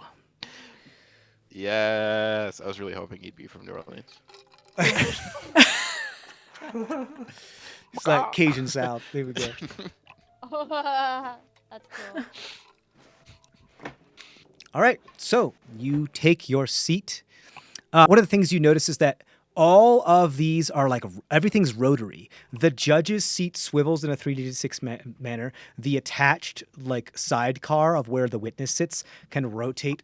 Yes. I was really hoping he'd be from New Orleans. It's like Cajun South. There we go. That's cool. All right, so you take your seat. One of the things you notice is that all of these are like, everything's rotary. The judge's seat swivels in a 3D6 manner. The attached like sidecar of where the witness sits can rotate,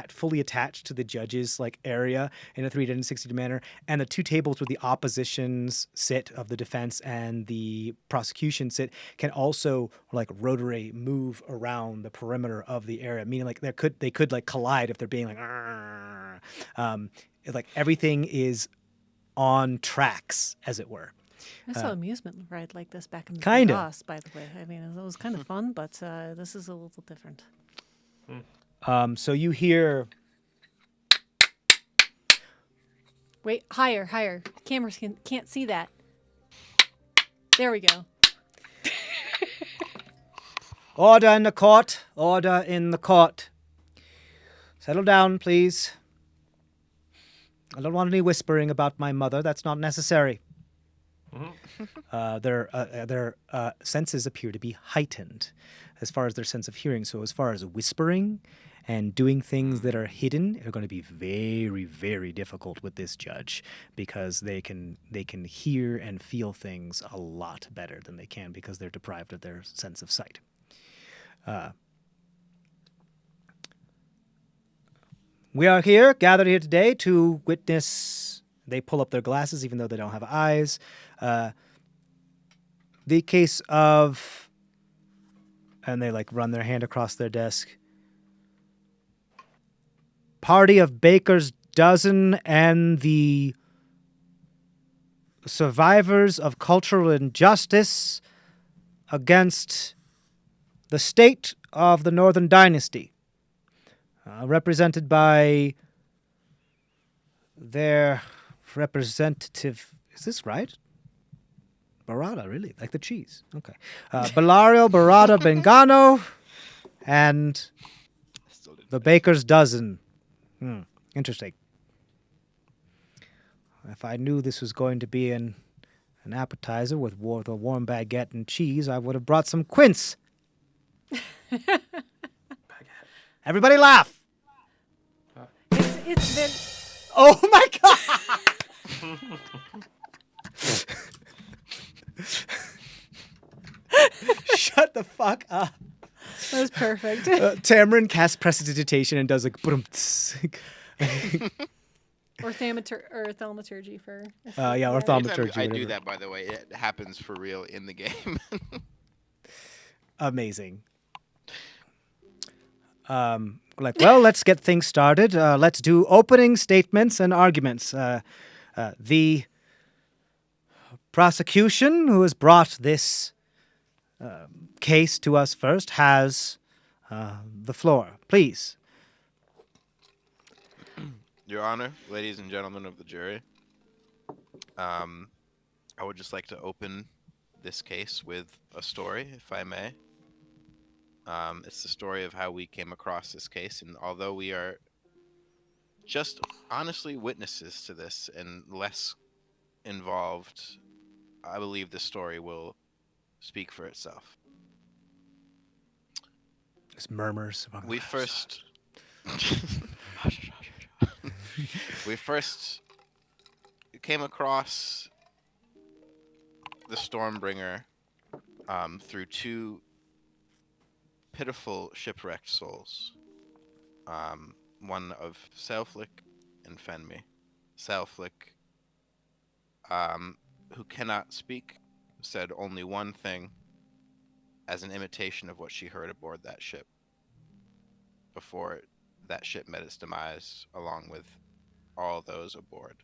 fully attached to the judge's like area in a 360 manner. And the two tables where the oppositions sit of the defense and the prosecution sit can also like rotary move around the perimeter of the area, meaning like they could like collide if they're being like, it's like everything is on tracks, as it were. I saw an amusement ride like this back in the Kinda. DOS, by the way. I mean, it was kind of fun, but this is a little different. So you hear, Wait, higher. Cameras can't see that. There we go. order in the court, order in the court. Settle down, please. I don't want any whispering about my mother. That's not necessary. Their senses appear to be heightened as far as their sense of hearing. So as far as whispering and doing things that are hidden are going to be very, very difficult with this judge, because they can hear and feel things a lot better than they can because they're deprived of their sense of sight. We are gathered here today to witness, they pull up their glasses even though they don't have eyes, the case of, and they like run their hand across their desk, party of Baker's Dozen and the survivors of cultural injustice against the state of the Northern Dynasty. Represented by their representative. Is this right? Barada, really? Like the cheese. Okay. Bellario Barada Bengano and the Baker's Dozen. Interesting. If I knew this was going to be an appetizer with the warm baguette and cheese, I would have brought some quince. Everybody laugh. It's been... Oh my god! Shut the fuck up. That was perfect. Tamron casts prestidigitation and does like Or thaumaturgy for... yeah, or thaumaturgy. I do whatever. that, by the way. It happens for real in the game. Amazing. Well, let's get things started. Let's do opening statements and arguments. The prosecution, who has brought this case to us first, has the floor. Please. Your Honor, ladies and gentlemen of the jury, I would just like to open this case with a story, if I may. It's the story of how we came across this case, and although we are just honestly witnesses to this and less involved, I believe the story will speak for itself. There's murmurs. We first came across the Stormbringer through two pitiful shipwrecked souls. One of Selflick and Fenme. Selflick, who cannot speak, said only one thing as an imitation of what she heard aboard that ship before that ship met its demise, along with all those aboard.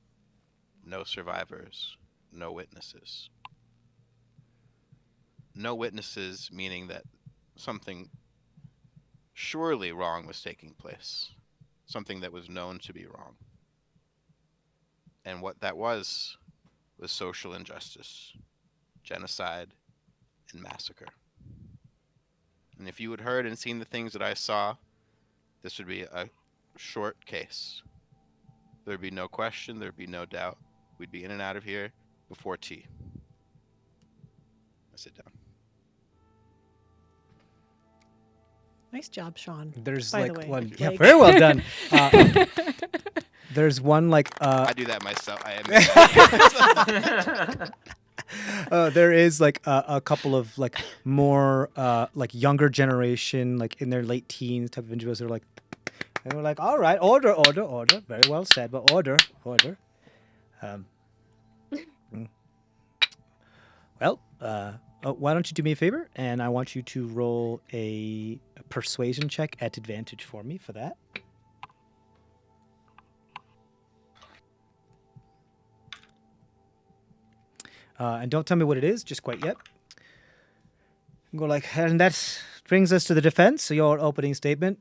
No survivors, no witnesses. No witnesses, meaning that something surely wrong was taking place. Something that was known to be wrong. And what that was social injustice, genocide, and massacre. And if you had heard and seen the things that I saw, this would be a short case. There'd be no question, there'd be no doubt. We'd be in and out of here before tea. I sit down. Nice job, Sean. There's by the like way. one. Like- Yeah, very well done. There's one like. I do that myself. I am. There is like a couple of like more like younger generation, like in their late teens type of individuals. They're like, and we're like, all right, order. Very well said, but order. Well, why don't you do me a favor, and I want you to roll a persuasion check at advantage for me for that. And don't tell me what it is, just quite yet. Go like, and that brings us to the defense, your opening statement.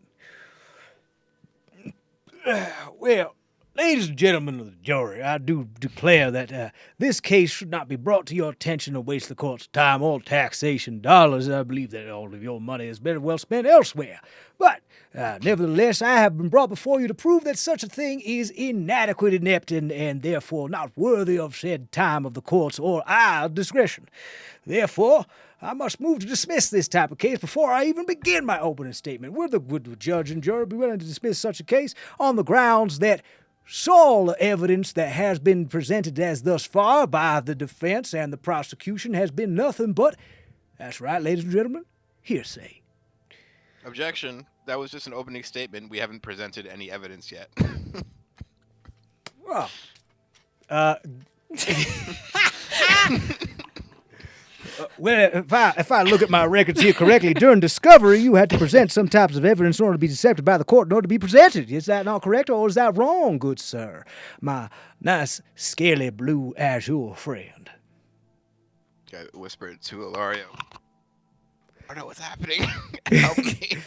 Well, ladies and gentlemen of the jury, I do declare that this case should not be brought to your attention or waste the court's time or taxation dollars. I believe that all of your money is better well spent elsewhere. But nevertheless, I have been brought before you to prove that such a thing is inadequate, inept, and therefore not worthy of said time of the court's or our discretion. Therefore, I must move to dismiss this type of case before I even begin my opening statement. Would the judge and jury be willing to dismiss such a case on the grounds that all evidence that has been presented as thus far by the defense and the prosecution has been nothing but, that's right, ladies and gentlemen, hearsay? Objection. That was just an opening statement. We haven't presented any evidence yet. Well, well, if I look at my records here correctly, during discovery, you had to present some types of evidence in order to be accepted by the court in order to be presented. Is that not correct, or is that wrong, good sir? My nice, scaly blue azure friend. I whispered to Ilario. I don't know what's happening. Help me.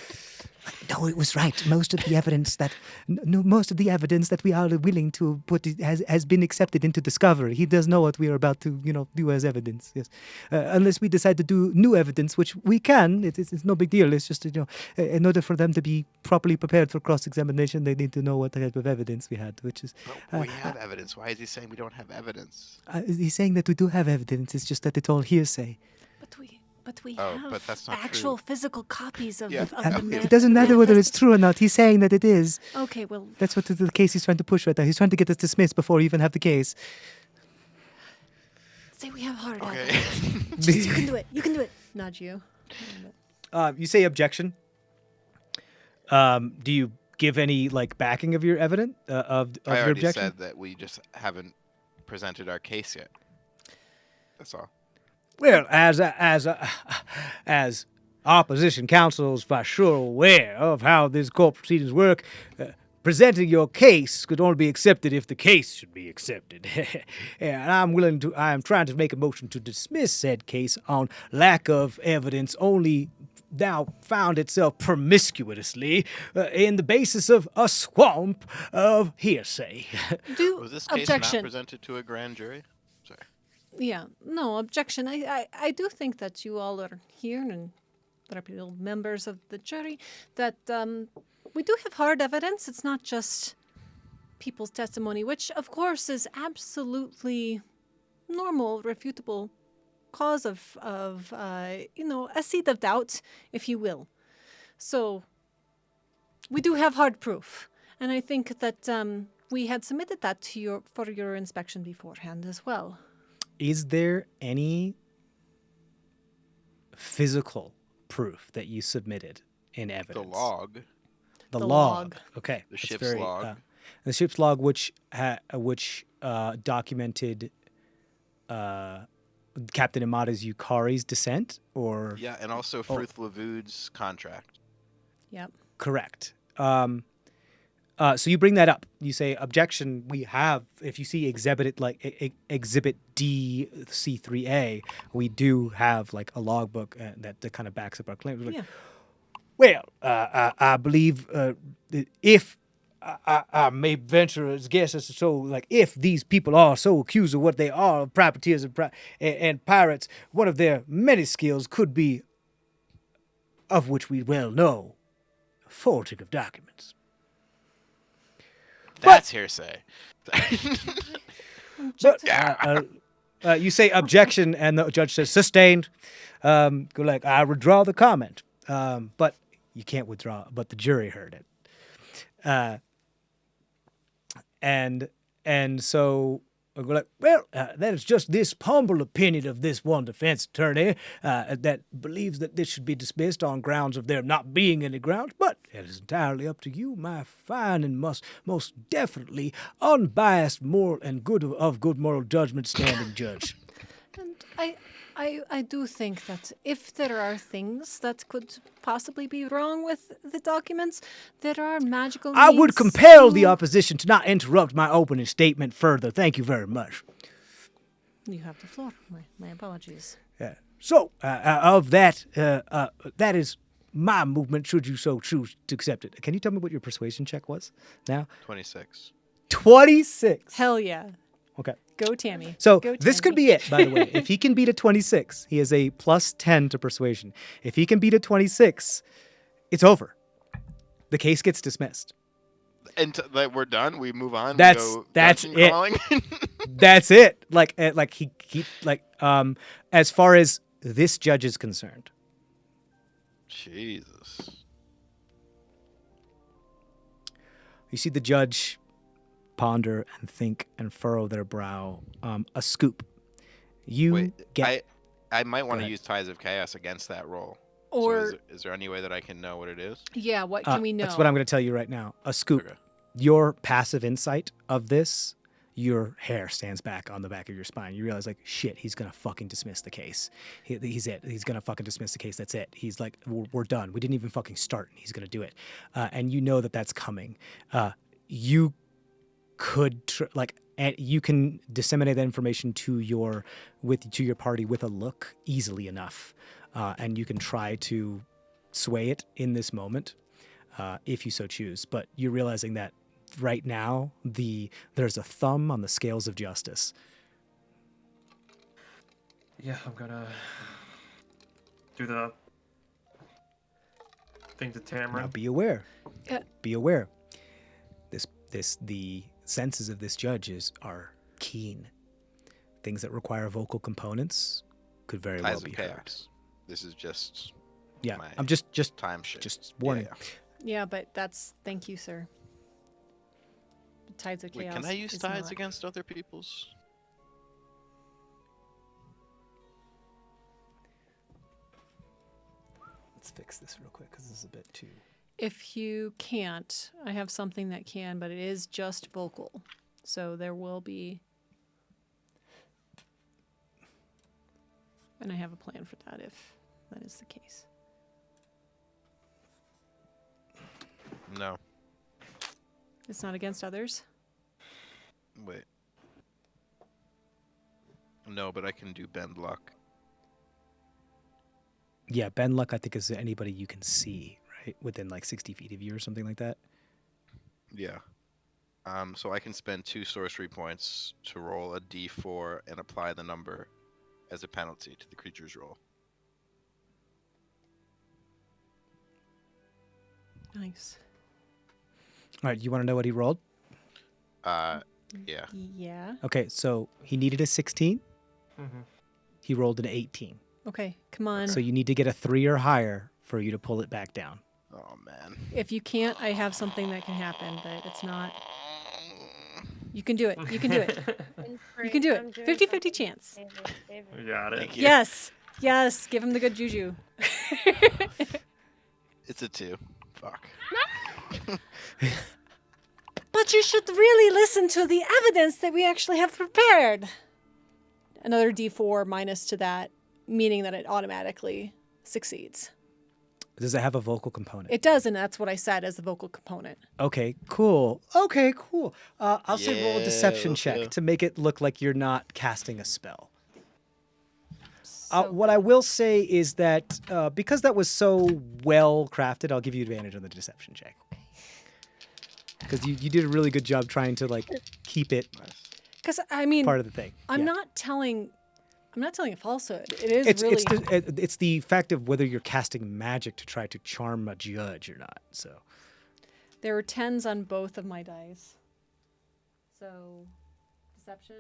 No, it was right. Most of the evidence that we are willing to put has been accepted into discovery. He does know what we are about to, do as evidence. Yes, unless we decide to do new evidence, which we can. It's no big deal. It's just in order for them to be properly prepared for cross-examination, they need to know what type of evidence we had. Which is, but we have evidence. Why is he saying we don't have evidence? he's saying that we do have evidence. It's just that it's all hearsay. But we Oh, have but that's not actual true. physical copies of, Yeah. of the It doesn't matter whether it's true or not. He's saying that it is. Okay, well, That's what the case he's trying to push right now. He's trying to get us dismissed before we even have the case. say we have hard Okay. evidence. You can do it. You can do it. Nudge you. You say objection. Do you give any backing of your evidence of I your already objection? said that we just haven't presented our case yet. That's all. Well, as opposition counsel is for sure aware of how these court proceedings work, presenting your case could only be accepted if the case should be accepted. And I am trying to make a motion to dismiss said case on lack of evidence only now found itself promiscuously in the basis of a swamp of hearsay. Was this case Objection. not presented to a grand jury? Sorry. Yeah, no, objection. I do think that you all are here and reputable members of the jury, that we do have hard evidence. It's not just people's testimony, which, of course, is absolutely normal, refutable cause of a seed of doubt, if you will. So we do have hard proof. And I think that we had submitted that to for your inspection beforehand as well. Is there any physical proof that you submitted in evidence? The log. The The log. log. Okay. The that's ship's log. The ship's log, which documented Captain Imada's Yukari's descent, or Yeah, and also Fruth Lavude's contract. Yep. correct. So you bring that up. You say, objection, we have, if you see exhibit D C3A, we do have like a logbook that kind of backs up our claim. Like, Yeah. well, I believe if I may venture as guess as so, like if these people are so accused of what they are, of privateers and pirates, one of their many skills could be, of which we well know, forging of documents. That's hearsay. But you say objection, and the judge says sustained. Go like, I withdraw the comment, but you can't withdraw. But the jury heard it, and so I go like, well, that is just this humble opinion of this one defense attorney that believes that this should be dismissed on grounds of there not being any grounds. But it is entirely up to you, my fine and most definitely unbiased moral and good moral judgment standing judge. And I do think that if there are things that could possibly be wrong with the documents, there are magical I would means compel the to- opposition to not interrupt my opening statement further. Thank you very much. You have the floor. My apologies. Yeah. So, of that, that is my movement, should you so choose to accept it. Can you tell me what your persuasion check was now? 26. 26. Hell yeah. Okay. Go Tammy. So Go, this could Tammy. be it, by the way. If he can beat a 26, he has a plus 10 to persuasion. If he can beat a 26, it's over. The case gets dismissed. And we're done. We move on. That's- we go that's dungeon it. crawling? That's it. As far as this judge is concerned. Jesus. You see the judge ponder and think and furrow their brow. A scoop. You Wait, get. I might want to ahead. use Ties of Chaos against that roll. Or So is there any way that I can know what it is? yeah, what can we know? That's what I'm going to tell you right now. A scoop. Okay. Your passive insight of this, your hair stands back on the back of your spine. You realize, like, shit, he's going to fucking dismiss the case. He's it. He's going to fucking dismiss the case. That's it. He's like, we're done. We didn't even fucking start. And he's going to do it. And you know that that's coming. You could, and you can disseminate that information to your party with a look easily enough. And you can try to sway it in this moment, if you so choose. But you're realizing that right now, there's a thumb on the scales of justice. Yeah, I'm gonna do the thing to Now Tamron. be aware. Yeah. Be aware. The senses of this judge are keen. Things that require vocal components could very well Ties be of heard. Chaos. This is just Yeah, my I'm just time shit. just warning. Yeah. Yeah, but thank you, sir. Tides of Wait, Chaos. can I use is ties not- against other people's? Let's fix this real quick because this is a bit too. If you can't, I have something that can, but it is just vocal. So there will be. And I have a plan for that if that is the case. No. It's not against others. Wait. No, but I can do bend luck. Yeah, bend luck, I think, is anybody you can see, right? Within like 60 feet of you or something like that. Yeah. So I can spend 2 sorcery points to roll a d4 and apply the number as a penalty to the creature's roll. Nice. All right, you want to know what he rolled? Yeah. Yeah. Okay, so he needed a 16. Mm-hmm. He rolled an 18. Okay, come on. So you need to get a 3 or higher for you to pull it back down. Oh, man. If you can't, I have something that can happen, but it's not. You can do it. You can do it. You can do it. 50-50 chance. You got it. Thank you. Yes. Yes. Give him the good juju. It's a 2. Fuck. But you should really listen to the evidence that we actually have prepared. Another D4 minus to that, meaning that it automatically succeeds. Does it have a vocal component? It does, and that's what I said as the vocal component. Okay, cool. I'll say roll a deception Yeah, check okay. to make it look like you're not casting a spell. So What I will say is that because that was so well crafted, I'll give you advantage on the deception check. Because you did a really good job trying to like keep it Nice. Because I mean, part of the thing. I'm Yeah. not telling a falsehood. It is It's really. it's the fact of whether you're casting magic to try to charm a judge or not. So There were 10s on both of my dice. So, deception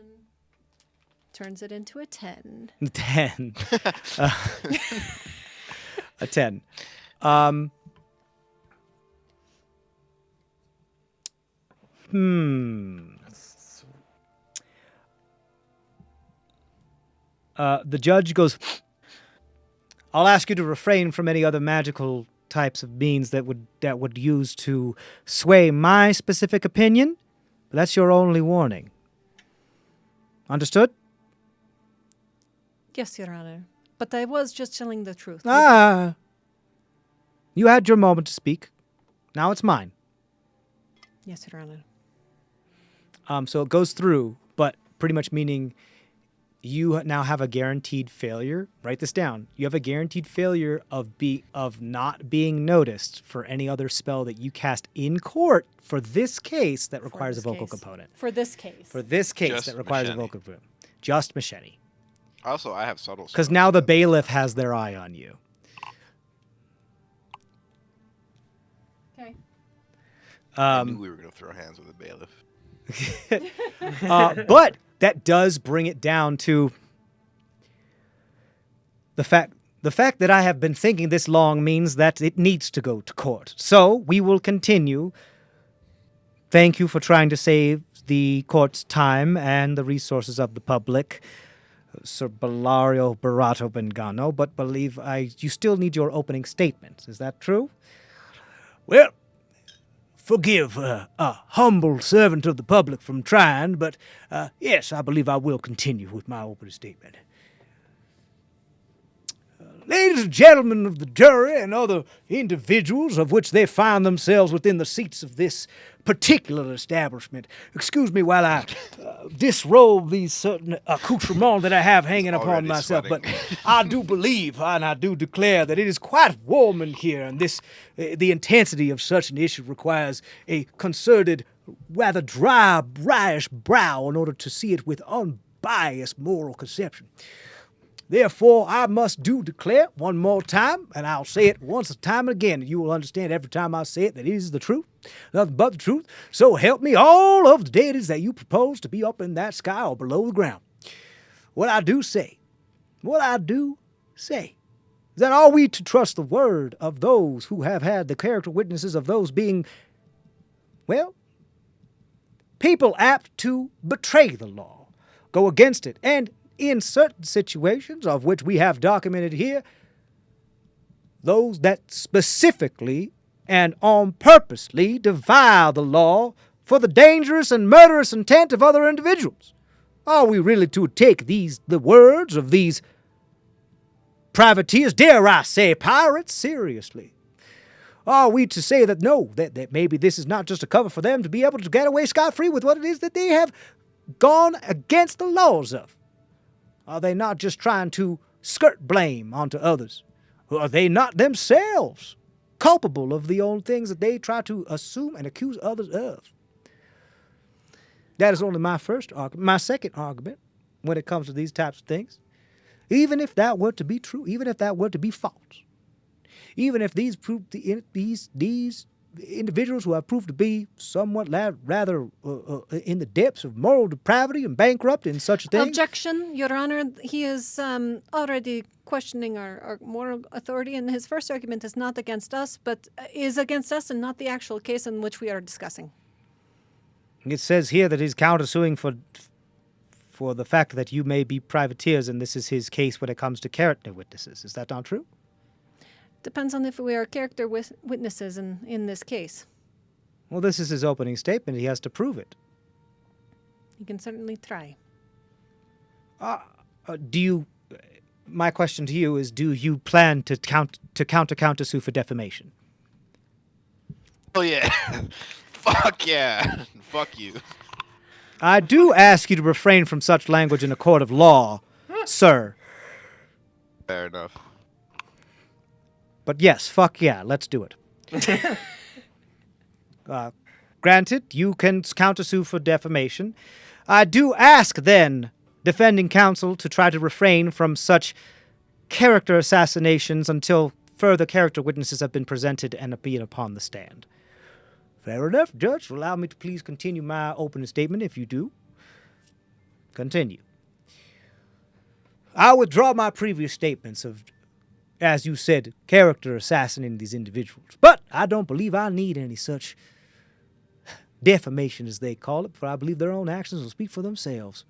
turns it into a 10. 10. A 10. The judge goes, I'll ask you to refrain from any other magical types of means that would use to sway my specific opinion, but that's your only warning. Understood? Yes, Your Honor. But I was just telling the truth. Ah. You had your moment to speak. Now it's mine. Yes, Your Honor. So it goes through, but pretty much meaning you now have a guaranteed failure. Write this down. You have a guaranteed failure of not being noticed for any other spell that you cast in court for this case that requires a this vocal case. component. For this case. For this case Just that requires a machete. vocal component. Just machete. Also, I have subtle. Because spells, now the so- bailiff has their eye on you. Okay. I knew we were gonna throw hands with the bailiff. But that does bring it down to the fact that I have been thinking this long means that it needs to go to court. So we will continue. Thank you for trying to save the court's time and the resources of the public, Sir Bellario Barato Bengano, but you still need your opening statement. Is that true? Well, forgive a humble servant of the public from trying, but yes, I believe I will continue with my opening statement. Ladies and gentlemen of the jury and other individuals of which they find themselves within the seats of this particular establishment, excuse me while I disrobe these certain accoutrements that I have hanging upon Already myself, sweating. but I do believe and I do declare that it is quite warm in here, and the intensity of such an issue requires a concerted, rather dry, bryish brow in order to see it with unbiased moral conception. Therefore, I must declare one more time, and I'll say it once a time again, and you will understand every time I say it that it is the truth, nothing but the truth. So help me all of the deities that you propose to be up in that sky or below the ground. What I do say is that are we to trust the word of those who have had the character witnesses of those being, well, people apt to betray the law, go against it, and in certain situations, of which we have documented here, those that specifically and on purposely defy the law for the dangerous and murderous intent of other individuals? Are we really to take the words of these privateers, dare I say pirates, seriously? Are we to say that no, that maybe this is not just a cover for them to be able to get away scot-free with what it is that they have gone against the laws of? Are they not just trying to skirt blame onto others? Are they not themselves culpable of the own things that they try to assume and accuse others of? That is only my first argument. My second argument, when it comes to these types of things, even if that were to be true, even if that were to be false, even if these individuals who have proved to be somewhat rather in the depths of moral depravity and bankrupt in such a thing. Objection, Your Honor. He is already questioning our moral authority, and his first argument is not against us, but is against us and not the actual case in which we are discussing. It says here that he's countersuing for the fact that you may be privateers, and this is his case when it comes to character witnesses. Is that not true? Depends on if we are character witnesses in this case. Well, this is his opening statement. He has to prove it. You can certainly try. My question to you is, do you plan to countersue for defamation? Oh yeah. Fuck yeah. Fuck you. I do ask you to refrain from such language in a court of law, sir. Fair enough. But yes, fuck yeah, let's do it. Granted, you can countersue for defamation. I do ask, then, defending counsel to try to refrain from such character assassinations until further character witnesses have been presented and appeared upon the stand. Fair enough, Judge. Allow me to please continue my opening statement if you do. Continue. I withdraw my previous statements of, as you said, character assassinating these individuals. But I don't believe I need any such defamation, as they call it, for I believe their own actions will speak for themselves.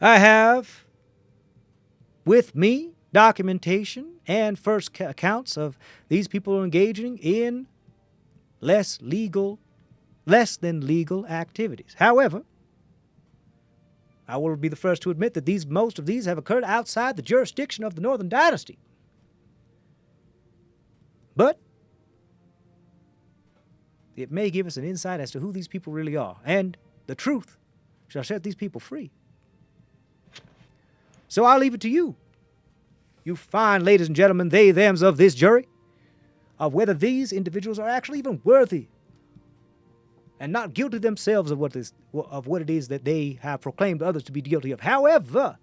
I have with me documentation and first accounts of these people engaging in less than legal activities. However, I will be the first to admit that most of these have occurred outside the jurisdiction of the Northern Dynasty. But it may give us an insight as to who these people really are, and the truth shall set these people free. So I'll leave it to you, you fine ladies and gentlemen, they, thems of this jury, of whether these individuals are actually even worthy and not guilty themselves of what it is that they have proclaimed others to be guilty of. However,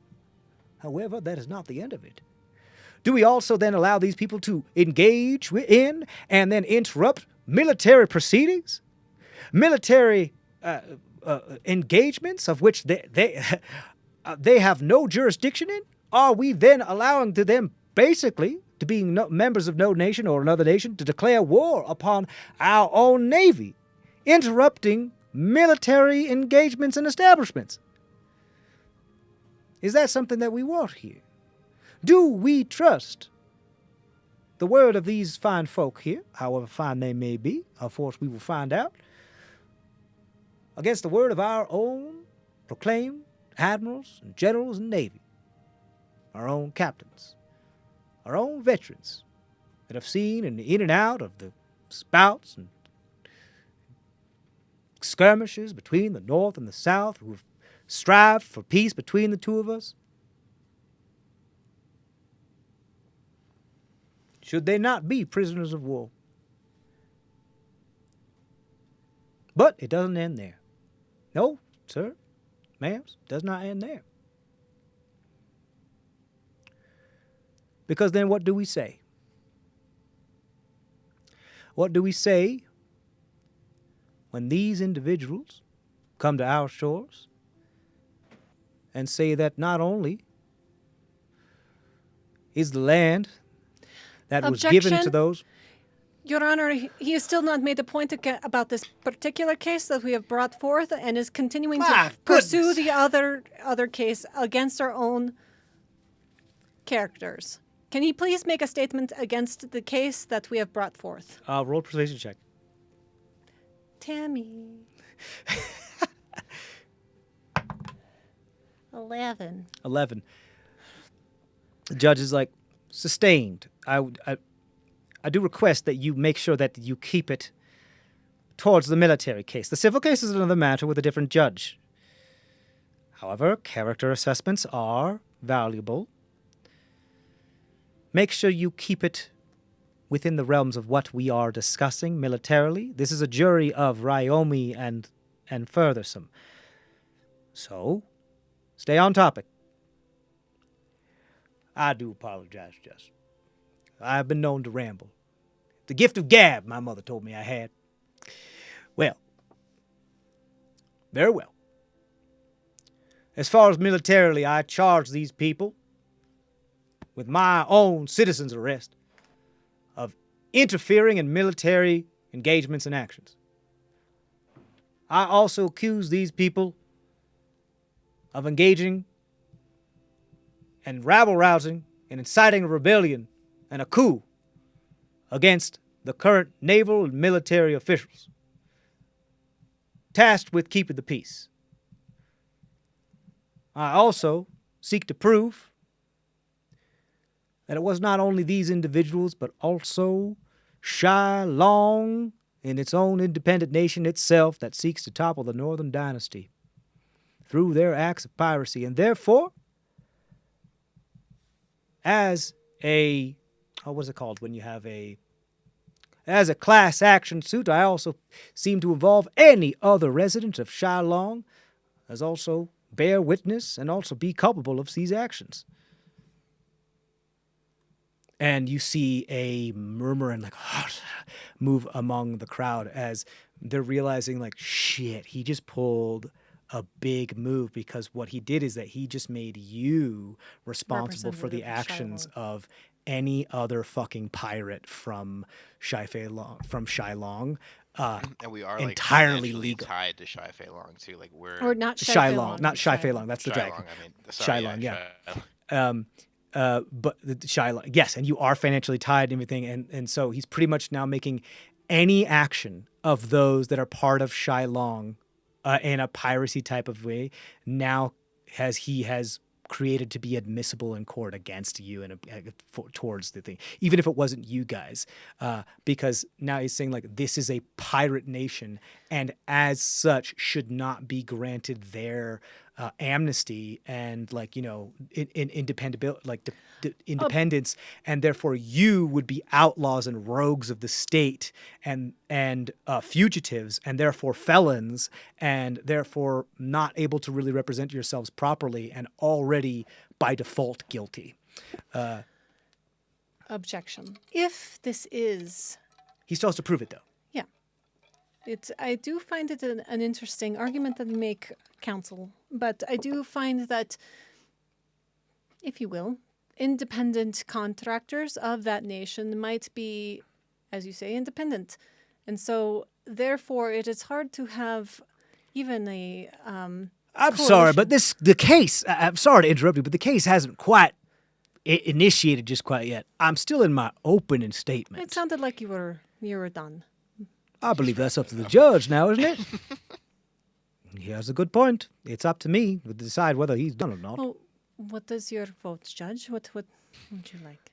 that is not the end of it. Do we also then allow these people to engage in and then interrupt military proceedings? Military engagements of which they have no jurisdiction in? Are we then allowing to them basically, to being members of no nation or another nation, to declare war upon our own navy, interrupting military engagements and establishments? Is that something that we want here? Do we trust the word of these fine folk here, however fine they may be, of course we will find out, against the word of our own proclaimed admirals and generals and navy, our own captains, our own veterans that have seen in and out of the spouts and skirmishes between the North and the South, who have strived for peace between the two of us? Should they not be prisoners of war? But it doesn't end there. No, sir, ma'ams, does not end there. Because then what do we say? What do we say when these individuals come to our shores and say that not only is the land that was given to those... Your Honor, he has still not made the point about this particular case that we have brought forth and is continuing to pursue the other case against our own characters. Can he please make a statement against the case that we have brought forth? Roll persuasion check. Tammy. 11. 11. The judge is like, sustained. I I do request that you make sure that you keep it towards the military case. The civil case is another matter with a different judge. However, character assessments are valuable. Make sure you keep it within the realms of what we are discussing militarily. This is a jury of Ryomi and Furthersome. So, stay on topic. I do apologize, Jess. I've been known to ramble. The gift of gab, my mother told me I had. Well, very well. As far as militarily, I charge these people with my own citizen's arrest of interfering in military engagements and actions. I also accuse these people of engaging and rabble-rousing and inciting a rebellion and a coup against the current naval and military officials tasked with keeping the peace. I also seek to prove that it was not only these individuals, but also Shai-Long in its own independent nation itself that seeks to topple the Northern Dynasty through their acts of piracy. And therefore, as a, what is it called when you have as a class action suit, I also seem to involve any other resident of Shai-Long as also bear witness and also be culpable of these actions. And you see a murmur and move among the crowd as they're realizing shit, he just pulled a big move, because what he did is that he just made you responsible for the actions of any other fucking pirate from Shai-Long. And we are entirely legal tied to Shai-Long too. We're Or not Shai-Long, not Shai-Long. That's the dragon. Shai-Long, yeah. But the Shai-Long, yes, and you are financially tied and everything, and so he's pretty much now making any action of those that are part of Shai-Long in a piracy type of way now he has created to be admissible in court against you and towards the thing, even if it wasn't you guys, because now he's saying this is a pirate nation and as such should not be granted their amnesty and independence, and therefore you would be outlaws and rogues of the state and fugitives and therefore felons and therefore not able to really represent yourselves properly and already by default guilty. Objection. If this is... He still has to prove it, though. Yeah. I do find it an interesting argument that you make, counsel, but I do find that, if you will, independent contractors of that nation might be, as you say, independent. And so, therefore, it is hard to have even a I'm sorry, but the case, I'm sorry to interrupt you, but the case hasn't quite initiated just quite yet. I'm still in my opening statement. It sounded like you were done. I believe that's up to the judge now, isn't it? He has a good point. It's up to me to decide whether he's done or not. Well, what does your vote, Judge? What would you like?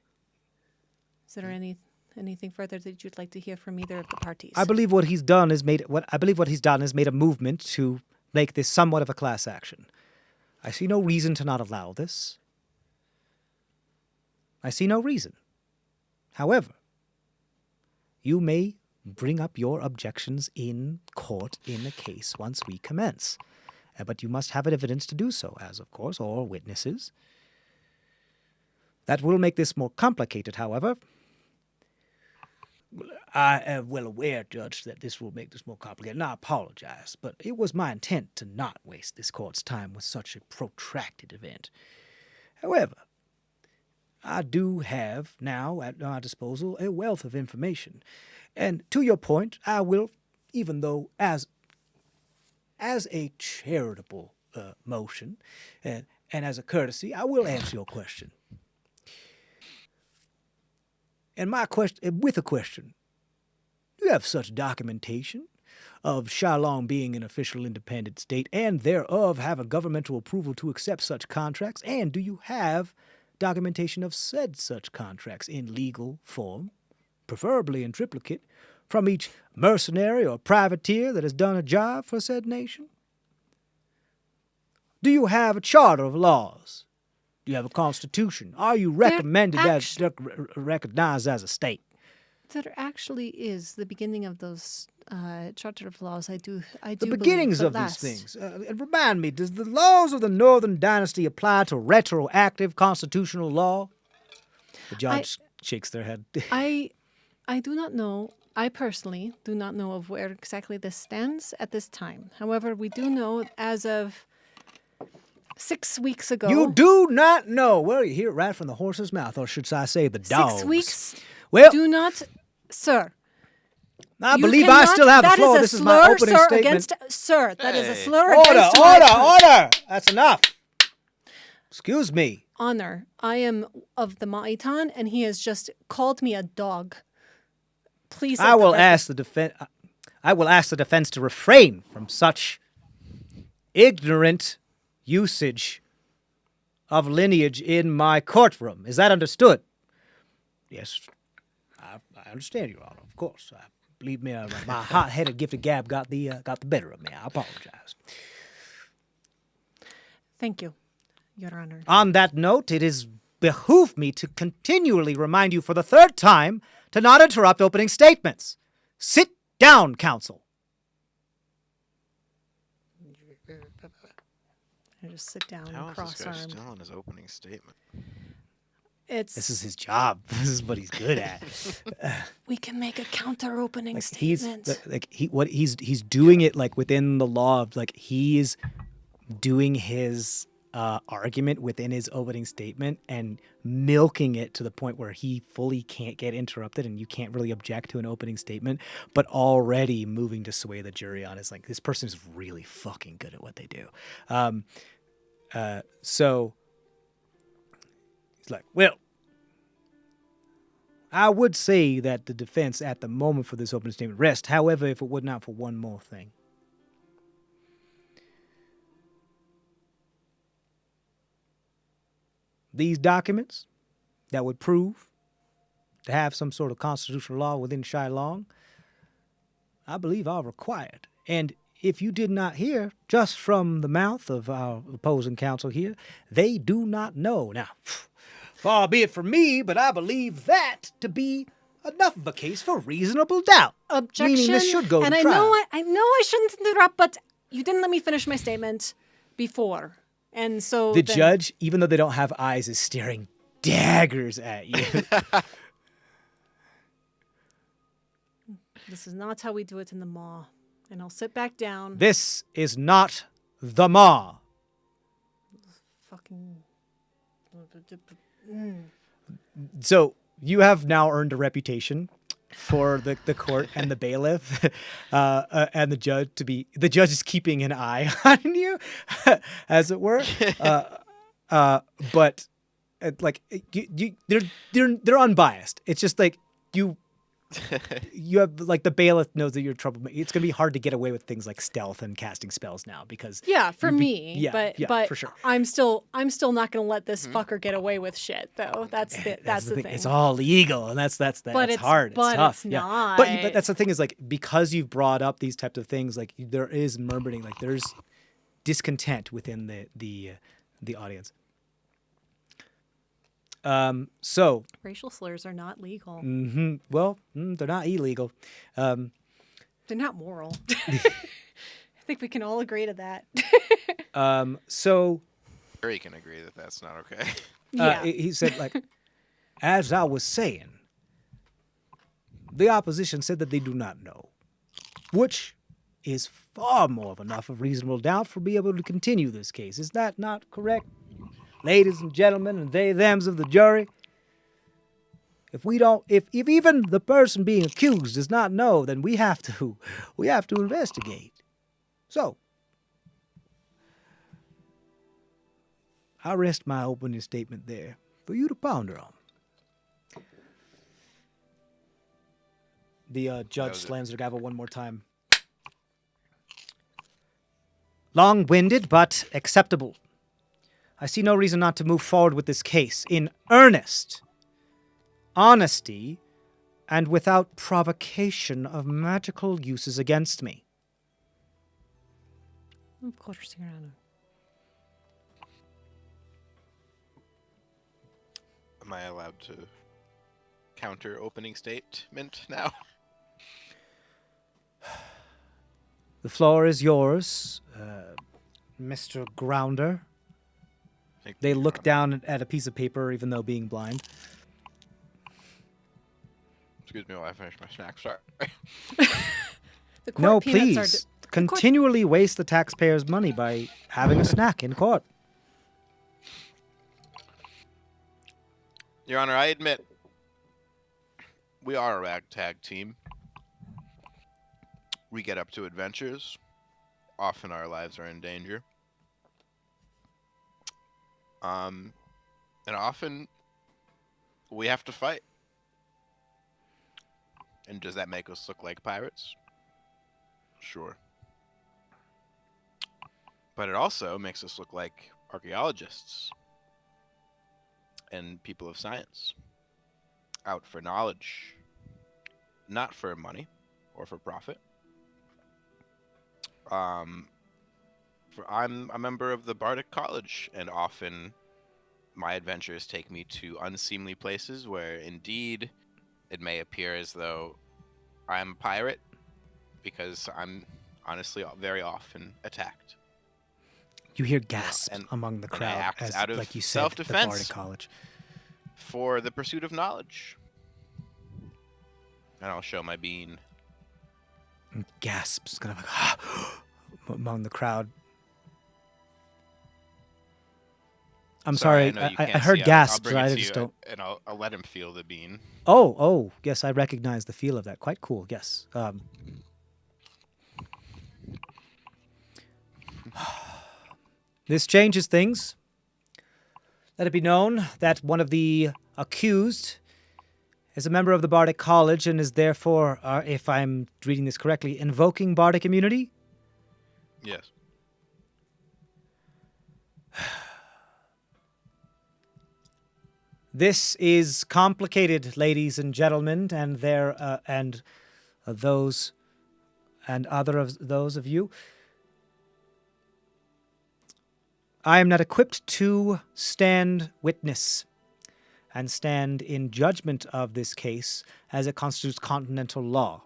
Is there anything further that you'd like to hear from either of the parties? I believe what he's done is made a movement to make this somewhat of a class action. I see no reason to not allow this. I see no reason. However, you may bring up your objections in court in the case once we commence. But you must have evidence to do so, as of course, or witnesses. That will make this more complicated, however. I am well aware, Judge, that this will make this more complicated, and I apologize, but it was my intent to not waste this court's time with such a protracted event. However, I do have now at my disposal a wealth of information. And to your point, I will, even though as a charitable motion and as a courtesy, I will answer your question. And my question, with a question, do you have such documentation of Shai-Long being an official independent state and thereof have a governmental approval to accept such contracts? And do you have documentation of said such contracts in legal form preferably in triplicate, from each mercenary or privateer that has done a job for said nation? Do you have a charter of laws? Do you have a constitution? Are you recommended recognized as a state? There actually is the beginning of those charter of laws. I do. The beginnings of these things. And remind me, does the laws of the Northern Dynasty apply to retroactive constitutional law? The judge shakes their head. I do not know. I personally do not know of where exactly this stands at this time. However, we do know as of 6 weeks ago. You do not know. Well, you hear it right from the horse's mouth, or should I say the dog's. 6 weeks. Well, Do not, sir. I you believe cannot, I still have the that floor. is a This is slur, my opening sir, statement. Against, sir, that is a Hey. slur Order, against order. That's enough. Excuse me. honor. I am of the Ma'itan, and he has just called me a dog. Please. I will ask the defense to refrain from such ignorant usage of lineage in my courtroom. Is that understood? Yes, I understand, Your Honor. Of course. Believe me, my hot-headed gifted gab got the better of me. I apologize. Thank you, Your Honor. On that note, it is behoove me to continually remind you for the third time to not interrupt opening statements. Sit down, counsel. I just sit down How and is this guy cross-armed. still in his opening statement? This is his job. This is what he's good at. We can make a counter-opening He's statement. he's doing it like within the law of like he's doing his argument within his opening statement and milking it to the point where he fully can't get interrupted and you can't really object to an opening statement, but already moving to sway the jury on is like this person is really fucking good at what they do. So he's like, well, I would say that the defense at the moment for this opening statement rests. However, if it would not for one more thing. These documents that would prove to have some sort of constitutional law within Shylong, I believe are required. And if you did not hear, just from the mouth of our opposing counsel here, they do not know. Now, far be it from me, but I believe that to be enough of a case for reasonable doubt. Objection. Meaning this should go and to I trial. know I shouldn't interrupt, but you didn't let me finish my statement before. And so The then- judge, even though they don't have eyes, is staring daggers at you. This is not how we do it in the Maw. And I'll sit back down. This is not the Maw. Fucking. So you have now earned a reputation for the court and the bailiff and the judge to be. The judge is keeping an eye on you, as it were. But like they're unbiased. It's just like you have like the bailiff knows that you're trouble. It's gonna be hard to get away with things like stealth and casting spells now because Yeah, for me. yeah, but for sure. I'm still not gonna let this fucker get away with shit though. That's the thing. It's all legal, and that's But it's hard. It's but tough. it's yeah. not. But that's the thing is like because you've brought up these types of things, like there is murmuring, like there's discontent within the audience. So Racial slurs are not legal. well, they're not illegal. They're not moral. I think we can all agree to that. So Jury can agree that that's not okay. Yeah. he said like, as I was saying, the opposition said that they do not know, which is far more of enough of reasonable doubt for be able to continue this case. Is that not correct? Ladies and gentlemen, and they, thems of the jury, if even the person being accused does not know, then we have to investigate. So, I rest my opening statement there for you to ponder on. The judge was it. slams the gavel one more time. Long-winded, but acceptable. I see no reason not to move forward with this case in earnest, honesty, and without provocation of magical uses against me. Of course, Your Honor. Am I allowed to counter opening statement now? The floor is yours, Mr. Grounder. Thank They you, look Your down at a piece of paper, even though being blind. Excuse me while I finish my snack. Sorry. The court No, peanuts are please. Continually waste the taxpayers' money by having a snack in court. Your Honor, I admit we are a ragtag team. We get up to adventures. Often our lives are in danger. And often we have to fight. And does that make us look like pirates? Sure. But it also makes us look like archaeologists and people of science, out for knowledge, not for money or for profit. I'm a member of the Bardic College, and often my adventures take me to unseemly places where indeed it may appear as though I'm a pirate, because I'm honestly very often attacked. You hear gasps and- among the and I crowd act as, out of like you said, the self-defense. Bardic College. For the pursuit of knowledge. And I'll show my bean. And gasps, kind of like among the crowd. I'm sorry, I know you I can't heard see. I'll gasps, bring but it I to just you, don't. And I'll let him feel the bean. Oh, yes, I recognize the feel of that. Quite cool, yes. This changes things. Let it be known that one of the accused is a member of the Bardic College and is therefore, if I'm reading this correctly, invoking Bardic immunity. Yes. This is complicated, ladies and gentlemen, and those and other of those of you. I am not equipped to stand witness and stand in judgment of this case as it constitutes continental law.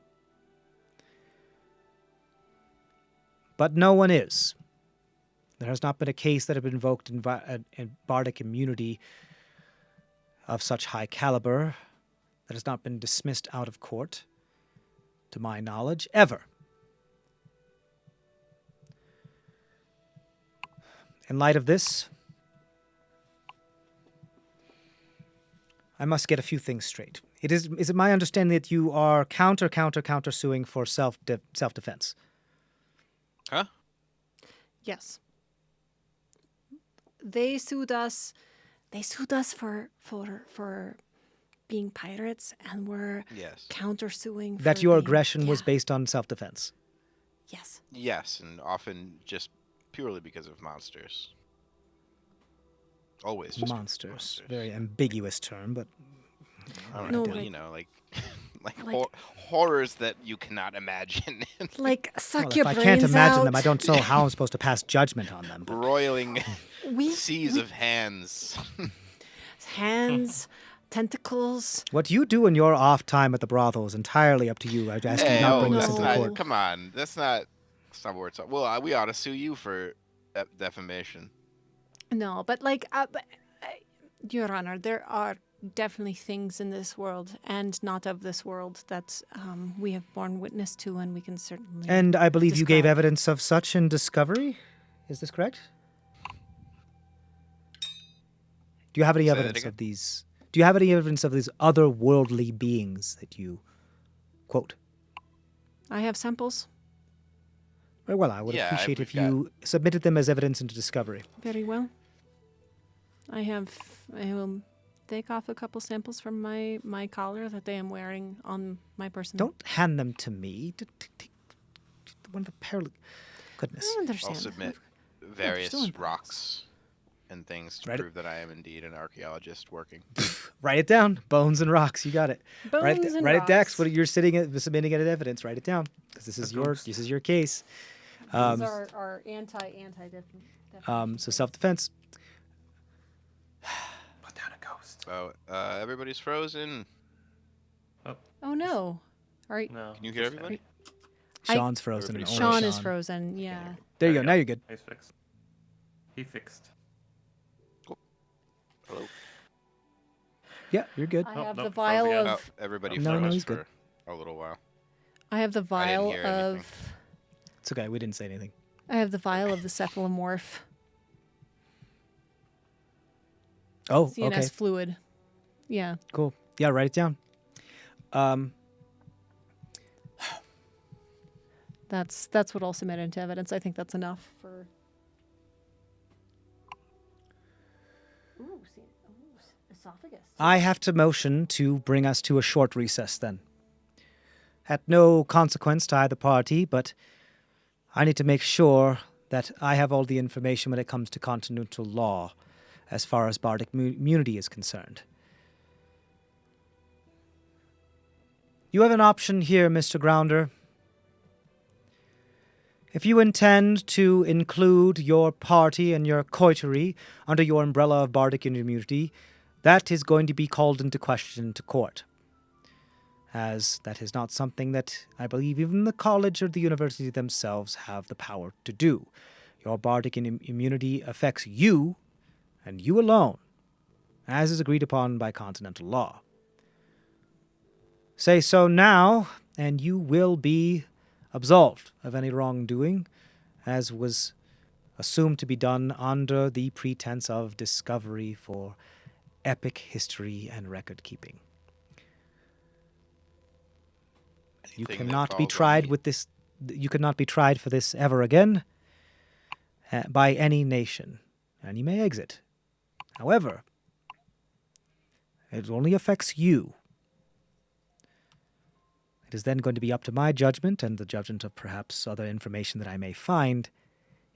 But no one is. There has not been a case that has been invoked in Bardic immunity of such high caliber that has not been dismissed out of court, to my knowledge, ever. In light of this, I must get a few things straight. Is it my understanding that you are counter suing for self-defense? Huh? Yes. They sued us. They sued us for being pirates, and we're Yes. countersuing. That for your being- aggression was Yeah. based on self-defense? Yes. Yes, and often just purely because of monsters. Always just Monsters. Very ambiguous term, but I don't No, know, like- you know, like Like- horrors that you cannot imagine. Like suck well, your if I brains can't imagine out. them, I don't know how I'm supposed to pass judgment on them. But Roiling We seas of hands. hands, tentacles. what you do in your off time at the brothel is entirely up to you. I ask you Hey, not bring this no. into that's the not, court. come on, that's not what we're talking. Well, we ought to sue you for defamation. No, but Your Honor, there are definitely things in this world and not of this world that we have borne witness to, and we can certainly. And I believe you gave describe. evidence of such in discovery. Is this correct? Do you have any Say that evidence again? of these? Do you have any evidence of these otherworldly beings that you quote? I have samples. Very well, I would Yeah, appreciate we've if you submitted them as evidence into discovery. Very well. I will take off a couple samples from my collar that I am wearing on my person. Don't hand them to me. Take one of the Goodness. I understand. I'll submit still various in process. rocks and things to Write it- prove that I am indeed an archaeologist working. Write it down. Bones and rocks. You got it. Bones and write it, Dex. rocks. What you're submitting it as evidence. Write it down because this is your case. These are our anti definition. So self-defense. Put down a ghost. So everybody's frozen. Oh no! All right, No. Can you hear just everybody? Sean's frozen. and Everybody's only Sean is frozen. Yeah. There you go. Now you're good. He's fixed. He fixed. Hello. Yeah, you're good. I Oh, have nope, the froze vial again. Oh, of. everybody No, froze he's for good. a little while. I have the vial hear of. anything. It's okay. We didn't say anything. I have the vial of the cephalomorph Oh, CNS okay. fluid. Yeah. Cool. Yeah, write it down. That's what I'll submit into evidence. I think that's enough for. Ooh, esophagus. I have to motion to bring us to a short recess then. At no consequence to either party, but I need to make sure that I have all the information when it comes to continental law as far as bardic immunity is concerned. You have an option here, Mr. Grounder. If you intend to include your party and your coterie under your umbrella of bardic immunity, that is going to be called into question to court, as that is not something that I believe even the college or the university themselves have the power to do. Your bardic immunity affects you, and you alone, as is agreed upon by continental law. Say so now, and you will be absolved of any wrongdoing, as was assumed to be done under the pretense of discovery for epic history and record keeping. You Anything that cannot be falls on tried me. with this. You cannot be tried for this ever again by any nation, and you may exit. However, it only affects you. It is then going to be up to my judgment and the judgment of perhaps other information that I may find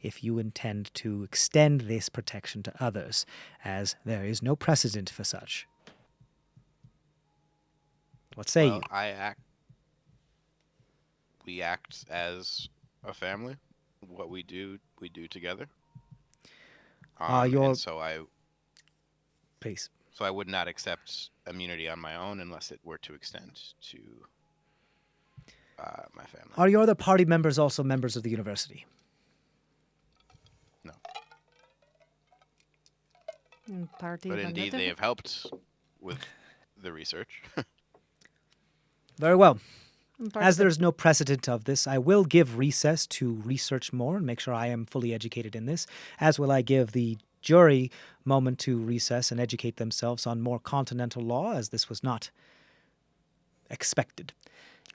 if you intend to extend this protection to others, as there is no precedent for such. What say you? We act as a family. What we do together. Your- And so Please. I would not accept immunity on my own unless it were to extend to my family. Are your other party members also members of the university? No. Party. But indeed, they have helped with the research. Very well. As there is no precedent of this, I will give recess to research more and make sure I am fully educated in this, as will I give the jury moment to recess and educate themselves on more continental law, as this was not expected.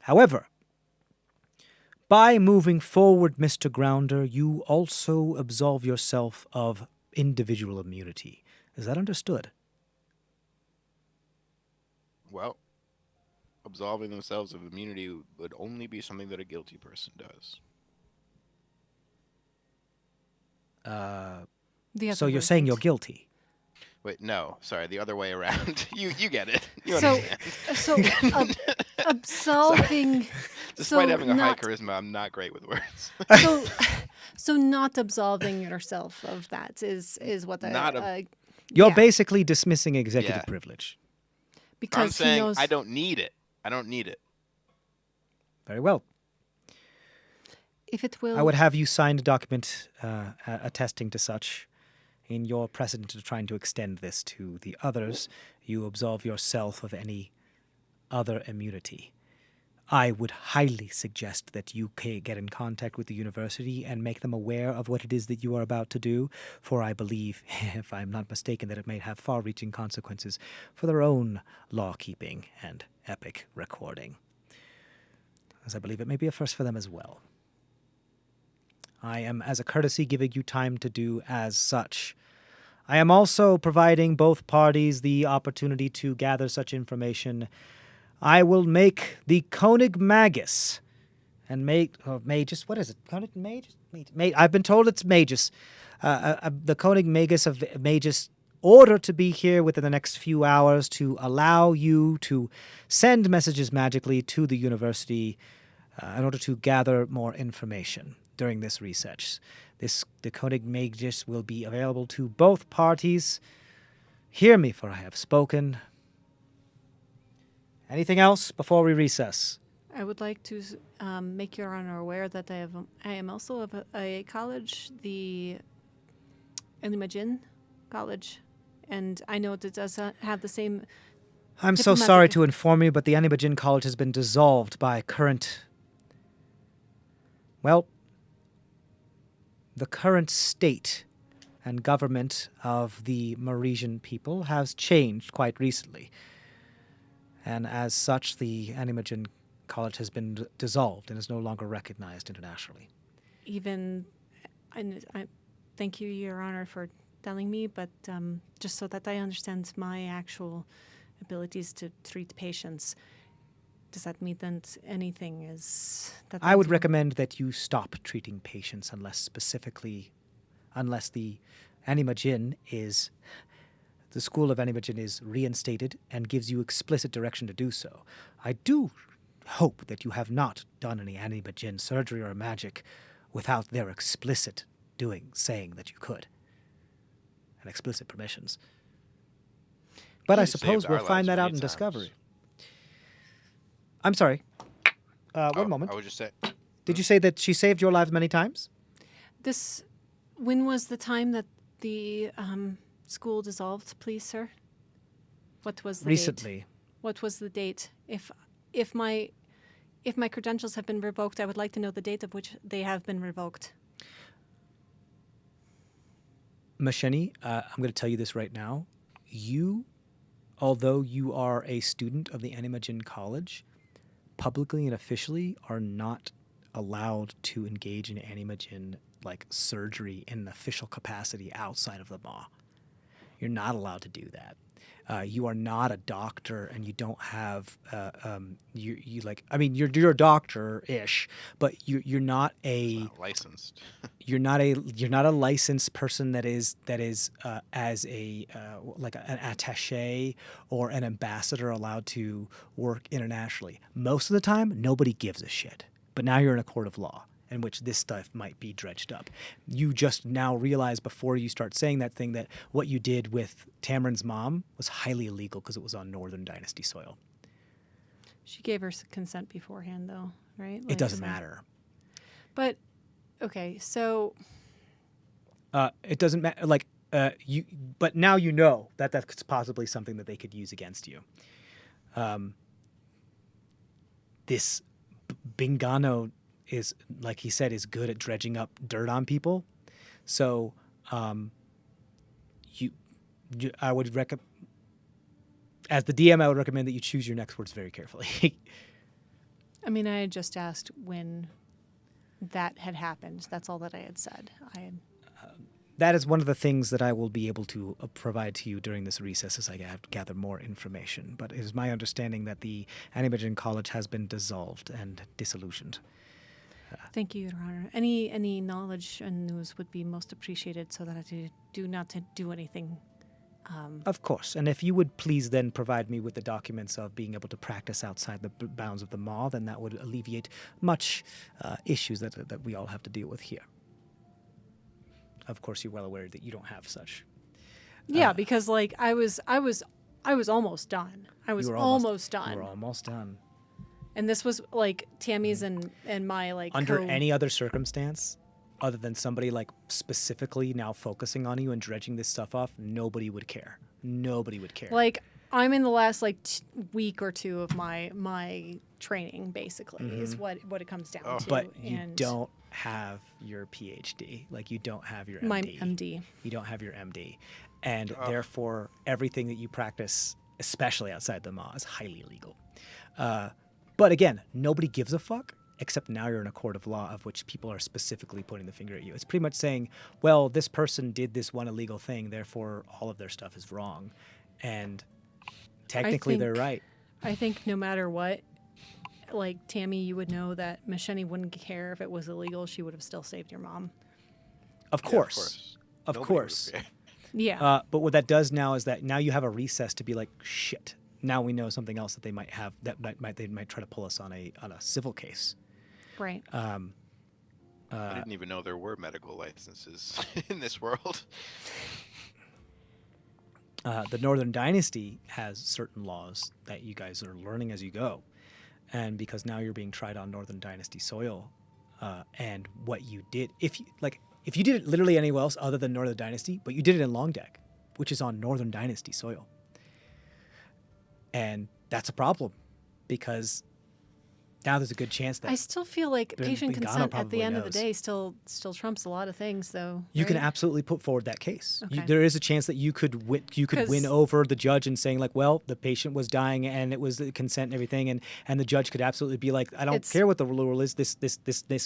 However, by moving forward, Mr. Grounder, you also absolve yourself of individual immunity. Is that understood? Well, absolving themselves of immunity would only be something that a guilty person does. So you're saying you're guilty? Wait, no, sorry, the other way around. You get it. You So, understand. absolving. Despite so having a high not- charisma, I'm not great with words. So not absolving yourself of that is what the Not a- You're yeah, basically dismissing executive Yeah. privilege. I'm because he saying knows I don't need it. I don't need it. Very well. if it will. I would have you sign a document attesting to such. In your precedent of trying to extend this to the others, you absolve yourself of any other immunity. I would highly suggest that you get in contact with the university and make them aware of what it is that you are about to do, for I believe, if I'm not mistaken, that it may have far-reaching consequences for their own law-keeping and epic recording. As I believe it may be a first for them as well. I am, as a courtesy, giving you time to do as such. I am also providing both parties the opportunity to gather such information. I will make the Koenig Magus and Magus. What is it? Koenig Magus? I've been told it's Magus. The Koenig Magus of Magus order to be here within the next few hours to allow you to send messages magically to the university in order to gather more information during this research. The Koenig Magus will be available to both parties. Hear me, for I have spoken. Anything else before we recess? I would like to make Your Honor aware that I am also of a college, the Imogen College, and I know that it does have the same. I'm so sorry to inform you, but the Imogen College has been dissolved by the current state and government of the Maresian people has changed quite recently. And as such, the Imogen College has been dissolved and is no longer recognized internationally. I thank you, Your Honor, for telling me, but just so that I understand my actual abilities to treat patients, does that mean that anything is... I would recommend that you stop treating patients unless the Imogen is... The School of Imogen is reinstated and gives you explicit direction to do so. I do hope that you have not done any Imogen surgery or magic without their explicit saying that you could. And explicit permissions. But I suppose we'll find that out in Discovery. I'm sorry. One moment. I would just say... Did you say that she saved your lives many times? When was the time that the school dissolved, please, sir? What was the Recently. date? What was the date? If my credentials have been revoked, I would like to know the date of which they have been revoked. Masheni, I'm going to tell you this right now. Although you are a student of the Imogen College, publicly and officially are not allowed to engage in Imogen surgery in an official capacity outside of the law. You're not allowed to do that. You are not a doctor, and you don't have you're a doctor-ish, but you're not licensed. You're not a licensed person that is as an attaché or an ambassador allowed to work internationally. Most of the time, nobody gives a shit. But now you're in a court of law in which this stuff might be dredged up. You just now realize before you start saying that thing that what you did with Tamarin's mom was highly illegal because it was on Northern Dynasty soil. She gave her consent beforehand, though, right? It doesn't matter. But, okay, so... it doesn't matter. But now you know that that's possibly something that they could use against you. This Bingano is, like he said, is good at dredging up dirt on people. So, I would recommend, as the DM, I would recommend that you choose your next words very carefully. I mean, I had just asked when that had happened. That's all that I had said. That is one of the things that I will be able to provide to you during this recess as I gather more information. But it is my understanding that the Imogen College has been dissolved and disillusioned. Thank you, Your Honor. Any knowledge and news would be most appreciated so that I do not do anything. Of course. And if you would please then provide me with the documents of being able to practice outside the bounds of the mall, then that would alleviate much issues that we all have to deal with here. Of course, you're well aware that you don't have such. Yeah, because I was almost done. I was almost done. You were almost done. And this was Tammy's and my under any other circumstance, other than somebody specifically now focusing on you and dredging this stuff off, nobody would care. Nobody would care. I'm in the last week or two of my training, basically, is what it comes down to. But you don't have your PhD. You don't have your MD. My MD. You don't have your MD. And therefore, everything that you practice, especially outside the law, is highly illegal. But again, nobody gives a fuck, except now you're in a court of law of which people are specifically pointing the finger at you. It's pretty much saying, well, this person did this one illegal thing, therefore all of their stuff is wrong. And technically they're right. I think no matter what, like Tammy, you would know that Machete wouldn't care if it was illegal. She would have still saved your mom. Of Yeah, course. Of Nobody would course. care. Yeah. But what that does now is that now you have a recess to be like, shit. Now we know something else that they might have that they might try to pull us on a civil case. Right. I didn't even know there were medical licenses in this world. The Northern Dynasty has certain laws that you guys are learning as you go, and because now you're being tried on Northern Dynasty soil, and what you did, if you did it literally anywhere else other than Northern Dynasty, but you did it in Long Deck, which is on Northern Dynasty soil, and that's a problem because now there's a good chance that I still feel like patient Bengano consent at probably the end of the knows. day still trumps a lot of things, though. you can right? absolutely put forward that case. Okay. There is a chance that you could win 'Cause- over the judge and saying like, well, the patient was dying and it was the consent and everything, and the judge could absolutely be like, I don't It's care what the rule is. This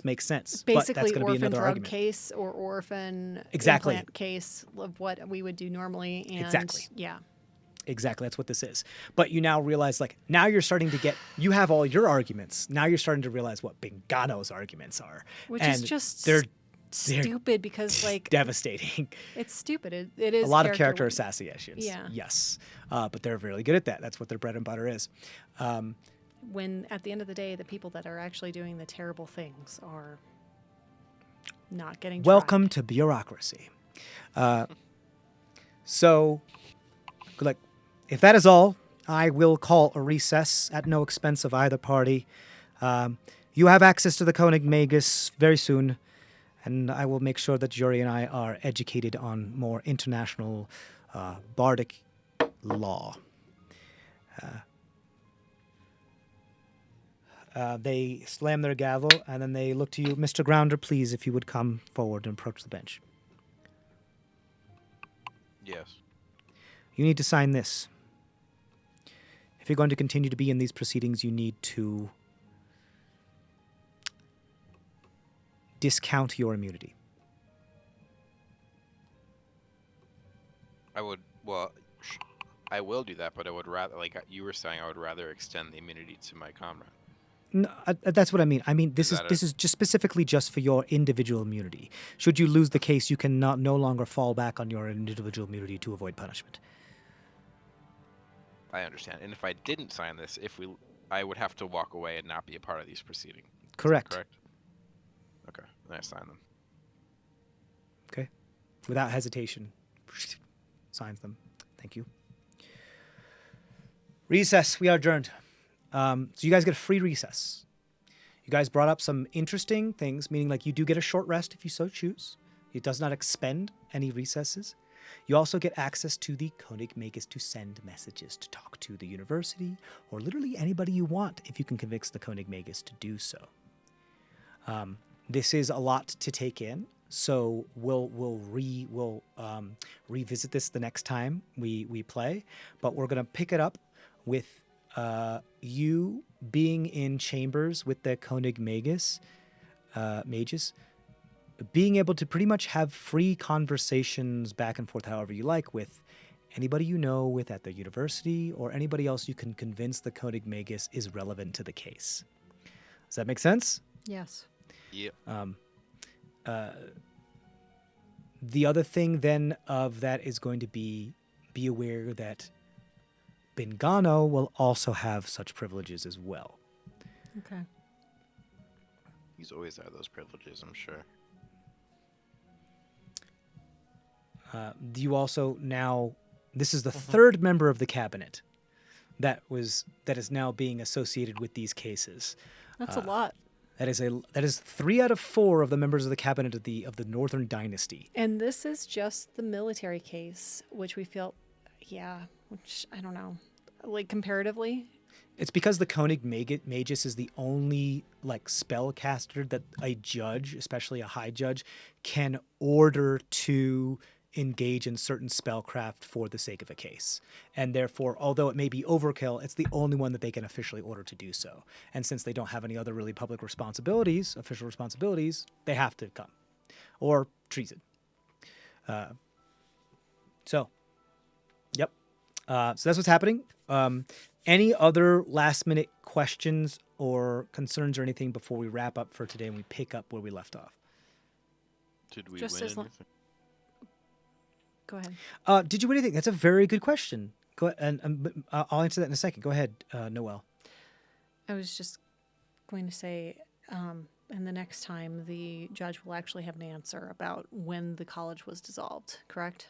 makes sense. But that's basically going to be orphan another drug argument. case or orphan Exactly. implant case of what we would do normally. And Exactly. Yeah. Exactly, that's what this is. But you now realize, like, now you're starting to get, you have all your arguments. Now you're starting to realize what Bengano's arguments are. Which and is just they're stupid because, like, devastating. it's stupid. It is A lot of character weak. assassinations. Yeah. Yes. But they're really good at that. That's what their bread and butter is. When at the end of the day, the people that are actually doing the terrible things are not getting tried. Welcome to bureaucracy. So, like, if that is all, I will call a recess at no expense of either party. You have access to the Koenig Magus very soon, and I will make sure that Yuri and I are educated on more international bardic law. They slam their gavel, and then they look to you. Mr. Grounder, please, if you would come forward and approach the bench. Yes. You need to sign this. If you're going to continue to be in these proceedings, you need to discount your immunity. I would. Well, I will do that, but I would rather, like you were saying, I would rather extend the immunity to my comrade. No, that's what I mean. I mean, this Is is that this is just specifically just for your individual immunity. Should you lose the case, you can no longer fall back on your individual immunity to avoid punishment. I understand. And if I didn't sign this, I would have to walk away and not be a part of these proceedings. Correct. Correct. Okay. Then I sign them. Okay. Without hesitation, signs them. Thank you. Recess. We are adjourned. So you guys get a free recess. You guys brought up some interesting things, meaning like you do get a short rest if you so choose. It does not expend any recesses. You also get access to the Koenig Magus to send messages, to talk to the university, or literally anybody you want if you can convince the Koenig Magus to do so. This is a lot to take in, so we'll revisit this the next time we play, but we're gonna pick it up with you being in chambers with the Koenig Magus, mages, being able to pretty much have free conversations back and forth however you like with anybody you know with at the university or anybody else you can convince the Koenig Magus is relevant to the case. Does that make sense? Yes. Yep. The other thing then of that is going to be aware that Bengano will also have such privileges as well. Okay. He's always had those privileges, I'm sure. You also now, this is the third member of the cabinet that is now being associated with these cases. That's a lot. That is 3 out of 4 of the members of the cabinet of the Northern Dynasty. And this is just the military case, which we feel, which I don't know, like comparatively. It's because the Koenig Magus is the only spellcaster that a judge, especially a high judge, can order to engage in certain spellcraft for the sake of a case. And therefore, although it may be overkill, it's the only one that they can officially order to do so. And since they don't have any other really public responsibilities, official responsibilities, they have to come. Or treason. Yep. So that's what's happening. Any other last minute questions or concerns or anything before we wrap up for today and we pick up where we left off? Did we Just win as long- anything? Go ahead. Did you win anything? That's a very good question. Go and I'll answer that in a second. Go ahead, Noel. I was just going to say, and the next time the judge will actually have an answer about when the college was dissolved, correct?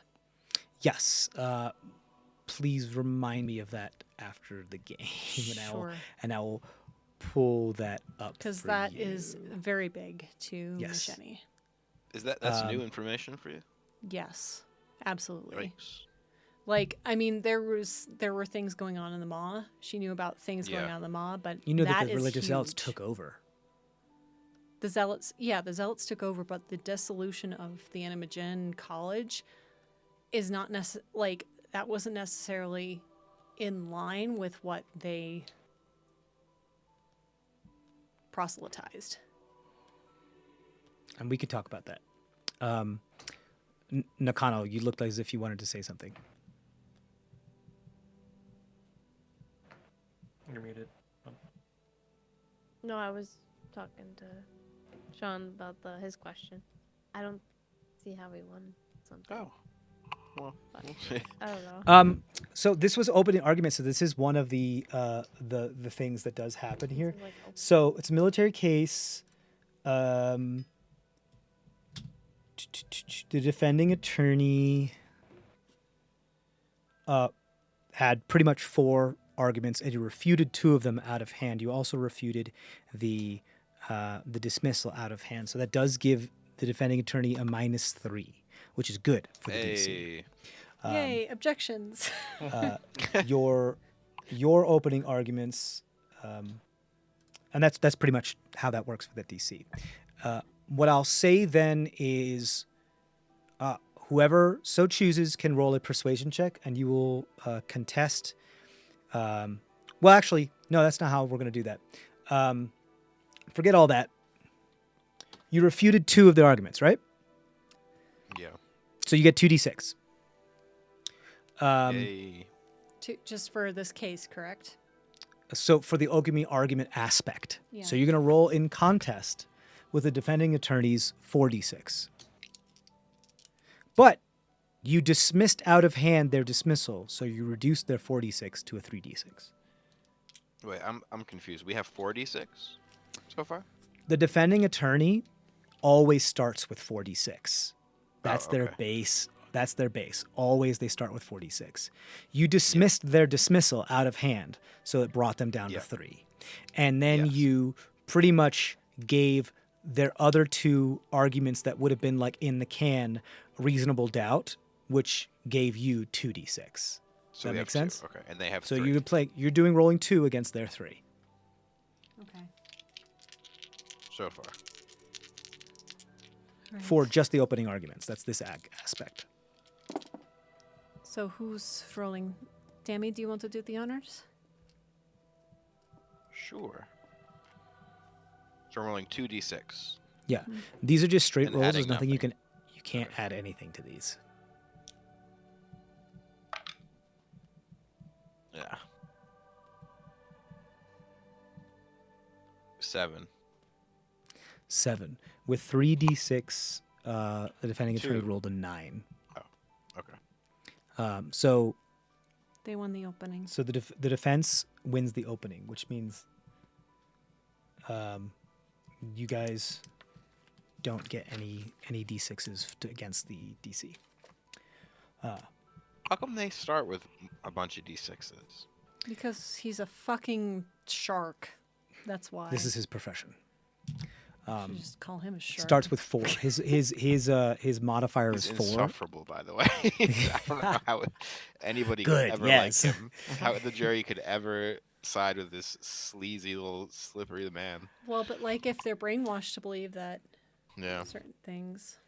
Yes. Please remind me of that after the game, Sure. and I will pull that up Because for that you. is very big to Yes. Machete. That's new information for you? Yes, absolutely. Yikes. Like, I mean, there were things going on in the Maw. She knew about things going Yeah. on in the Maw, but You know that that the is religious zealots huge. took over. The zealots, the zealots took over, but the dissolution of the Animagen College is not like that wasn't necessarily in line with what they proselytized. And we could talk about that. Nakano, you looked as if you wanted to say something. You're muted. No, I was talking to Sean about his question. I don't see how he won something. Oh. Well, we'll see. I don't know. So this was opening argument. So this is one of the things that does happen here. Like, So it's a military case. The defending attorney had pretty much 4 arguments, and you refuted 2 of them out of hand. You also refuted the dismissal out of hand. So that does give the defending attorney a -3, which is good for the DC. Hey. Yay, objections. Your opening arguments, and that's pretty much how that works for the DC. What I'll say then is, whoever so chooses can roll a persuasion check, and you will contest. Well, actually, no, that's not how we're going to do that. Forget all that. You refuted 2 of the arguments, right? Yeah. So you get 2d6. Yay. Just for this case, correct? So for the Ogami argument aspect. Yeah. So you're going to roll in contest with the defending attorney's 4d6. But you dismissed out of hand their dismissal, so you reduced their 4d6 to a 3d6. Wait, I'm confused. We have 4d6 so far? The defending attorney always starts with 4d6. That's their okay. base. That's their base. Always they start with 4d6. You dismissed their dismissal out of hand, so it brought them down to 3. And then Yes. you pretty much gave their other 2 arguments that would have been like in the can reasonable doubt, which gave you 2d6. So that we make have sense? 2. Okay, and they have So 3. you're doing rolling 2 against their 3 Okay. So far. for just the opening arguments. That's this aspect. So who's rolling? Dammy, do you want to do the honors? Sure. So I'm rolling 2d6. Yeah, these are just straight And rolls. adding There's nothing you nothing. can't add anything to these. Yeah. 7. 7 with 3d6. The defending attorney 2. rolled a 9. Okay. So They won the opening. the defense wins the opening, which means you guys don't get any d6s against the DC. How come they start with a bunch of d6s? Because he's a fucking shark. That's why. This is his profession. Should just call him a shark. Starts with 4. His modifier He's is 4. insufferable, by the way. I don't know how anybody Good, could ever yes. like him. How the jury could ever side with this sleazy little slippery man. Well, but like if they're brainwashed to believe that Yeah. certain things.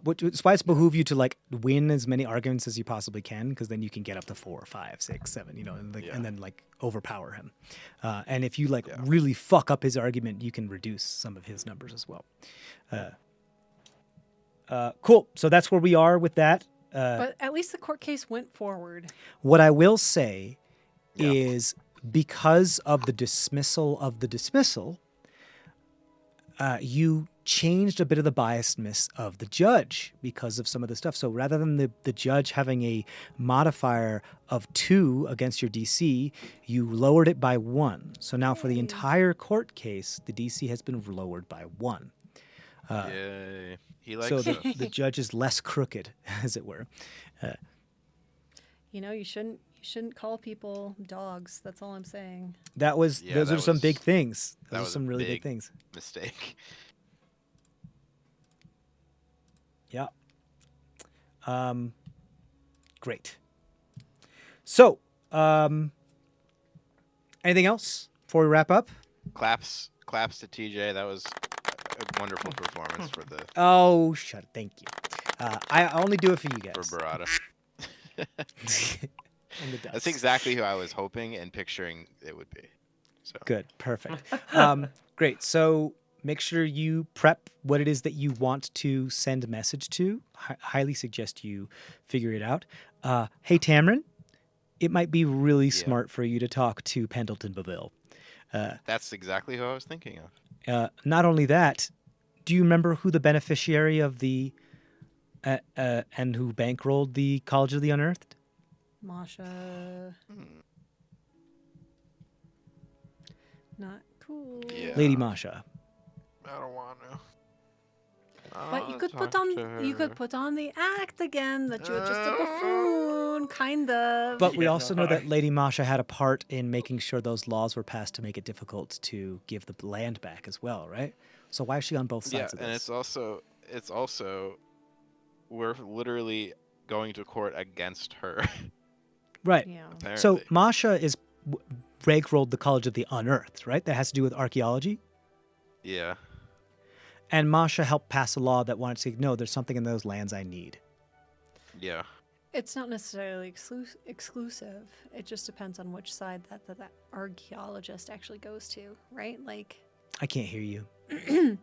Which is why it's behoove you to like win as many arguments as you possibly can, because then you can get up to 4, 5, 6, 7, and then like overpower him. And if you like really fuck up his argument, you can reduce some of his numbers as well. Cool. So that's where we are with that. But at least the court case went forward. What I will say Yeah. is because of the dismissal, you changed a bit of the biasness of the judge because of some of the stuff. So rather than the judge having a modifier of 2 against your DC, you lowered it by 1. So now for the entire court case, the DC has been lowered by 1. Yay. He likes So us. the judge is less crooked, as it were. You know, you shouldn't call people dogs. That's all I'm saying. Those that are some big was- things. that Those are was a some really big big- things. Mistake. Yeah. Great. So, anything else before we wrap up? Claps to TJ. That was a wonderful performance for the Oh, shut it. Thank you. I only do it for you guys. for Barada. And the That's dust. exactly who I was hoping and picturing it would be. So Good. Perfect. Great. So make sure you prep what it is that you want to send a message to. Highly suggest you figure it out. Hey, Tamron, it might be really smart for you to talk to Pendleton Beville. that's exactly who I was thinking of. Not only that, do you remember who the beneficiary of the and who bankrolled the College of the Unearthed? Masha. Not cool. Yeah. Lady Masha. I don't want to. But you could put on the act again that you're just a buffoon, kind of. But we Yeah, also no, know that Lady Masha had a part in making sure those laws were passed to make it difficult to give the land back as well, right? So why is she on both Yeah, sides of and this? it's also we're literally going to court against her. Right. Yeah. Apparently. So Masha is bankrolled the College of the Unearthed, right? That has to do with archaeology. Yeah. And Masha helped pass a law that wanted to say, no, there's something in those lands I need. Yeah. It's not necessarily exclusive. It just depends on which side that archaeologist actually goes to, right? Like, I can't hear you.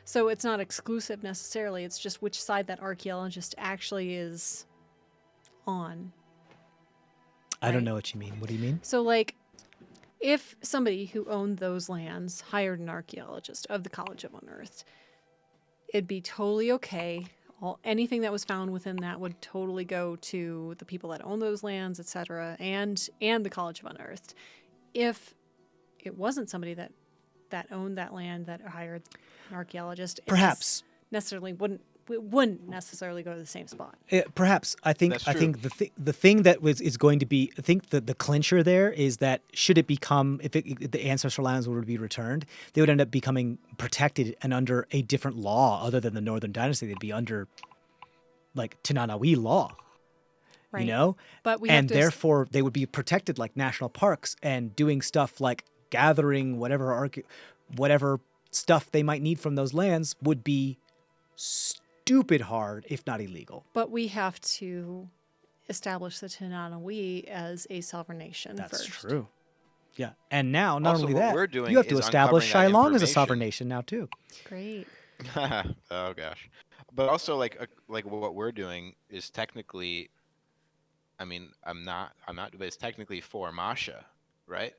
so it's not exclusive necessarily. It's just which side that archaeologist actually is on. I don't Right. know what you mean. What do you mean? So, like, if somebody who owned those lands hired an archaeologist of the College of Unearthed, it'd be totally okay. Anything that was found within that would totally go to the people that own those lands, etc., and the College of Unearthed. If it wasn't somebody that owned that land that hired an archaeologist, Perhaps. it wouldn't necessarily go to the same spot. Perhaps. I think That's true. the thing that is going to be, I think the clincher there is that should it become, if the ancestral lands were to be returned, they would end up becoming protected and under a different law other than the Northern Dynasty. They'd be under like Tananawi law, Right. you know? But we have And to therefore they would be protected like national parks and doing stuff like gathering whatever stuff they might need from those lands would be stupid hard, if not illegal. But we have to establish the Tananawi as a sovereign nation That's first. true. Yeah, and now not Also, only what that, we're doing you have to is establish uncovering that Shylong as a sovereign information. nation now too. Great. Oh gosh. But also like what we're doing is technically, I mean, I'm not, but it's technically for Masha, right?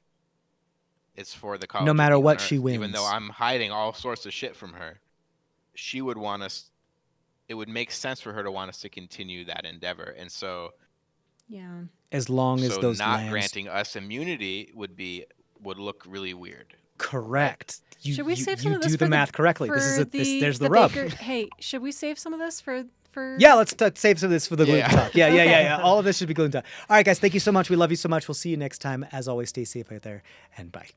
It's for the College No of matter the what she Unearthed. Even wins. though I'm hiding all sorts of shit from her, she would want us. It would make sense for her to want us to continue that endeavor, and so Yeah. As long as those not lands granting us immunity would look really weird. correct. You, Should we you, save you some of this do for the math correctly. This is for there's the rub. Baker? Hey, should we save some of this for? Yeah, let's save some of this for the gluten Yeah. talk. Yeah. Okay. All of this should be gluten talk. All right, guys, thank you so much. We love you so much. We'll see you next time. As always, stay safe out there, and bye.